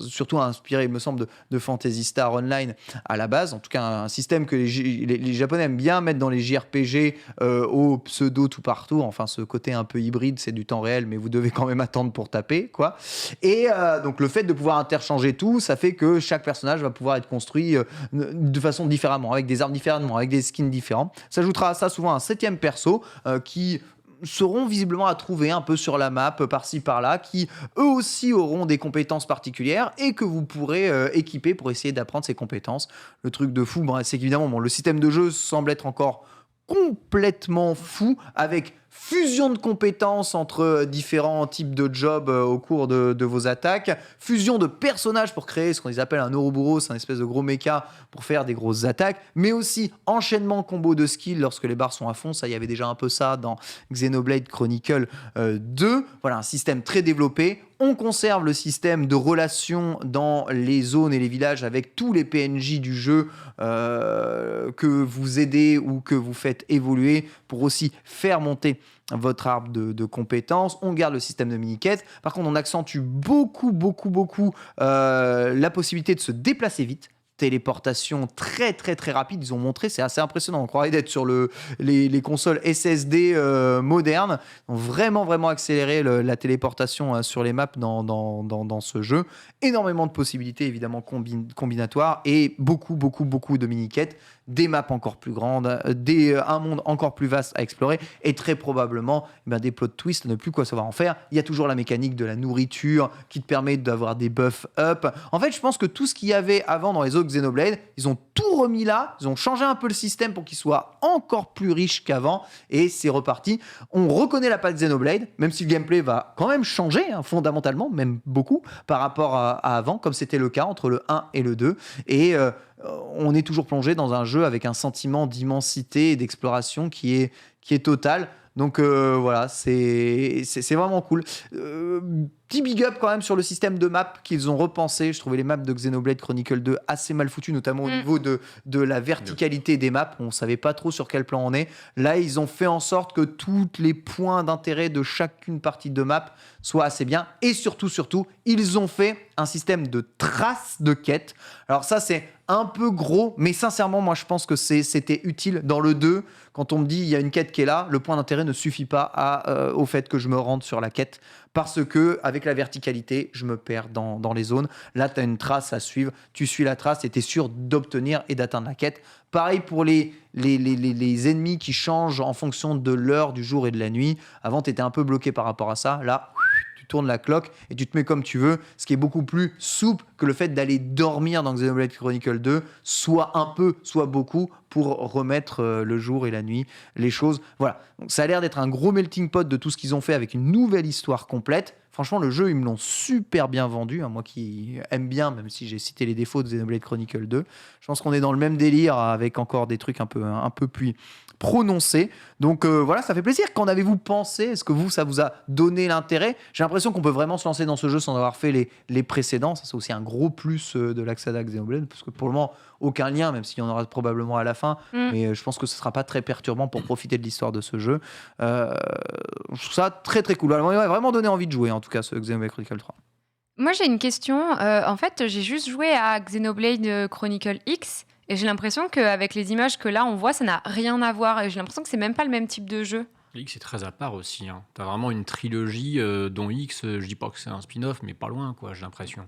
surtout inspiré, il me semble, de Phantasy Star Online à la base. En tout cas, un système que les Japonais aiment bien mettre dans les JRPG au pseudo tout partout. Enfin, ce côté un peu hybride, c'est du temps réel, mais vous devez quand même attendre pour taper, quoi. Et donc, le fait de pouvoir interchanger tout, ça fait que chaque personnage va pouvoir être construit de façon différemment, avec des armes différemment, avec des skins différents. Ça ajoutera à ça souvent un 7e perso qui seront visiblement à trouver un peu sur la map par-ci par-là, qui eux aussi auront des compétences particulières et que vous pourrez équiper pour essayer d'apprendre ces compétences. Le truc de fou, c'est qu'évidemment le système de jeu semble être encore complètement fou, avec fusion de compétences entre différents types de jobs au cours de vos attaques, fusion de personnages pour créer ce qu'on appelle un Ouroboros, un espèce de gros mecha pour faire des grosses attaques, mais aussi enchaînement combo de skills lorsque les barres sont à fond. Ça, il y avait déjà un peu ça dans Xenoblade Chronicle 2. Voilà, un système très développé. On conserve le système de relations dans les zones et les villages avec tous les PNJ du jeu que vous aidez ou que vous faites évoluer pour aussi faire monter votre arbre de compétences. On garde le système de mini-quêtes. Par contre, on accentue beaucoup la possibilité de se déplacer vite. Téléportation très très très rapide, ils ont montré, c'est assez impressionnant, on croirait d'être sur les consoles SSD modernes. Ils ont vraiment accéléré la téléportation sur les maps dans ce jeu. Énormément de possibilités évidemment combinatoires et beaucoup de mini-quêtes, des maps encore plus grandes, un monde encore plus vaste à explorer et très probablement des plot twists, ne plus quoi savoir en faire. Il y a toujours la mécanique de la nourriture qui te permet d'avoir des buffs up. En fait, je pense que tout ce qu'il y avait avant dans les autres Xenoblade, ils ont tout remis là, ils ont changé un peu le système pour qu'il soit encore plus riche qu'avant et c'est reparti. On reconnaît la patte Xenoblade, même si le gameplay va quand même changer fondamentalement, même beaucoup par rapport à avant, comme c'était le cas entre le 1 et le 2. Et on est toujours plongé dans un jeu avec un sentiment d'immensité et d'exploration qui est total. Donc voilà, c'est vraiment cool. Petit big up quand même sur le système de map qu'ils ont repensé. Je trouvais les maps de Xenoblade Chronicle 2 assez mal foutues, notamment au niveau de la verticalité des maps. On ne savait pas trop sur quel plan on est. Là, ils ont fait en sorte que tous les points d'intérêt de chacune partie de map soient assez bien. Et surtout, ils ont fait un système de traces de quêtes. Alors ça, c'est un peu gros, mais sincèrement, moi, je pense que c'était utile dans le 2. Quand on me dit il y a une quête qui est là, le point d'intérêt ne suffit pas au fait que je me rende sur la quête. Parce que avec la verticalité, je me perds dans les zones. Là, tu as une trace à suivre. Tu suis la trace et tu es sûr d'obtenir et d'atteindre la quête. Pareil pour les ennemis qui changent en fonction de l'heure du jour et de la nuit. Avant, tu étais un peu bloqué par rapport à ça. Là, tu tournes la cloque et tu te mets comme tu veux, ce qui est beaucoup plus souple que le fait d'aller dormir dans Xenoblade Chronicle 2, soit un peu, soit beaucoup, pour remettre le jour et la nuit, les choses. Voilà. Donc, ça a l'air d'être un gros melting pot de tout ce qu'ils ont fait avec une nouvelle histoire complète. Franchement, le jeu, ils me l'ont super bien vendu. Moi qui aime bien, même si j'ai cité les défauts de Xenoblade Chronicle 2. Je pense qu'on est dans le même délire avec encore des trucs un peu plus prononcés. Donc voilà, ça fait plaisir. Qu'en avez-vous pensé ? Est-ce que ça vous a donné l'intérêt ? J'ai l'impression qu'on peut vraiment se lancer dans ce jeu sans avoir fait les précédents. Ça, c'est aussi un gros plus de l'Axada Xenoblade, parce que pour le moment, aucun lien, même s'il y en aura probablement à la fin. Mais je pense que ce ne sera pas très perturbant pour profiter de l'histoire de ce jeu. Je trouve ça très très cool. Alors, il m'a vraiment donné envie de jouer, en tout cas, ce Xenoblade Chronicle 3. Moi, j'ai une question. En fait, j'ai juste joué à Xenoblade Chronicle X et j'ai l'impression qu'avec les images que là, on voit, ça n'a rien à voir. Et j'ai l'impression que c'est même pas le même type de jeu. X est très à part aussi. T'as vraiment une trilogie dont X, je dis pas que c'est un spin-off, mais pas loin, quoi, j'ai l'impression.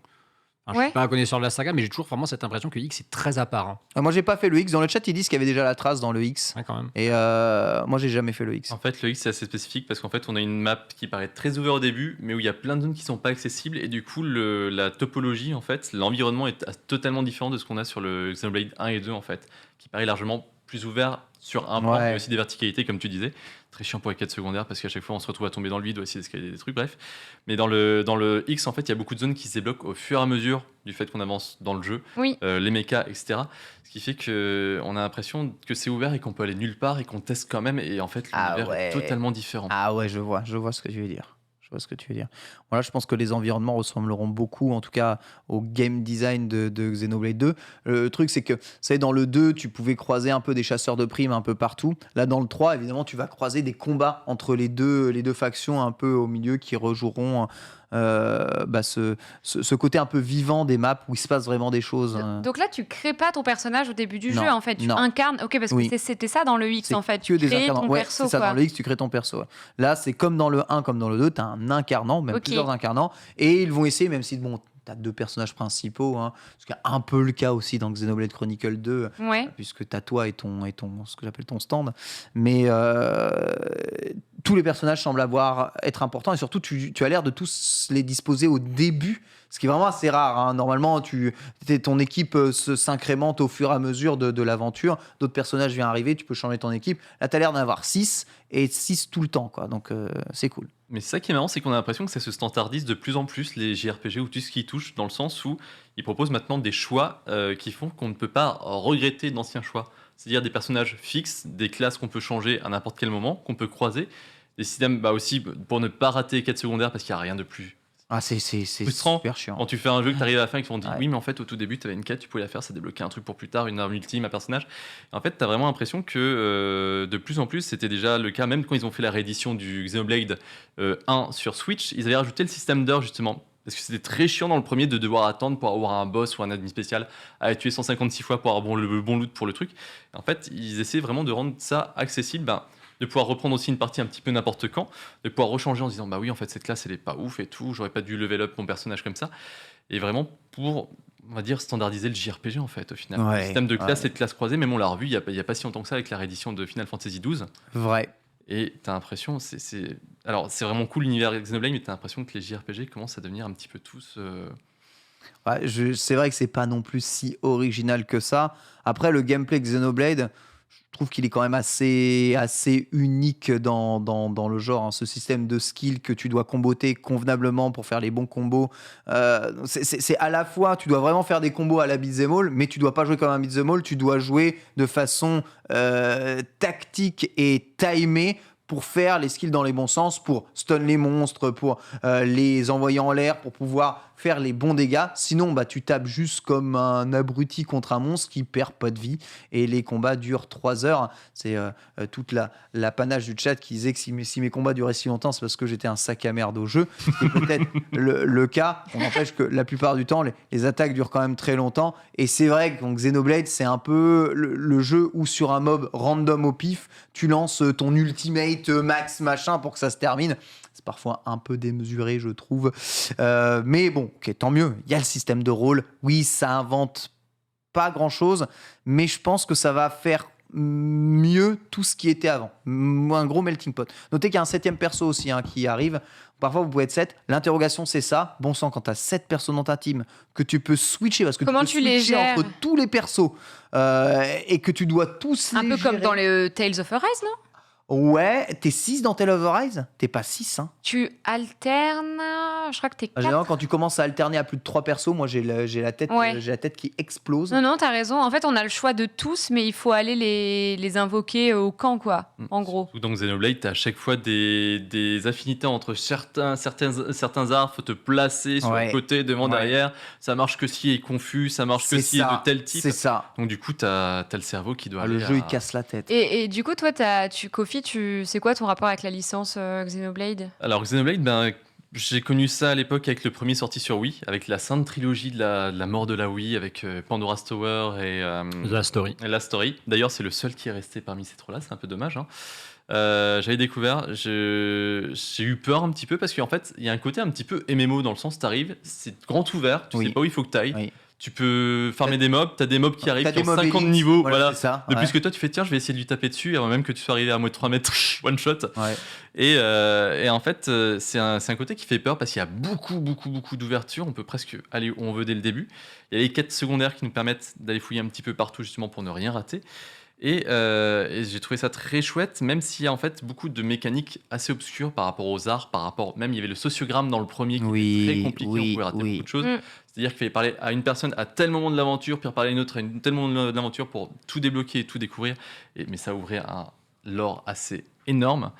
Je Ouais. suis pas un connaisseur de la saga, mais j'ai toujours vraiment cette impression que X est très à part. Hein. Moi, j'ai pas fait le X. Dans le chat, ils disent qu'il y avait déjà la trace dans le X. Ouais, quand même. Et moi, j'ai jamais fait le X. En fait, le X, c'est assez spécifique parce qu'en fait, on a une map qui paraît très ouverte au début, mais où il y a plein de zones qui sont pas accessibles. Et du coup, la topologie, en fait, l'environnement est totalement différent de ce qu'on a sur le Xenoblade 1 et 2, en fait, qui paraît largement plus ouvert sur un plan, Ouais. mais aussi des verticalités, comme tu disais. Très chiant pour les quêtes secondaires parce qu'à chaque fois, on se retrouve à tomber dans le vide ou à essayer d'escalader des trucs, bref. Mais dans le X, en fait, il y a beaucoup de zones qui se débloquent au fur et à mesure du fait qu'on avance dans le jeu, Oui. les mechas, etc. Ce qui fait qu'on a l'impression que c'est ouvert et qu'on peut aller nulle part et qu'on teste quand même. Et en fait, Ah l'univers ouais. est totalement différent. Ah ouais, je vois ce que tu veux dire. Je vois ce que tu veux dire. Voilà, je pense que les environnements ressembleront beaucoup, en tout cas, au game design de Xenoblade 2. Le truc, c'est que, dans le 2, tu pouvais croiser un peu des chasseurs de primes un peu partout. Là, dans le 3, évidemment, tu vas croiser des combats entre les deux factions un peu au milieu qui rejoueront ce côté un peu vivant des maps où il se passe vraiment des choses. Donc là, tu crées pas ton personnage au début du Non, jeu, en fait. Tu non. incarnes. Ok, parce que Oui. c'était ça dans le X, C'est en fait. que Tu des crées incarnants. ton Ouais, perso, c'est ça, quoi. dans le X, tu crées ton perso. Ouais. Là, c'est comme dans le 1, comme dans le 2, tu as un incarnant, même Ok. plusieurs incarnants, et ils vont essayer, même si bon, tu as deux personnages principaux, hein, ce qui est un peu le cas aussi dans Xenoblade Chronicle 2, Ouais. puisque tu as toi et ton, ce que j'appelle ton stand. Mais tous les personnages semblent être importants, et surtout, tu as l'air de tous les disposer au début, ce qui est vraiment assez rare. Hein. Normalement, ton équipe s'incrémente au fur et à mesure de l'aventure. D'autres personnages viennent arriver, tu peux changer ton équipe. Là, tu as l'air d'en avoir 6, et 6 tout le temps. Quoi. Donc, c'est cool. Mais ça qui est marrant, c'est qu'on a l'impression que ça se standardise de plus en plus les JRPG ou tout ce qui touche, dans le sens où ils proposent maintenant des choix qui font qu'on ne peut pas regretter d'anciens choix. C'est-à-dire des personnages fixes, des classes qu'on peut changer à n'importe quel moment, qu'on peut croiser, des systèmes aussi pour ne pas rater les quêtes secondaires parce qu'il n'y a rien de plus Ah, c'est frustrant. super chiant. Quand tu fais un jeu que tu arrives à la fin et qu'ils vont te dire Ouais. oui, mais en fait, au tout début, tu avais une quête, tu pouvais la faire, ça débloquait un truc pour plus tard, une arme ultime, un personnage. En fait, tu as vraiment l'impression que de plus en plus, c'était déjà le cas, même quand ils ont fait la réédition du Xenoblade 1 sur Switch, ils avaient rajouté le système d'heures justement. Parce que c'était très chiant dans le premier de devoir attendre pour avoir un boss ou un ennemi spécial à tuer 156 fois pour avoir le bon loot pour le truc. En fait, ils essaient vraiment de rendre ça accessible. De pouvoir reprendre aussi une partie un petit peu n'importe quand, de pouvoir rechanger en se disant bah oui en fait cette classe elle est pas ouf et tout, j'aurais pas dû level up mon personnage comme ça, et vraiment pour on va dire standardiser le JRPG en fait au final. Ouais, Le système de classe ouais. et de classe croisée, même on l'a revu il y a pas si longtemps que ça avec la réédition de Final Fantasy XII, Vrai. et t'as l'impression alors c'est vraiment cool l'univers Xenoblade, mais t'as l'impression que les JRPG commencent à devenir un petit peu tous Ouais, c'est vrai que c'est pas non plus si original que ça. Après, le gameplay de Xenoblade, je trouve qu'il est quand même assez unique dans le genre. Hein. Ce système de skill que tu dois comboter convenablement pour faire les bons combos. C'est à la fois, tu dois vraiment faire des combos à la beat'em all, mais tu dois pas jouer comme un beat'em all, tu dois jouer de façon tactique et timée pour faire les skills dans les bons sens, pour stun les monstres, pour les envoyer en l'air, pour pouvoir faire les bons dégâts. Sinon, tu tapes juste comme un abruti contre un monstre qui perd pas de vie. Et les combats durent 3 heures. C'est toute l'apanage du chat qui disait que si mes combats duraient si longtemps, c'est parce que j'étais un sac à merde au jeu. C'est peut-être le cas. On n'empêche que la plupart du temps, les attaques durent quand même très longtemps. Et c'est vrai que Xenoblade, c'est un peu le jeu où sur un mob random au pif, tu lances ton ultimate max machin pour que ça se termine. C'est parfois un peu démesuré, je trouve. Mais bon, ok, tant mieux. Il y a le système de rôle. Oui, ça invente pas grand-chose, mais je pense que ça va faire mieux tout ce qui était avant. Un gros melting pot. Notez qu'il y a un 7e perso aussi qui arrive. Parfois, vous pouvez être 7. L'interrogation, c'est ça. Bon sang, quand tu as 7 persos dans ta team, que tu peux switcher, parce que Comment tu peux tu les switcher gères entre tous les persos, et que tu dois tous Un les peu comme gérer. dans le Tales of Arise, non? Ouais, t'es 6 dans Tale of Arise. T'es pas 6, hein. Tu alternes. Je crois que t'es 4. Généralement, quand tu commences à alterner à plus de 3 persos, moi j'ai la tête, Ouais. j'ai la tête qui explose. Non, t'as raison. En fait, on a le choix de tous, mais il faut aller les invoquer au camp, quoi, en gros. Ou dans Xenoblade, tu as à chaque fois des affinités entre certains arbres, faut te placer sur Ouais. le côté, devant, Ouais. derrière. Ça marche que si est confus, ça marche que C'est si est ça, de tel type. c'est ça. Donc du coup, tu as le cerveau qui doit aller Le jeu, à- il casse la tête. Et du coup, toi, Kofi, c'est quoi ton rapport avec la licence Xenoblade? Alors Xenoblade, j'ai connu ça à l'époque avec le premier sorti sur Wii, avec la sainte trilogie de la mort de la Wii, avec Pandora's Tower et La story. La Story. D'ailleurs, c'est le seul qui est resté parmi ces trois-là, c'est un peu dommage. Hein. J'avais découvert, j'ai eu peur un petit peu parce qu'en fait, il y a un côté un petit peu MMO dans le sens, t'arrives, c'est grand ouvert, tu Oui. sais pas où il faut que t'ailles. Oui. Tu peux farmer des mobs, t'as des mobs qui arrivent, T'as qui des ont mobs 50 élites, niveaux, voilà, c'est ça, de ouais. plus que toi, tu fais tiens, je vais essayer de lui taper dessus avant même que tu sois arrivé à moins de 3 mètres, one shot. Ouais. Et en fait, c'est un côté qui fait peur parce qu'il y a beaucoup d'ouverture. On peut presque aller où on veut dès le début. Il y a les quêtes secondaires qui nous permettent d'aller fouiller un petit peu partout justement pour ne rien rater. Et j'ai trouvé ça très chouette, même s'il y a en fait beaucoup de mécaniques assez obscures par rapport aux arts, par rapport même il y avait le sociogramme dans le premier qui était très compliqué, on pouvait rater beaucoup de choses. C'est-à-dire qu'il fallait parler à une personne à tel moment de l'aventure, puis reparler à une autre à tel moment de l'aventure pour tout débloquer et tout découvrir. Mais ça ouvrait un lore assez énorme.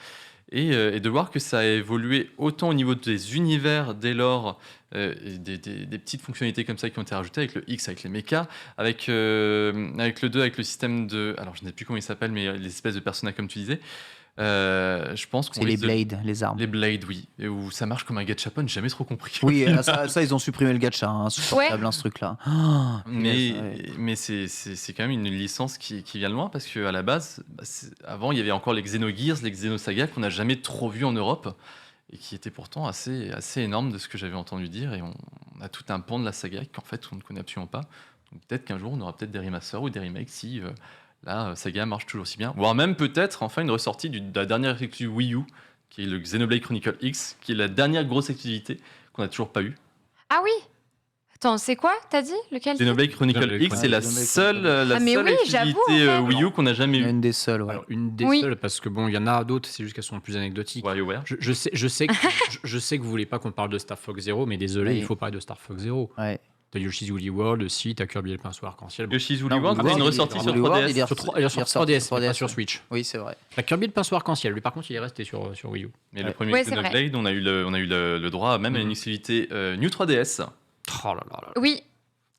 Et de voir que ça a évolué autant au niveau des univers, des lores, et des petites fonctionnalités comme ça qui ont été rajoutées avec le X, avec les mechas, avec le 2, avec le système de... Alors je ne sais plus comment il s'appelle, mais les espèces de personnages comme tu disais. Je pense qu'on C'est les risque de- blades, les armes. Les blades, oui. Et où ça marche comme un gachapon, j'ai jamais trop compris. Oui, ça, ils ont supprimé le gacha, hein, insupportable, hein, ce truc-là. Oh, Mais c'est quand même une licence qui vient de loin parce qu'à la base, avant, il y avait encore les Xenogears, les Xenosaga qu'on n'a jamais trop vus en Europe et qui étaient pourtant assez énormes de ce que j'avais entendu dire. Et on a tout un pan de la saga qu'en fait, on ne connaît absolument pas. Donc peut-être qu'un jour, on aura peut-être des remasters ou des remakes si la saga marche toujours aussi bien. Voire même peut-être enfin une ressortie de la dernière exclusivité Wii U, qui est le Xenoblade Chronicle X, qui est la dernière grosse exclusivité qu'on n'a toujours pas eue. Ah oui. Attends, c'est quoi, t'as dit? Lequel? Xenoblade Chronicle Xenoblade X, c'est la Chronicle. seule, mais oui, exclusivité j'avoue, en fait. Wii U qu'on n'a jamais eue. Une des seules, ouais. Alors, une des Oui. seules, parce que bon, il y en a d'autres, c'est juste qu'elles sont plus anecdotiques. WarioWare. Je sais que vous voulez pas qu'on parle de Star Fox Zero, mais désolé, Oui. il faut parler de Star Fox Zero. Ouais. T'as Yoshi's Woolly World aussi, t'as Kirby et le pinceau arc-en-ciel. Bon. Yoshi's Woolly Non, World, Woolly c'est une World, ressortie il- sur Woolly World, 3DS. il est Sur 3DS, il ressort 3DS, sur mais pas 3DS, sur ouais. Switch. Oui, c'est vrai. T'as Kirby et le pinceau arc-en-ciel, lui par contre il est resté sur Wii U. Mais Ouais. le premier Ouais, c'est vrai. Xenoblade, on a eu le droit même à une exclusivité New 3DS, Oh là là là. Oui,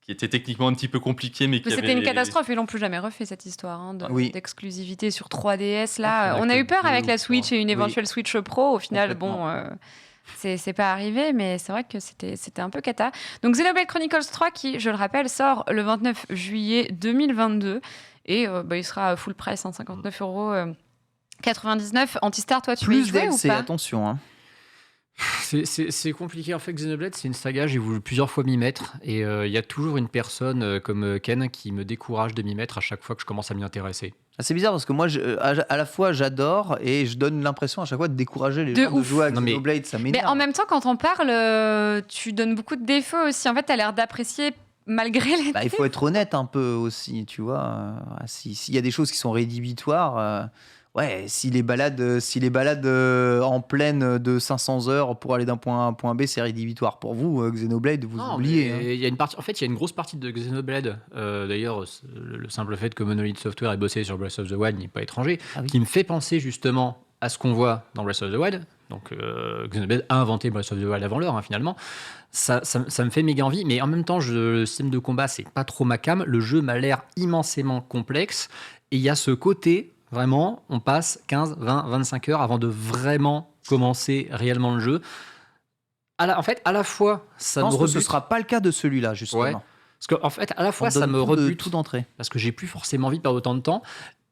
qui était techniquement un petit peu compliqué, mais qui mais c'était avait- une catastrophe. Ils l'ont plus jamais refait cette histoire Oui. d'exclusivité sur 3DS. Ah, Là, c'est on vrai a que eu peur deux avec ou la trois. Switch et une Oui. éventuelle Switch Pro. Au final, Complètement. bon, c'est pas arrivé, mais c'est vrai que c'était un peu cata. Donc Xenoblade Chronicles 3, qui, je le rappelle, sort le 29 juillet 2022 et il sera full price, 59,99 €. Antistar, toi, tu veux y Plus jouer ou DLC, pas? attention. Hein. C'est compliqué en fait. Xenoblade, c'est une saga, j'ai voulu plusieurs fois m'y mettre et il y a toujours une personne comme Ken qui me décourage de m'y mettre à chaque fois que je commence à m'y intéresser. Ah, c'est bizarre parce que moi, à la fois, j'adore et je donne l'impression à chaque fois de décourager les De gens de ouf. jouer à Non, mais- Xenoblade, ça Mais m'énerve. en même temps, quand on parle, tu donnes beaucoup de défauts aussi. En fait, tu as l'air d'apprécier malgré les. Bah, il faut être honnête un peu aussi, tu vois. S'il y a des choses qui sont rédhibitoires, ouais, si les balades en pleine de 500 heures pour aller d'un point A à un point B, c'est rédhibitoire pour vous, Xenoblade, vous Non, oubliez. mais Hein. il y a une partie, en fait, il y a une grosse partie de Xenoblade. D'ailleurs, le simple fait que Monolith Software ait bossé sur Breath of the Wild n'est pas étranger, Ah oui. qui me fait penser justement à ce qu'on voit dans Breath of the Wild. Donc, Xenoblade a inventé Breath of the Wild avant l'heure, hein, finalement. Ça me fait méga envie, mais en même temps, le système de combat, c'est pas trop ma came. Le jeu m'a l'air immensément complexe. Et il y a ce côté, vraiment, on passe 15, 20, 25 heures avant de vraiment commencer réellement le jeu. En fait, à la fois, ça Je me pense que rebute. ce sera pas le cas de celui-là, justement. Ouais. Parce qu'en fait, à la fois, On ça donne me tout rebute tout d'entrée. parce que j'ai plus forcément envie de perdre autant de temps.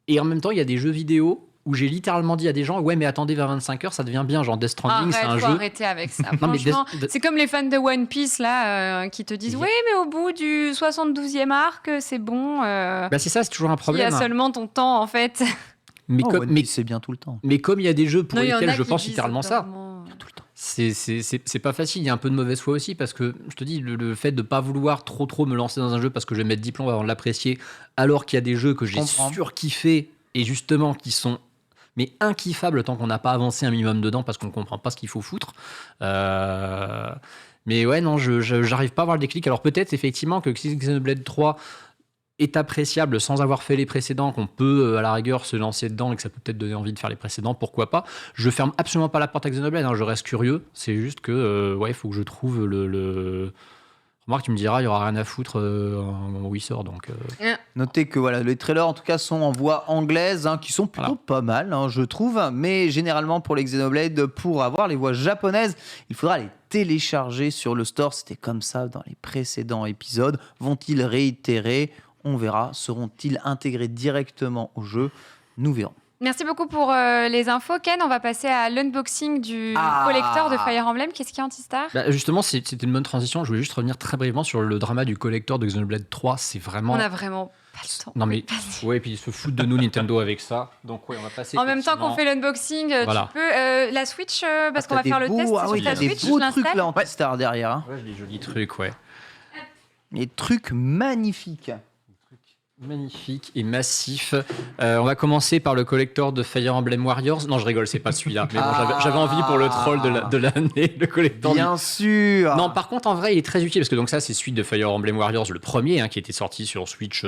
Et en même temps, il y a des jeux vidéo où j'ai littéralement dit à des gens, ouais, mais attendez, vers 25 heures, ça devient bien. Genre Death Stranding, c'est un Arrête, faut jeu. arrêter avec ça. Non, mais Franchement, Death- c'est comme les fans de One Piece là qui te disent Il y a- oui, mais au bout du 72e arc, c'est bon. Bah, c'est ça, c'est toujours un Il y problème. a seulement ton temps en fait. Mais, Oh, comme, One mais, Piece, c'est bien tout le temps. mais comme il y a des jeux pour Non, il y en lesquels a je qui pense disent littéralement ça, clairement. Tout le temps. c'est pas facile. Il y a un peu de mauvaise foi aussi parce que je te dis, le fait de pas vouloir trop me lancer dans un jeu parce que je vais mettre 10 plombs avant de l'apprécier, alors qu'il y a des jeux que j'ai comprends. surkiffés et justement qui sont mais inkiffables tant qu'on n'a pas avancé un minimum dedans parce qu'on comprend pas ce qu'il faut foutre. Mais ouais, non, j'arrive pas à avoir le déclic. Alors peut-être effectivement que Xenoblade 3 est appréciable sans avoir fait les précédents, qu'on peut à la rigueur se lancer dedans et que ça peut peut-être donner envie de faire les précédents, pourquoi pas. Je ferme absolument pas la porte à Xenoblade, hein, je reste curieux. C'est juste que ouais, il faut que je trouve le... Remarque, tu me diras, il y aura rien à foutre où il sort, donc... Notez que voilà, les trailers en tout cas sont en voix anglaise, hein, qui sont plutôt pas mal, hein, je trouve. Mais généralement pour les Xenoblade, pour avoir les voix japonaises, il faudra les télécharger sur le store. C'était comme ça dans les précédents épisodes. Vont-ils réitérer ? On verra. Seront-ils intégrés directement au jeu ? Nous verrons. Merci beaucoup pour les infos, Ken. On va passer à l'unboxing du collector de Fire Emblem. Qu'est-ce qu'il y a, Antistar ? Justement, c'était une bonne transition. Je voulais juste revenir très brièvement sur le drama du collector de Xenoblade 3. C'est vraiment... On a vraiment pas le temps. Non mais Vas-y. ouais, et puis ils se foutent de nous Nintendo avec ça. Donc ouais, on va passer. En même temps qu'on fait l'unboxing, Voilà. tu peux la Switch parce qu'on va faire le test sur il y ta a des Switch. beaux Je trucs l'installe. là en Antistar derrière. Hein. Ouais, des jolis trucs, ouais. Des trucs magnifiques. Magnifique et massif. On va commencer par le collector de Fire Emblem Warriors. Non, je rigole, c'est pas celui-là. Mais bon, j'avais envie pour le troll de l'année, le collector. Bien sûr. Non, par contre, en vrai, il est très utile parce que donc ça, c'est celui de Fire Emblem Warriors, le premier, qui était sorti sur Switch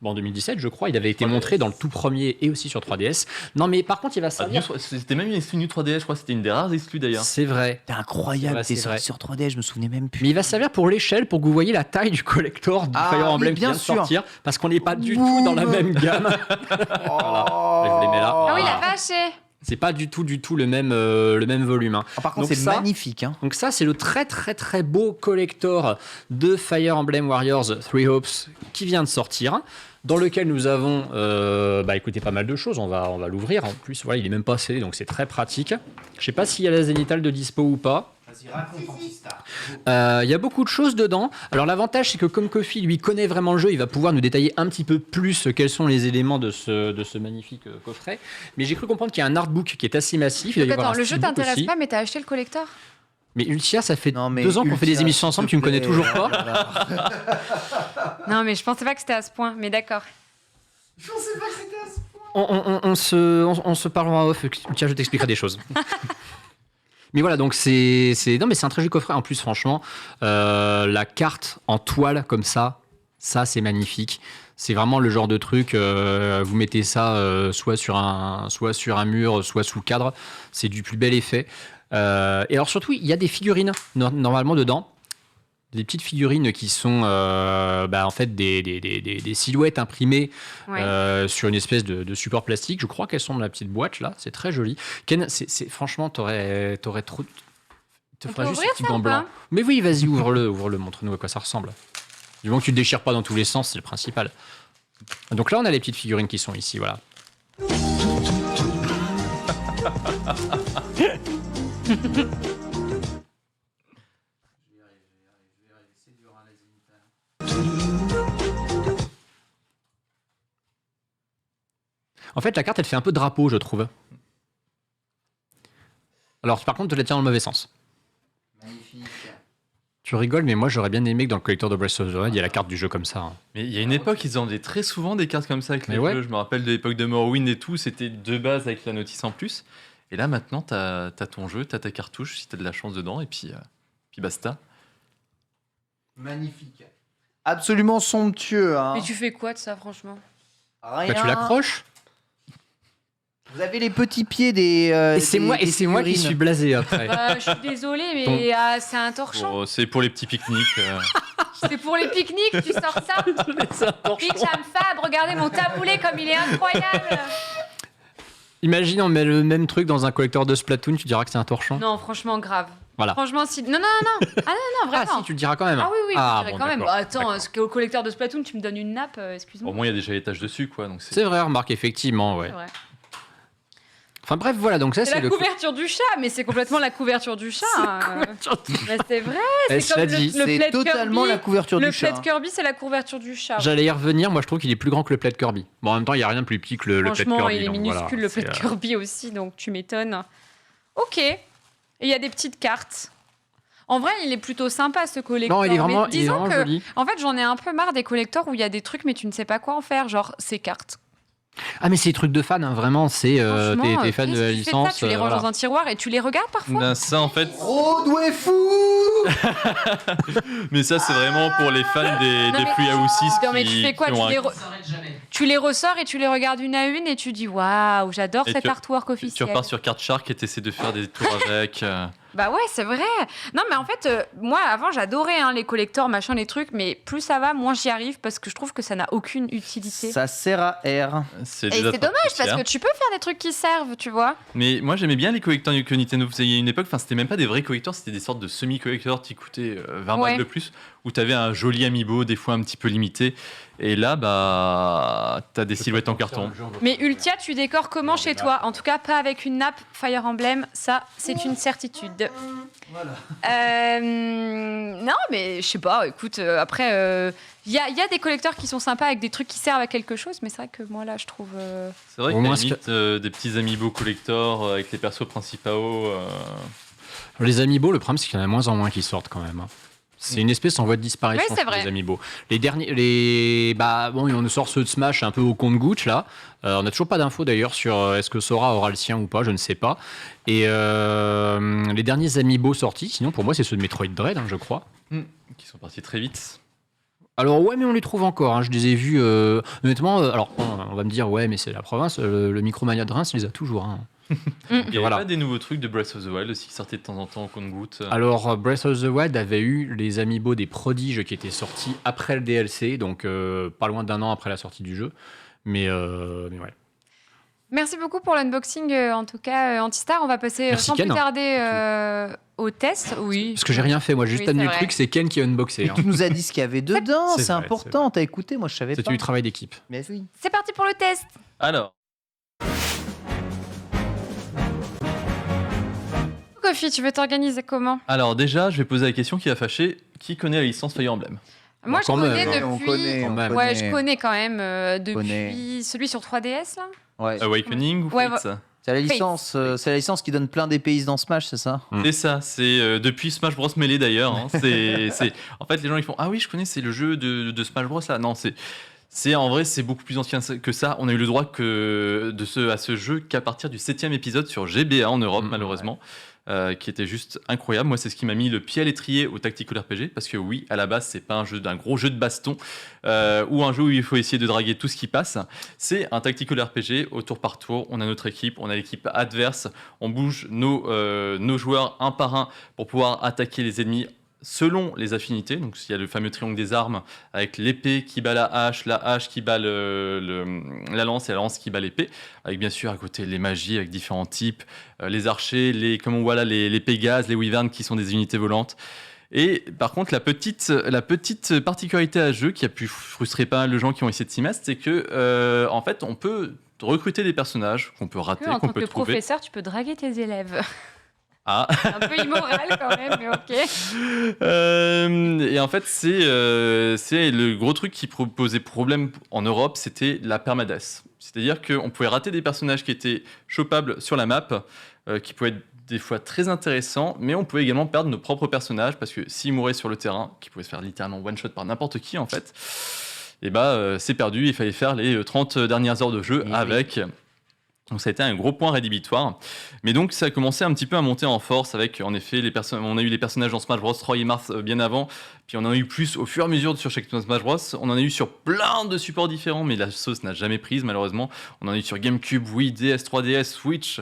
en 2017, je crois. Il avait été montré dans le tout premier et aussi sur 3DS. Non, mais par contre, il va servir. C'était même une exclue 3DS, je crois. C'était une des rares exclus d'ailleurs. C'est vrai. C'était incroyable. Ouais, T'es c'est vrai. sorti sur 3D, je me souvenais même plus. Mais il va servir pour l'échelle, pour que vous voyez la taille du collector du Fire Emblem qui bien vient de sûr. sortir, parce qu'on n'est pas du tout dans la même gamme. Oh. Je les mets là. Ah oui, Voilà. la vache. C'est pas du tout le même volume. Hein. Par contre, Donc c'est ça- magnifique. Hein. Donc ça, c'est le très très très beau collector de Fire Emblem Warriors 3 Hopes qui vient de sortir, dans lequel nous avons écoutez, pas mal de choses. On va l'ouvrir. En plus, voilà, il est même pas scellé, donc c'est très pratique. Je sais pas s'il y a la zénithale de dispo ou pas. Vas-y, raconte Antistar. Il y a beaucoup de choses dedans. Alors l'avantage, c'est que comme Kofi lui connaît vraiment le jeu, il va pouvoir nous détailler un petit peu plus quels sont les éléments de ce magnifique coffret. Mais j'ai cru comprendre qu'il y a un artbook qui est assez massif. Il doit y avoir Attends, un le jeu steelbook t'intéresse aussi. pas, mais t'as acheté le collector ? Mais Ultia, ça fait Non, mais 2 ans qu'on fait des Ultia, émissions ensemble, tu me connais toujours pas. Voilà. Non, mais je pensais pas que c'était à ce point, mais d'accord. Je pensais pas que c'était à ce point. On se parle en off. Tiens, je t'expliquerai des choses. Mais voilà, donc c'est un très joli coffret. En plus, franchement, la carte en toile comme ça c'est magnifique. C'est vraiment le genre de truc. Vous mettez ça soit sur un mur, soit sous le cadre. C'est du plus bel effet. Et alors surtout, il y a des figurines normalement dedans. Des petites figurines qui sont en fait des silhouettes imprimées Ouais. sur une espèce de support plastique. Je crois qu'elles sont dans la petite boîte là. C'est très joli. Ken, franchement, t'aurais trop. Te On feras peut juste ouvrir ce petit ça gant ou blanc. pas Mais oui, vas-y, ouvre-le, montre-nous à quoi ça ressemble. Du moment que tu ne déchires pas dans tous les sens, c'est le principal. Donc là, on a les petites figurines qui sont ici, voilà. En fait, la carte, elle fait un peu drapeau, je trouve. Alors, par contre, tu la tiens dans le mauvais sens. Magnifique. Tu rigoles, mais moi, j'aurais bien aimé que dans le collector de Breath of the Wild, il y a la carte du jeu comme ça. Hein. Mais il y a une époque, ils en faisaient très souvent des cartes comme ça avec les Mais ouais. jeux. Je me rappelle de l'époque de Morrowind et tout, c'était de base avec la notice en plus. Et là, maintenant, t'as ton jeu, t'as ta cartouche, si t'as de la chance dedans, et puis basta. Magnifique. Absolument somptueux. Hein. Mais tu fais quoi de ça, franchement ? Rien. Bah, tu l'accroches. Vous avez les petits pieds des. Et c'est moi qui figurines. suis blasé après. Je suis désolée, mais c'est un torchon. Bon, c'est pour les petits pique-niques. C'est pour les pique-niques, tu sors ça. Hicham Fab, regardez mon taboulé comme il est incroyable. Imagine, on met le même truc dans un collector de Splatoon, tu diras que c'est un torchon. Non, franchement, grave. Voilà. Franchement, si. Non. Ah non, Ah vraiment. si, tu le diras quand même. Ah oui, je dirais bon, quand même. d'accord, Attends, d'accord. parce qu'au collecteur de Splatoon, tu me donnes une nappe, excuse-moi. Au moins, il y a déjà les taches dessus, quoi. Donc C'est vrai, remarque, effectivement, ouais. C'est vrai. Enfin bref, voilà, donc ça C'est c'est la le... couverture du chat, mais c'est complètement la couverture du chat. Mais c'est vrai, Elle c'est se l'a comme dit. le C'est plaid totalement Kirby. la couverture Le du chat. plaid Kirby, c'est la couverture du chat. J'allais y revenir, moi je trouve qu'il est plus grand que le plaid Kirby. Bon, en même temps, il n'y a rien de plus petit que le plaid Kirby. Franchement, il est donc minuscule, voilà, le c'est, plaid Kirby aussi, donc tu m'étonnes. Ok. Et il y a des petites cartes. En vrai, il est plutôt sympa ce collector. Non, il est vraiment, Mais il est disons vraiment que, joli. en fait, j'en ai un peu marre des collectors où il y a des trucs, mais tu ne sais pas quoi en faire, genre ces cartes. Ah mais c'est des trucs de fans, hein, vraiment, c'est Franchement, t'es fan de qu'est-ce la que tu fais de licence. ça, tu les ranges voilà. dans un tiroir et tu les regardes parfois. Ben, ça, en fait, Broadway fou. mais ça, c'est vraiment pour les fans des mais- Free Houses Non, mais tu fais quoi, qui ont un- tu les ressors et tu les regardes une à une et tu dis waouh, j'adore Et cet artwork Tu officiel. repars sur Card Shark et t'essaies de faire des tours avec. Bah ouais, c'est vrai. Non, mais en fait, moi, avant, j'adorais les collectors, machin, les trucs, mais plus ça va, moins j'y arrive parce que je trouve que ça n'a aucune utilité. Ça sert à R. C'est Et déjà c'est très dommage parce poussière. que tu peux faire des trucs qui servent, tu vois. Mais moi j'aimais bien les collecteurs que Nintendo faisait. Il y a une époque, enfin c'était même pas des vrais collecteurs, c'était des sortes de semi-collecteurs qui coûtaient 20 Ouais. balles de plus, où tu avais un joli amiibo, des fois un petit peu limité. Et là, bah, tu as des silhouettes en carton. Mais Ultia, tu décores comment chez toi? En tout cas, pas avec une nappe Fire Emblem, ça, c'est une certitude. Non, mais je sais pas, écoute, après, il y a des collecteurs qui sont sympas avec des trucs qui servent à quelque chose, mais c'est vrai que moi, là, je trouve... C'est vrai Au que moins, t'as limite des petits amiibo collector avec les persos principaux. Les amiibo, le problème, c'est qu'il y en a de moins en moins qui sortent quand même. C'est une espèce en voie de disparition, Oui, c'est vrai. les amiibo. Les derniers, bon, on nous sort ceux de Smash un peu au compte-gouttes là. On n'a toujours pas d'infos d'ailleurs sur est-ce que Sora aura le sien ou pas, je ne sais pas. Et les derniers amiibo sortis, sinon pour moi c'est ceux de Metroid Dread, je crois. Qui sont partis très vite. Alors ouais, mais on les trouve encore. Je les ai vus. Honnêtement, alors on va me dire ouais, mais c'est la province. Le Micromania de Reims les a toujours. Il y avait Voilà. pas des nouveaux trucs de Breath of the Wild aussi qui sortaient de temps en temps au compte-gouttes. Alors, Breath of the Wild avait eu les amiibo des prodiges qui étaient sortis après le DLC, donc pas loin d'un an après la sortie du jeu. Mais ouais. Merci beaucoup pour l'unboxing, en tout cas, Antistar. On va passer Merci, sans Ken. plus tarder au test. Oui. Parce que j'ai rien fait, moi j'ai juste Oui, amené c'est le vrai. truc, c'est Ken qui a unboxé. Tu nous as dit ce qu'il y avait dedans, C'est c'est vrai, important. T'as écouté, moi je savais C'était pas. du travail d'équipe. Mais oui. C'est parti pour le test. Alors, Kofi, tu veux t'organiser comment? déjà, je vais poser la question qui va fâcher. Qui connaît la licence Fire Emblem? Moi, je quand connais même, depuis... on connaît, quand même. Ouais, je connais quand même depuis Connais. celui sur 3DS, là. Ouais. Awakening ou Ouais, Fates C'est la licence, c'est la licence qui donne plein d'épéismes dans Smash, c'est ça? C'est ça, c'est depuis Smash Bros Melee d'ailleurs. En fait, les gens ils font ah oui, je connais, c'est le jeu de Smash Bros là. Non, c'est en vrai, c'est beaucoup plus ancien que ça. On a eu le droit à ce jeu qu'à partir du 7e épisode sur GBA en Europe, malheureusement, qui était juste incroyable. Moi, c'est ce qui m'a mis le pied à l'étrier au Tactical RPG, parce que oui, à la base, c'est pas un gros jeu de baston ou un jeu où il faut essayer de draguer tout ce qui passe. C'est un Tactical RPG au tour par tour. On a notre équipe, on a l'équipe adverse, on bouge nos joueurs un par un pour pouvoir attaquer les ennemis selon les affinités. Donc il y a le fameux triangle des armes avec l'épée qui bat la hache qui bat la lance et la lance qui bat l'épée, avec bien sûr à côté les magies avec différents types, les archers, comme on voit là, les pégases, les wyverns qui sont des unités volantes. Et par contre, la petite particularité à ce jeu qui a pu frustrer pas mal de gens qui ont essayé de s'y mettre, c'est que en fait on peut recruter des personnages qu'on peut rater, En qu'on tant peut que trouver. professeur, tu peux draguer tes élèves. Ah. Un peu immoral quand même, mais ok. Et en fait, c'est le gros truc qui posait problème en Europe, c'était la permadeath. C'est-à-dire qu'on pouvait rater des personnages qui étaient chopables sur la map, qui pouvaient être des fois très intéressants, mais on pouvait également perdre nos propres personnages, parce que s'ils mouraient sur le terrain, qui pouvaient se faire littéralement one-shot par n'importe qui en fait, et c'est perdu, il fallait faire les 30 dernières heures de jeu avec... Donc ça a été un gros point rédhibitoire. Mais donc ça a commencé un petit peu à monter en force avec, en effet, on a eu les personnages dans Smash Bros, Troy et Mars bien avant, puis on en a eu plus au fur et à mesure sur chaque Smash Bros. On en a eu sur plein de supports différents, mais la sauce n'a jamais prise malheureusement. On en a eu sur GameCube, Wii, DS, 3DS, Switch,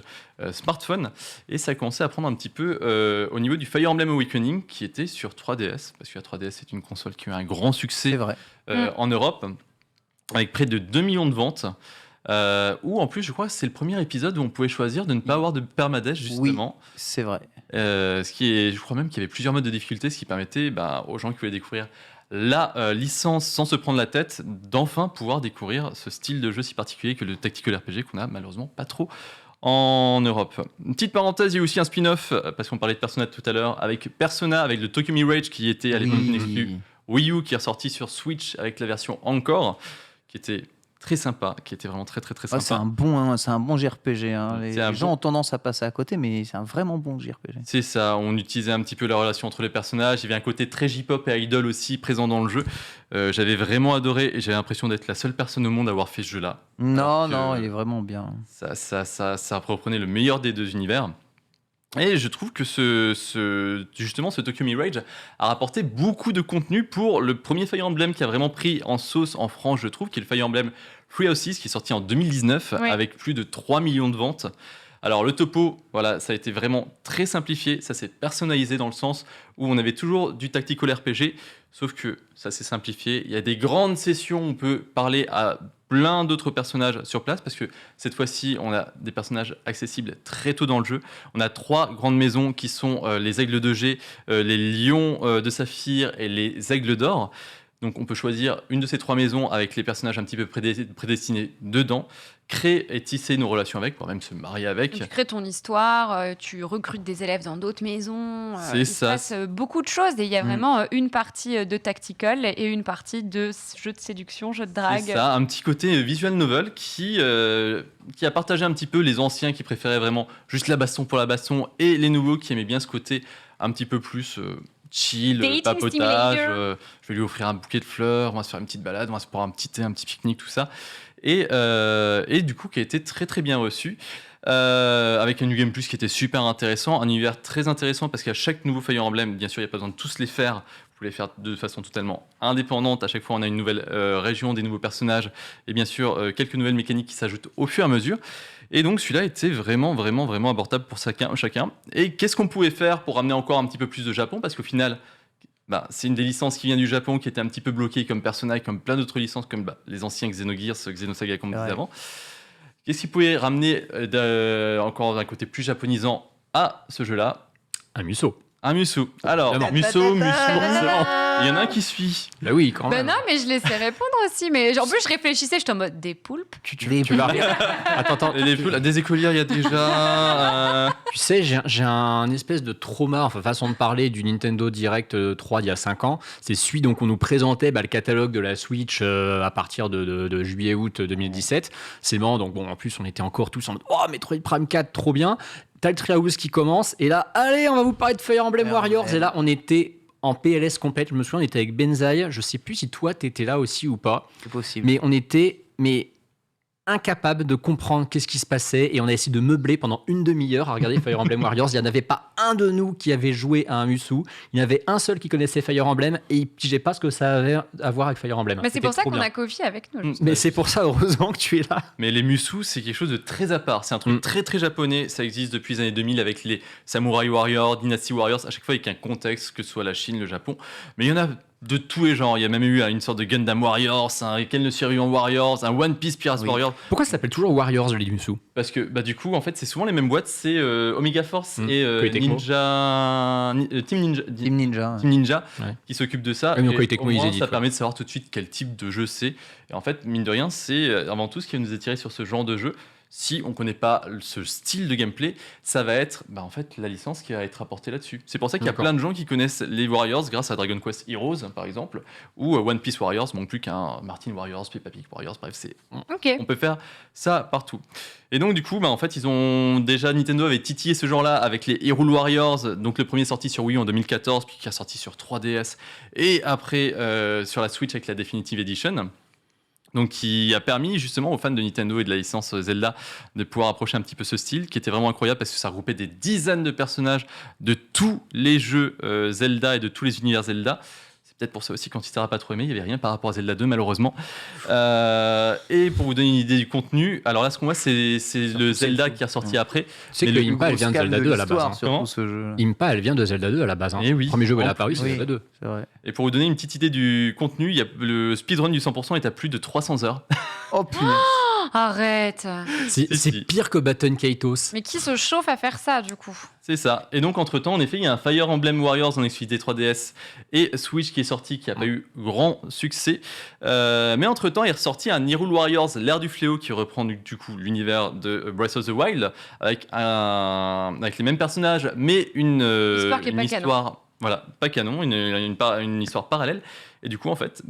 smartphone, et ça a commencé à prendre un petit peu au niveau du Fire Emblem Awakening qui était sur 3DS, parce que la 3DS est une console qui a eu un grand succès C'est vrai. en Europe, avec près de 2 millions de ventes. Où en plus je crois que c'est le premier épisode où on pouvait choisir de ne pas avoir de permadeath justement. Oui, c'est vrai. Je crois même qu'il y avait plusieurs modes de difficulté, ce qui permettait aux gens qui voulaient découvrir la licence sans se prendre la tête d'enfin pouvoir découvrir ce style de jeu si particulier que le Tactical RPG qu'on a malheureusement pas trop en Europe. Une petite parenthèse, il y a aussi un spin-off parce qu'on parlait de Persona tout à l'heure, avec Persona, avec le Tokyo Mirage qui était à l'époque une exclu Wii U, qui est ressorti sur Switch avec la version Encore, qui était très sympa, qui était vraiment très sympa. C'est un bon JRPG. Hein. Les gens ont tendance à passer à côté, mais c'est un vraiment bon JRPG. C'est ça, on utilisait un petit peu la relation entre les personnages. Il y avait un côté très J-pop et idol aussi présent dans le jeu. J'avais vraiment adoré et j'avais l'impression d'être la seule personne au monde à avoir fait ce jeu-là. Non, il est vraiment bien. Ça reprenait le meilleur des deux univers. Et je trouve que justement ce Tokyo Mirage a rapporté beaucoup de contenu pour le premier Fire Emblem qui a vraiment pris en sauce en France, je trouve, qui est le Fire Emblem Three Houses, qui est sorti en 2019 avec plus de 3 millions de ventes. Alors le topo, voilà, ça a été vraiment très simplifié, ça s'est personnalisé dans le sens où on avait toujours du tactical RPG, sauf que ça s'est simplifié. Il y a des grandes sessions, on peut parler à plein d'autres personnages sur place, parce que cette fois-ci, on a des personnages accessibles très tôt dans le jeu. On a 3 grandes maisons qui sont les aigles de G, les lions de saphir et les aigles d'or. Donc on peut choisir une de ces 3 maisons avec les personnages un petit peu prédestinés dedans, créer et tisser nos relations avec, voire même se marier avec. Tu crées ton histoire, tu recrutes des élèves dans d'autres maisons. C'est il ça. se passe beaucoup de choses et il y a vraiment une partie de tactical et une partie de jeu de séduction, jeu de drague. C'est ça, un petit côté visual novel qui a partagé un petit peu les anciens qui préféraient vraiment juste la baston pour la baston et les nouveaux qui aimaient bien ce côté un petit peu plus chill, Dating papotage. simulator. Je vais lui offrir un bouquet de fleurs, on va se faire une petite balade, on va se prendre un petit thé, un petit pique-nique, tout ça. Et du coup, qui a été très très bien reçu. Avec un New Game Plus qui était super intéressant, un univers très intéressant parce qu'à chaque nouveau Fire Emblem, bien sûr, il n'y a pas besoin de tous les faire. Vous pouvez les faire de façon totalement indépendante. À chaque fois, on a une nouvelle région, des nouveaux personnages et bien sûr quelques nouvelles mécaniques qui s'ajoutent au fur et à mesure. Et donc celui-là était vraiment abordable pour chacun. Et qu'est-ce qu'on pouvait faire pour ramener encore un petit peu plus de Japon? Parce qu'au final, c'est une des licences qui vient du Japon qui était un petit peu bloquée comme Persona et comme plein d'autres licences comme les anciens Xenogears, Xenosaga comme on disait avant. Qu'est-ce qui pouvait ramener encore un côté plus japonisant à ce jeu-là? Un Musso. Un Musou. Alors, Musso, il y en a un qui suit. Bah oui, quand même. Non, mais je laissais répondre aussi. Mais en plus, je réfléchissais, j'étais en mode des poulpes. Tu vas. Attends. Et des écolières, il y a déjà. Tu sais, j'ai un espèce de trauma, enfin façon de parler du Nintendo Direct 3 d'il y a 5 ans. C'est celui donc on nous présentait le catalogue de la Switch à partir de juillet-août 2017. C'est marrant, donc en plus on était encore tous en mode oh Metroid Prime 4, trop bien. T'as le Treehouse qui commence et là, allez, on va vous parler de Fire Emblem Warriors. Et là, on était en PLS complète. Je me souviens, on était avec Benzaï. Je sais plus si toi t'étais là aussi ou pas. C'est possible. Mais on était incapable de comprendre qu'est-ce qui se passait et on a essayé de meubler pendant une demi-heure à regarder Fire Emblem Warriors. Il n'y en avait pas un de nous qui avait joué à un Musou. Il y en avait un seul qui connaissait Fire Emblem et il pigeait pas ce que ça avait à voir avec Fire Emblem. Mais c'est pour ça qu'on a Kofi avec nous. Mais c'est pour ça, heureusement, que tu es là. Mais les Musou, c'est quelque chose de très à part. C'est un truc très très japonais. Ça existe depuis les années 2000 avec les Samurai Warriors, Dynasty Warriors, à chaque fois avec un contexte, que ce soit la Chine, le Japon. Mais il y en a de tous les genres. Il y a même eu une sorte de Gundam Warriors, un Ken le Survivant Warriors, un One Piece Pirates Warriors. Pourquoi ça s'appelle toujours Warriors, les Musou? Parce que du coup, en fait, c'est souvent les mêmes boîtes. C'est Omega Force et Team Ninja qui s'occupent de ça. donc, Et Tecmo, au moins, ils éditent, ça permet de savoir tout de suite quel type de jeu c'est. Et en fait, mine de rien, c'est avant tout ce qui va nous attirer sur ce genre de jeu. Si on ne connaît pas ce style de gameplay, ça va être en fait la licence qui va être apportée là-dessus. C'est pour ça qu'il y a plein de gens qui connaissent les Warriors grâce à Dragon Quest Heroes par exemple, ou One Piece Warriors, manque plus qu'un Martin Warriors, Peppa Pig Warriors, bref, on peut faire ça partout. Et donc du coup, en fait, Nintendo avait titillé ce genre-là avec les Hyrule Warriors, donc le premier sorti sur Wii U en 2014, puis qui a sorti sur 3DS, et après sur la Switch avec la Definitive Edition. Donc, qui a permis justement aux fans de Nintendo et de la licence Zelda de pouvoir approcher un petit peu ce style, qui était vraiment incroyable parce que ça regroupait des dizaines de personnages de tous les jeux Zelda et de tous les univers Zelda. C'est peut-être pour ça aussi, quand il t'aura pas trop aimé, il n'y avait rien par rapport à Zelda 2, malheureusement. Et pour vous donner une idée du contenu, alors là, ce qu'on voit, c'est le Zelda qui est ressorti après. Tu sais que Impa, elle vient de Zelda 2 à la base. Impa, elle vient de Zelda 2 à la base. Le premier jeu où elle est apparue, c'est Zelda 2. C'est vrai. Et pour vous donner une petite idée du contenu, le speedrun du 100% est à plus de 300 heures. Oh putain. Arrête. C'est pire que Baton Kaitos. Mais qui se chauffe à faire ça, du coup? C'est ça. Et donc, entre-temps, en effet, il y a un Fire Emblem Warriors en exclusivité 3DS et Switch qui est sorti, qui n'a pas eu grand succès. Mais entre-temps, il est ressorti un Hyrule Warriors, l'ère du fléau, qui reprend du coup l'univers de Breath of the Wild, avec les mêmes personnages, mais une histoire... Voilà, pas canon, une histoire parallèle. Et du coup, en fait,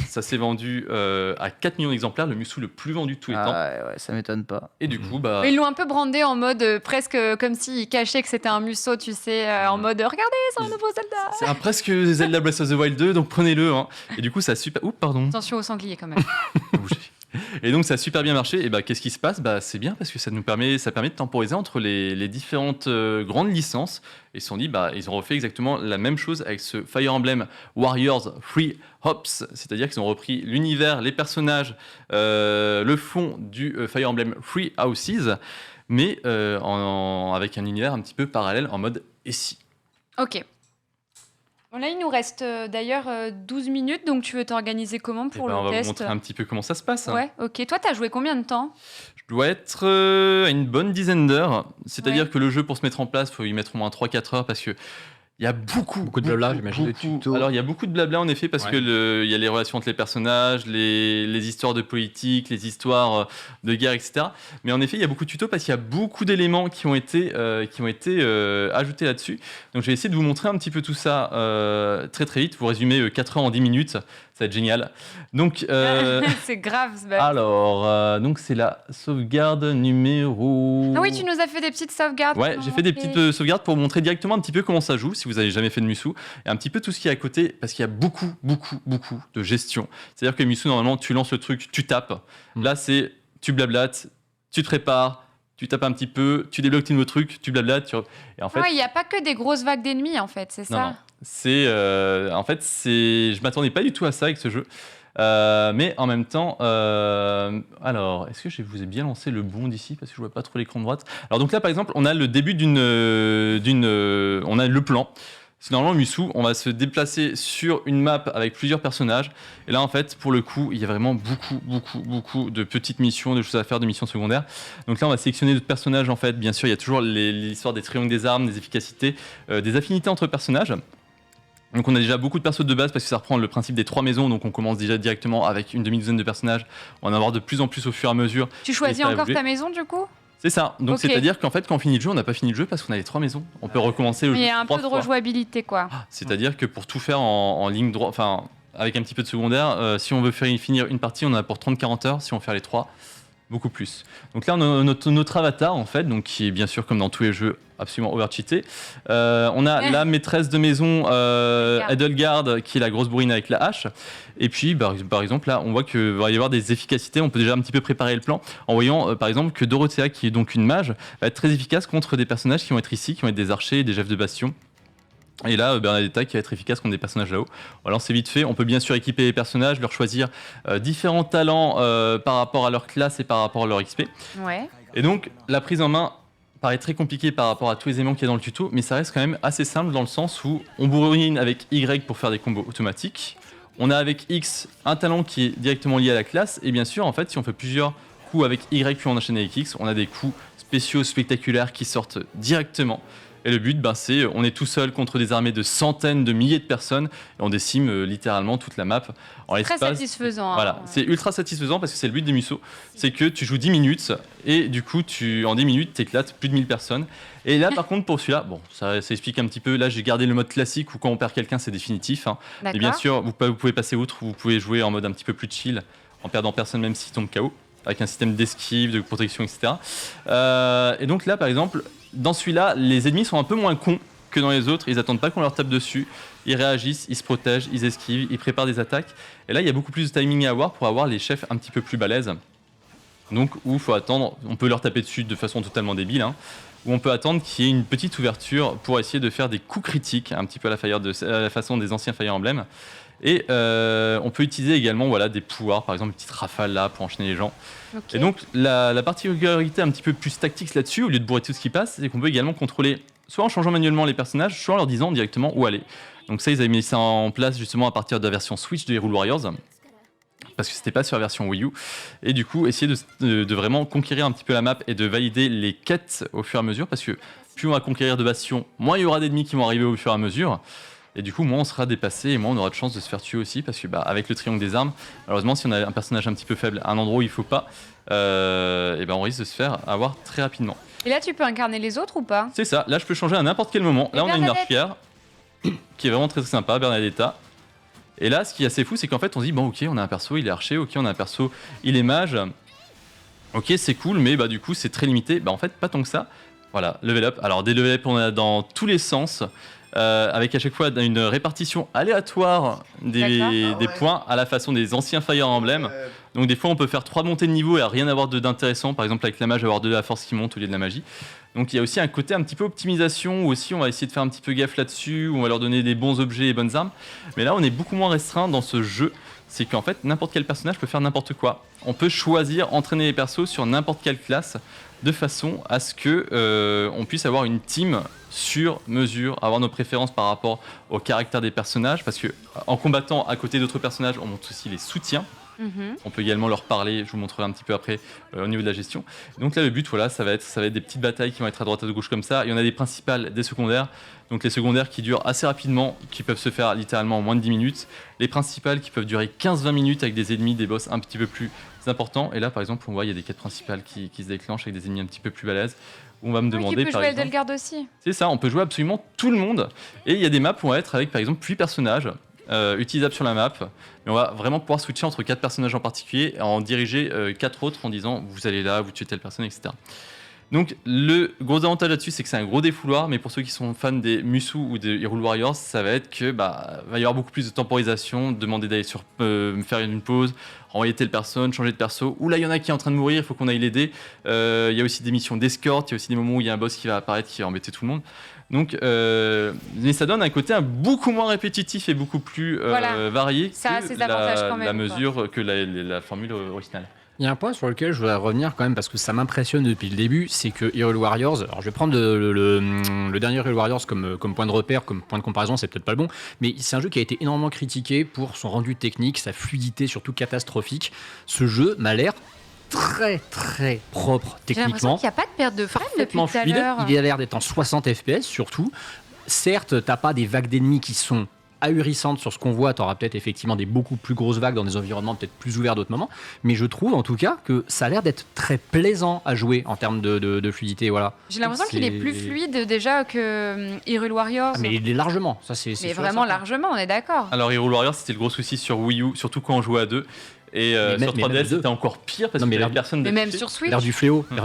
ça s'est vendu à 4 millions d'exemplaires, le Musou le plus vendu de tous les temps. Ouais, ça m'étonne pas. Et du coup, Ils l'ont un peu brandé en mode presque comme s'ils cachaient que c'était un Musou, tu sais, en mode regardez, c'est un nouveau Zelda. C'est un presque Zelda Breath of the Wild 2, donc prenez-le. Hein. Et du coup, ça a super. Oups, pardon. Attention au sanglier quand même. Et donc ça a super bien marché. Et qu'est-ce qui se passe? C'est bien parce que ça permet de temporiser entre les différentes grandes licences. Et ils se sont dit, ils ont refait exactement la même chose avec ce Fire Emblem Warriors Free Hops, c'est-à-dire qu'ils ont repris l'univers, les personnages, le fond du Fire Emblem Free Houses. mais avec un univers un petit peu parallèle en mode et si. Ok. Bon, là, il nous reste d'ailleurs 12 minutes, donc tu veux t'organiser comment pour On le va test? vous montrer un petit peu comment ça se passe. Ouais, ok. Toi, t'as joué combien de temps? Je dois être à une bonne dizaine d'heures. C'est-à-dire que le jeu, pour se mettre en place, il faut y mettre au moins 3-4 heures parce que il y a beaucoup de blabla, j'imagine. Alors, il y a beaucoup de blabla, en effet, parce que il y a les relations entre les personnages, les histoires de politique, les histoires de guerre, etc. Mais en effet, il y a beaucoup de tutos parce qu'il y a beaucoup d'éléments qui ont été ajoutés là-dessus. Donc, je vais essayer de vous montrer un petit peu tout ça très très vite. Vous résumez 4 heures en 10 minutes. Ça va être génial. Donc, C'est grave. alors, donc c'est la sauvegarde numéro... Ah oui, tu nous as fait des petites sauvegardes. Ouais, j'ai fait des petites sauvegardes pour vous montrer directement un petit peu comment ça joue, si vous n'avez jamais fait de Musou, et un petit peu tout ce qui est à côté, parce qu'il y a beaucoup de gestion. C'est-à-dire que Musou, normalement, tu lances le truc, tu tapes. Là, c'est tu blablates, tu te prépares, tu tapes un petit peu, tu débloques tes nouveaux trucs, tu blablates. Et en fait, il n'y a pas que des grosses vagues d'ennemis, en fait, c'est ça? non. Je m'attendais pas du tout à ça avec ce jeu. Mais en même temps, alors, est-ce que je vous ai bien lancé le bon d'ici parce que je vois pas trop l'écran de droite. Alors donc là, par exemple, on a le début on a le plan. C'est normalement Musou, on va se déplacer sur une map avec plusieurs personnages. Et là, en fait, pour le coup, il y a vraiment beaucoup de petites missions, de choses à faire, de missions secondaires. Donc là, on va sélectionner d'autres personnages, en fait. Bien sûr, il y a toujours l'histoire des triangles des armes, des efficacités, des affinités entre personnages. Donc on a déjà beaucoup de persos de base parce que ça reprend le principe des 3 maisons, donc on commence déjà directement avec une demi-douzaine de personnages, on va en avoir de plus en plus au fur et à mesure. Tu choisis encore ta maison du coup? C'est ça, donc c'est-à-dire qu'en fait quand on finit le jeu, on n'a pas fini le jeu parce qu'on a les 3 maisons, on peut recommencer le jeu. Il y a un peu de rejouabilité quoi. C'est-à-dire que pour tout faire en ligne droite, enfin avec un petit peu de secondaire, si on veut finir une partie, on a pour 30-40 heures, si on veut faire les 3, beaucoup plus. Donc là on a notre avatar en fait, donc qui est bien sûr comme dans tous les jeux absolument overcheaté. On a la maîtresse de maison Edelgard qui est la grosse bourrine avec la hache. Et puis par exemple là on voit qu'il va y avoir des efficacités, on peut déjà un petit peu préparer le plan en voyant par exemple que Dorothea qui est donc une mage va être très efficace contre des personnages qui vont être ici, qui vont être des archers et des chefs de bastion. Et là, Bernadetta qui va être efficace contre des personnages là-haut. Alors c'est vite fait, on peut bien sûr équiper les personnages, leur choisir différents talents par rapport à leur classe et par rapport à leur XP. Ouais. Et donc la prise en main paraît très compliquée par rapport à tous les éléments qu'il y a dans le tuto, mais ça reste quand même assez simple dans le sens où on bourrine avec Y pour faire des combos automatiques. On a avec X un talent qui est directement lié à la classe, et bien sûr, en fait, si on fait plusieurs coups avec Y puis on enchaîne avec X, on a des coups spéciaux spectaculaires qui sortent directement. Et le but, c'est on est tout seul contre des armées de centaines, de milliers de personnes et on décime littéralement toute la map. Très satisfaisant. Voilà, c'est ultra satisfaisant parce que c'est le but des Musou, c'est que tu joues 10 minutes et du coup, en 10 minutes, tu éclates plus de 1000 personnes. Et là, par contre, pour celui-là, bon, ça explique un petit peu. Là, j'ai gardé le mode classique où quand on perd quelqu'un, c'est définitif. Et bien sûr, vous pouvez passer outre, vous pouvez jouer en mode un petit peu plus chill, en perdant personne même s'il tombe KO, avec un système d'esquive, de protection, etc. Et donc là, par exemple, dans celui-là, les ennemis sont un peu moins cons que dans les autres. Ils attendent pas qu'on leur tape dessus. Ils réagissent, ils se protègent, ils esquivent, ils préparent des attaques. Et là, il y a beaucoup plus de timing à avoir pour avoir les chefs un petit peu plus balèzes. Donc, où il faut attendre, on peut leur taper dessus de façon totalement débile, où on peut attendre qu'il y ait une petite ouverture pour essayer de faire des coups critiques, un petit peu à la façon des anciens Fire Emblem. Et on peut utiliser également des pouvoirs, par exemple une petite rafale là pour enchaîner les gens. Okay. Et donc la particularité un petit peu plus tactique là-dessus, au lieu de bourrer tout ce qui passe, c'est qu'on peut également contrôler, soit en changeant manuellement les personnages, soit en leur disant directement où aller. Donc ça, ils avaient mis ça en place justement à partir de la version Switch de Hyrule Warriors, parce que c'était pas sur la version Wii U. Et du coup, essayer de vraiment conquérir un petit peu la map et de valider les quêtes au fur et à mesure, parce que plus on va conquérir de bastions, moins il y aura d'ennemis qui vont arriver au fur et à mesure. Et du coup, moins on sera dépassé et moins on aura de chance de se faire tuer aussi parce que avec le triangle des armes, malheureusement, si on a un personnage un petit peu faible à un endroit où il faut pas, on risque de se faire avoir très rapidement. Et là, tu peux incarner les autres ou pas? C'est ça, là je peux changer à n'importe quel moment. Là, on a une archière qui est vraiment très sympa, Bernadetta. Et là, ce qui est assez fou, c'est qu'en fait, on se dit, bon, ok, on a un perso, il est archer, ok, on a un perso, il est mage. Ok, c'est cool, mais du coup, c'est très limité. En fait, pas tant que ça. Voilà, level up. Alors, des level up, on a dans tous les sens. Avec à chaque fois une répartition aléatoire des points à la façon des anciens Fire Emblem. Donc des fois on peut faire 3 montées de niveau et à rien avoir d'intéressant, par exemple avec la mage avoir de la force qui monte au lieu de la magie. Donc il y a aussi un côté un petit peu optimisation où aussi on va essayer de faire un petit peu gaffe là-dessus, où on va leur donner des bons objets et bonnes armes. Mais là on est beaucoup moins restreint dans ce jeu, c'est qu'en fait n'importe quel personnage peut faire n'importe quoi. On peut choisir, entraîner les persos sur n'importe quelle classe. de façon à ce que on puisse avoir une team sur mesure, avoir nos préférences par rapport au caractère des personnages, parce que en combattant à côté d'autres personnages, on monte aussi les soutiens. On peut également leur parler, je vous montrerai un petit peu après au niveau de la gestion. Donc là, le but, voilà, ça va être des petites batailles qui vont être à droite à gauche comme ça. Il y en a des principales, des secondaires. Donc les secondaires qui durent assez rapidement, qui peuvent se faire littéralement en moins de 10 minutes. Les principales qui peuvent durer 15-20 minutes avec des ennemis, des boss un petit peu plus importants. Et là, par exemple, on voit, il y a des quêtes principales qui se déclenchent avec des ennemis un petit peu plus balèzes. On va me demander, tu peux par jouer exemple... Edelgard aussi. C'est ça, on peut jouer absolument tout le monde. Et il y a des maps où on va être avec, par exemple, 8 personnages. Utilisable sur la map, mais on va vraiment pouvoir switcher entre 4 personnages en particulier et en diriger 4 autres en disant vous allez là, vous tuez telle personne, etc. Donc le gros avantage là-dessus, c'est que c'est un gros défouloir, mais pour ceux qui sont fans des Musou ou des Hyrule Warriors, ça va être que va y avoir beaucoup plus de temporisation, demander d'aller faire une pause, renvoyer telle personne, changer de perso, ou là il y en a qui est en train de mourir, il faut qu'on aille l'aider. Il y a aussi des missions d'escorte, il y a aussi des moments où il y a un boss qui va apparaître qui va embêter tout le monde. Donc, mais ça donne un côté beaucoup moins répétitif et beaucoup plus varié ça a ses avantages quand même, la mesure que la formule originale. Il y a un point sur lequel je voudrais revenir quand même parce que ça m'impressionne depuis le début, c'est que Hyrule Warriors, alors je vais prendre le dernier Hyrule Warriors comme point de repère, comme point de comparaison, c'est peut-être pas le bon, mais c'est un jeu qui a été énormément critiqué pour son rendu technique, sa fluidité surtout catastrophique. Ce jeu m'a l'air très très propre J'ai l'impression techniquement, qu'il n'y a pas de perte de frame depuis parfaitement tout à fluide, l'heure. il a l'air d'être en 60 FPS surtout. Certes, t'as pas des vagues d'ennemis qui sont ahurissantes sur ce qu'on voit, t'auras peut-être effectivement des beaucoup plus grosses vagues dans des environnements peut-être plus ouverts d'autres moments, mais je trouve en tout cas que ça a l'air d'être très plaisant à jouer en termes de fluidité, voilà. J'ai l'impression qu'il est plus fluide déjà que Hyrule Warriors. Ah, mais il est largement, ça c'est Mais sûr et vraiment certain. largement, on est d'accord. Alors Hyrule Warriors, c'était le gros souci sur Wii U, surtout quand on jouait à deux. Et sur 3DS, c'était encore pire parce qu'il y avait personne Mais d'habitué. même sur Switch. L'ère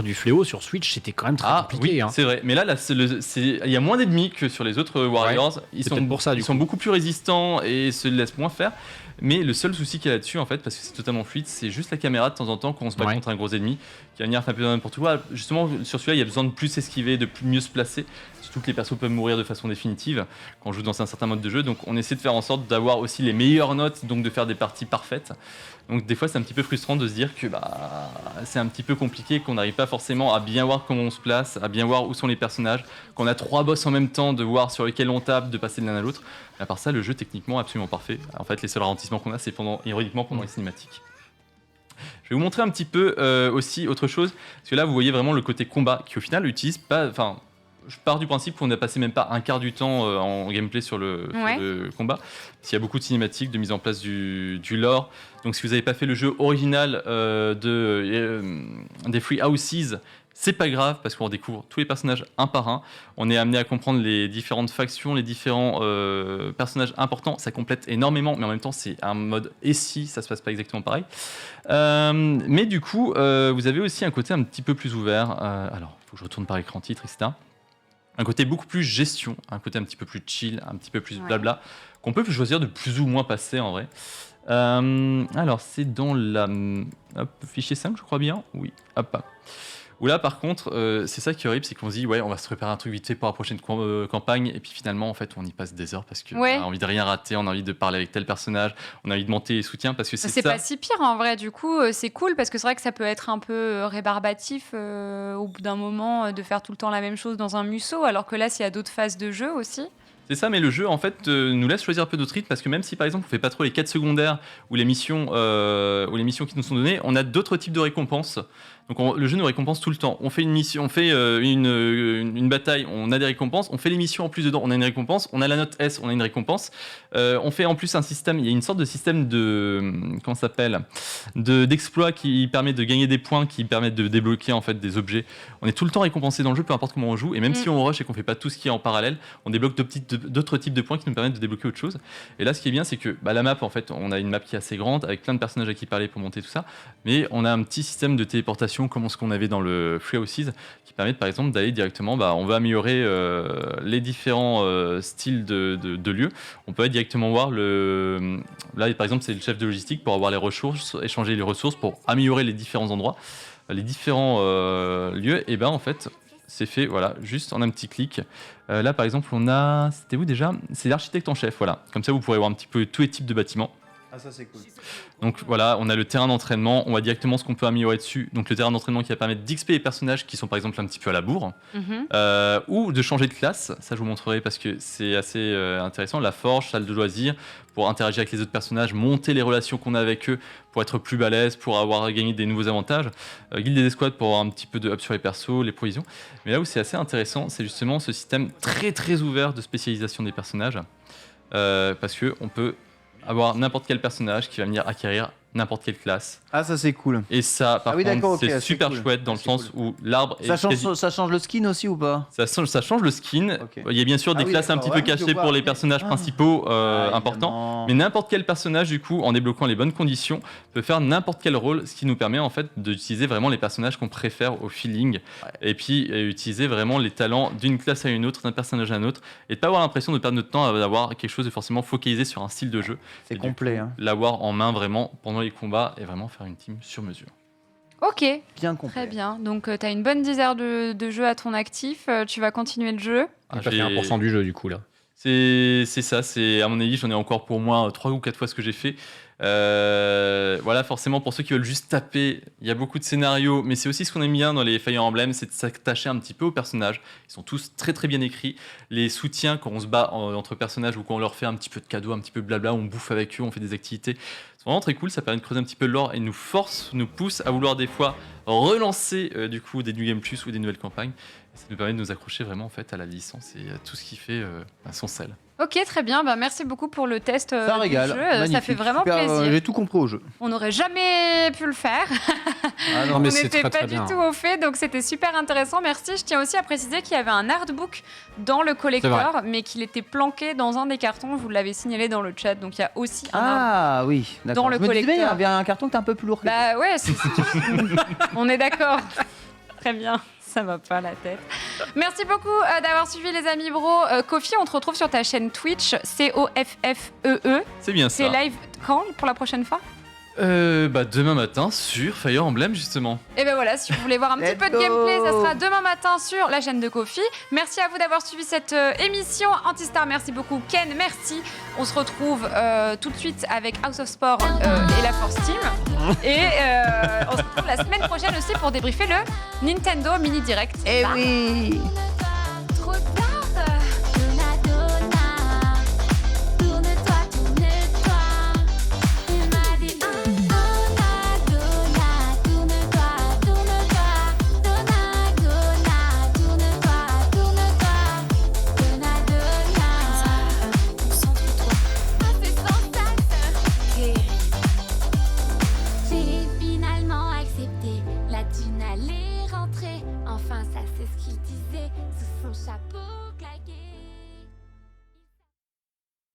du fléau sur Switch, c'était quand même très compliqué. Oui, hein. c'est vrai. Mais là, il y a moins d'ennemis que sur les autres Warriors. Ouais, Ils c'est sont peut-être pour ça, du ils sont beaucoup plus résistants et se laissent moins faire. Mais le seul souci qu'il y a là-dessus, en fait, parce que c'est totalement fluide, c'est juste la caméra de temps en temps quand on se bat contre un gros ennemi qui va venir faire un peu n'importe quoi. Justement, sur celui-là, il y a besoin de plus esquiver, de mieux se placer. Surtout que les persos peuvent mourir de façon définitive quand on joue dans un certain mode de jeu. Donc on essaie de faire en sorte d'avoir aussi les meilleures notes, donc de faire des parties parfaites. Donc des fois c'est un petit peu frustrant de se dire que c'est un petit peu compliqué, qu'on n'arrive pas forcément à bien voir comment on se place, à bien voir où sont les personnages, qu'on a 3 boss en même temps, de voir sur lesquels on tape, de passer de l'un à l'autre. À part ça, le jeu techniquement absolument parfait. En fait, les seuls ralentissements qu'on a, c'est ironiquement pendant les cinématiques. Je vais vous montrer un petit peu aussi autre chose, parce que là vous voyez vraiment le côté combat qui au final utilise pas... Enfin, je pars du principe qu'on n'a passé même pas un quart du temps en gameplay sur le combat. Parce qu'il y a beaucoup de cinématiques, de mise en place du lore. Donc si vous n'avez pas fait le jeu original des Free Houses, c'est pas grave parce qu'on découvre tous les personnages un par un. On est amené à comprendre les différentes factions, les différents personnages importants. Ça complète énormément, mais en même temps c'est un mode et si ça se passe pas exactement pareil. Mais du coup, vous avez aussi un côté un petit peu plus ouvert. Alors, il faut que je retourne par écran titre, etc. Un côté beaucoup plus gestion, un côté un petit peu plus chill, un petit peu plus blabla, qu'on peut choisir de plus ou moins passer en vrai. Alors, c'est dans la... fichier 5, je crois bien. Oui, hop. Où là, par contre, c'est ça qui est horrible, c'est qu'on se dit, ouais, on va se préparer un truc vite fait pour la prochaine campagne, et puis finalement, en fait, on y passe des heures parce qu'on a envie de rien rater, on a envie de parler avec tel personnage, on a envie de monter les soutiens, parce que c'est ça. Pas si pire en vrai, du coup, c'est cool parce que c'est vrai que ça peut être un peu rébarbatif au bout d'un moment de faire tout le temps la même chose dans un Musou, alors que là, s'il y a d'autres phases de jeu aussi. C'est ça, mais le jeu en fait nous laisse choisir un peu notre rythme parce que même si par exemple on fait pas trop les quêtes secondaires ou les missions qui nous sont données, on a d'autres types de récompenses. Donc le jeu nous récompense tout le temps. On fait une mission, on fait une bataille, on a des récompenses. On fait les missions en plus dedans, on a une récompense. On a la note S, on a une récompense. On fait en plus un système. Il y a une sorte de système d'exploit qui permet de gagner des points, qui permettent de débloquer en fait des objets. On est tout le temps récompensé dans le jeu, peu importe comment on joue. Et même si on rush et qu'on fait pas tout ce qui est en parallèle, on débloque d'autres types de points qui nous permettent de débloquer autre chose. Et là, ce qui est bien, c'est que la map, en fait, on a une map qui est assez grande avec plein de personnages à qui parler pour monter tout ça. Mais on a un petit système de téléportation comme ce qu'on avait dans le Free Houses qui permet par exemple d'aller directement, on va améliorer les différents styles de lieux. On peut aller directement voir là par exemple c'est le chef de logistique pour avoir les ressources, échanger les ressources pour améliorer les différents endroits, les différents lieux. Et en fait c'est fait juste en un petit clic. Là par exemple on a, c'était où déjà, c'est l'architecte en chef, voilà. Comme ça vous pourrez voir un petit peu tous les types de bâtiments. Ah, ça c'est cool. Donc voilà, on a le terrain d'entraînement, on voit directement ce qu'on peut améliorer dessus. Donc le terrain d'entraînement qui va permettre d'XP les personnages qui sont par exemple un petit peu à la bourre, ou de changer de classe. Ça je vous montrerai parce que c'est assez intéressant. La forge, salle de loisirs, pour interagir avec les autres personnages, monter les relations qu'on a avec eux, pour être plus balèze, pour avoir gagné des nouveaux avantages. Guilde des escouades pour avoir un petit peu de up sur les persos, les provisions. Mais là où c'est assez intéressant, c'est justement ce système très très ouvert de spécialisation des personnages. Parce qu'on peut avoir n'importe quel personnage qui va venir acquérir n'importe quelle classe. Ah, ça c'est cool. Et ça, par contre, d'accord, ok, c'est c'est super cool. chouette dans le C'est sens où l'arbre est Ça change le skin aussi ou pas? ça change le skin. Ok. Il y a bien sûr des oui, classes un d'accord, petit peu ouais, je cachées vois. pour les personnages principaux importants. Évidemment. Mais n'importe quel personnage, du coup, en débloquant les bonnes conditions, peut faire n'importe quel rôle, ce qui nous permet en fait d'utiliser vraiment les personnages qu'on préfère au feeling. Et puis utiliser vraiment les talents d'une classe à une autre, d'un personnage à un autre, et de pas avoir l'impression de perdre notre temps à avoir quelque chose de forcément focalisé sur un style de jeu. C'est Et du complet. coup, Hein. l'avoir en main vraiment pendant les combats et vraiment faire une team sur mesure. Ok, Bien complet. très bien. Donc, tu as une bonne dizaine de jeux à ton actif. Tu vas continuer le jeu. Ça fait 1% du jeu du coup là. C'est ça, c'est à mon avis, j'en ai encore pour moi 3 ou 4 fois ce que j'ai fait. Voilà, forcément, pour ceux qui veulent juste taper, il y a beaucoup de scénarios, mais c'est aussi ce qu'on aime bien dans les Fire Emblem, c'est de s'attacher un petit peu aux personnages. Ils sont tous très très bien écrits. Les soutiens, quand on se bat entre personnages ou quand on leur fait un petit peu de cadeaux, un petit peu de blabla, on bouffe avec eux, on fait des activités, c'est vraiment très cool. Ça permet de creuser un petit peu le lore et nous pousse à vouloir des fois relancer du coup des New Game Plus ou des nouvelles campagnes. Et ça nous permet de nous accrocher vraiment en fait à la licence et à tout ce qui fait son sel. Ok, très bien. Bah, merci beaucoup pour le test Ça du régale. jeu. Magnifique. Ça fait vraiment Super, plaisir. J'ai tout compris au jeu. On n'aurait jamais pu le faire. Ah Non, mais On c'est n'était très, pas très du bien. tout au fait, donc c'était super intéressant. Merci. Je tiens aussi à préciser qu'il y avait un artbook dans le collector, mais qu'il était planqué dans un des cartons. Vous l'avez signalé dans le chat, donc il y a aussi un artbook. Ah oui, d'accord. Dans le Je me disais, collecteur. il y avait un carton qui était un peu plus lourd. Bah ouais, on est d'accord. Très bien, ça va pas la tête. Merci beaucoup d'avoir suivi les amis bros. Kofi, on te retrouve sur ta chaîne Twitch, COFFEE. C'est bien ça. C'est live quand pour la prochaine fois? Demain matin sur Fire Emblem justement. Et ben voilà, si vous voulez voir un petit Let's peu de go. gameplay, ça sera demain matin sur la chaîne de Kofi. Merci à vous d'avoir suivi cette émission. Antistar, merci beaucoup. Ken, merci. On se retrouve tout de suite avec House of Sport et la Force Team. Et on se retrouve la semaine prochaine aussi pour débriefer le Nintendo Mini Direct. Eh Bye. oui.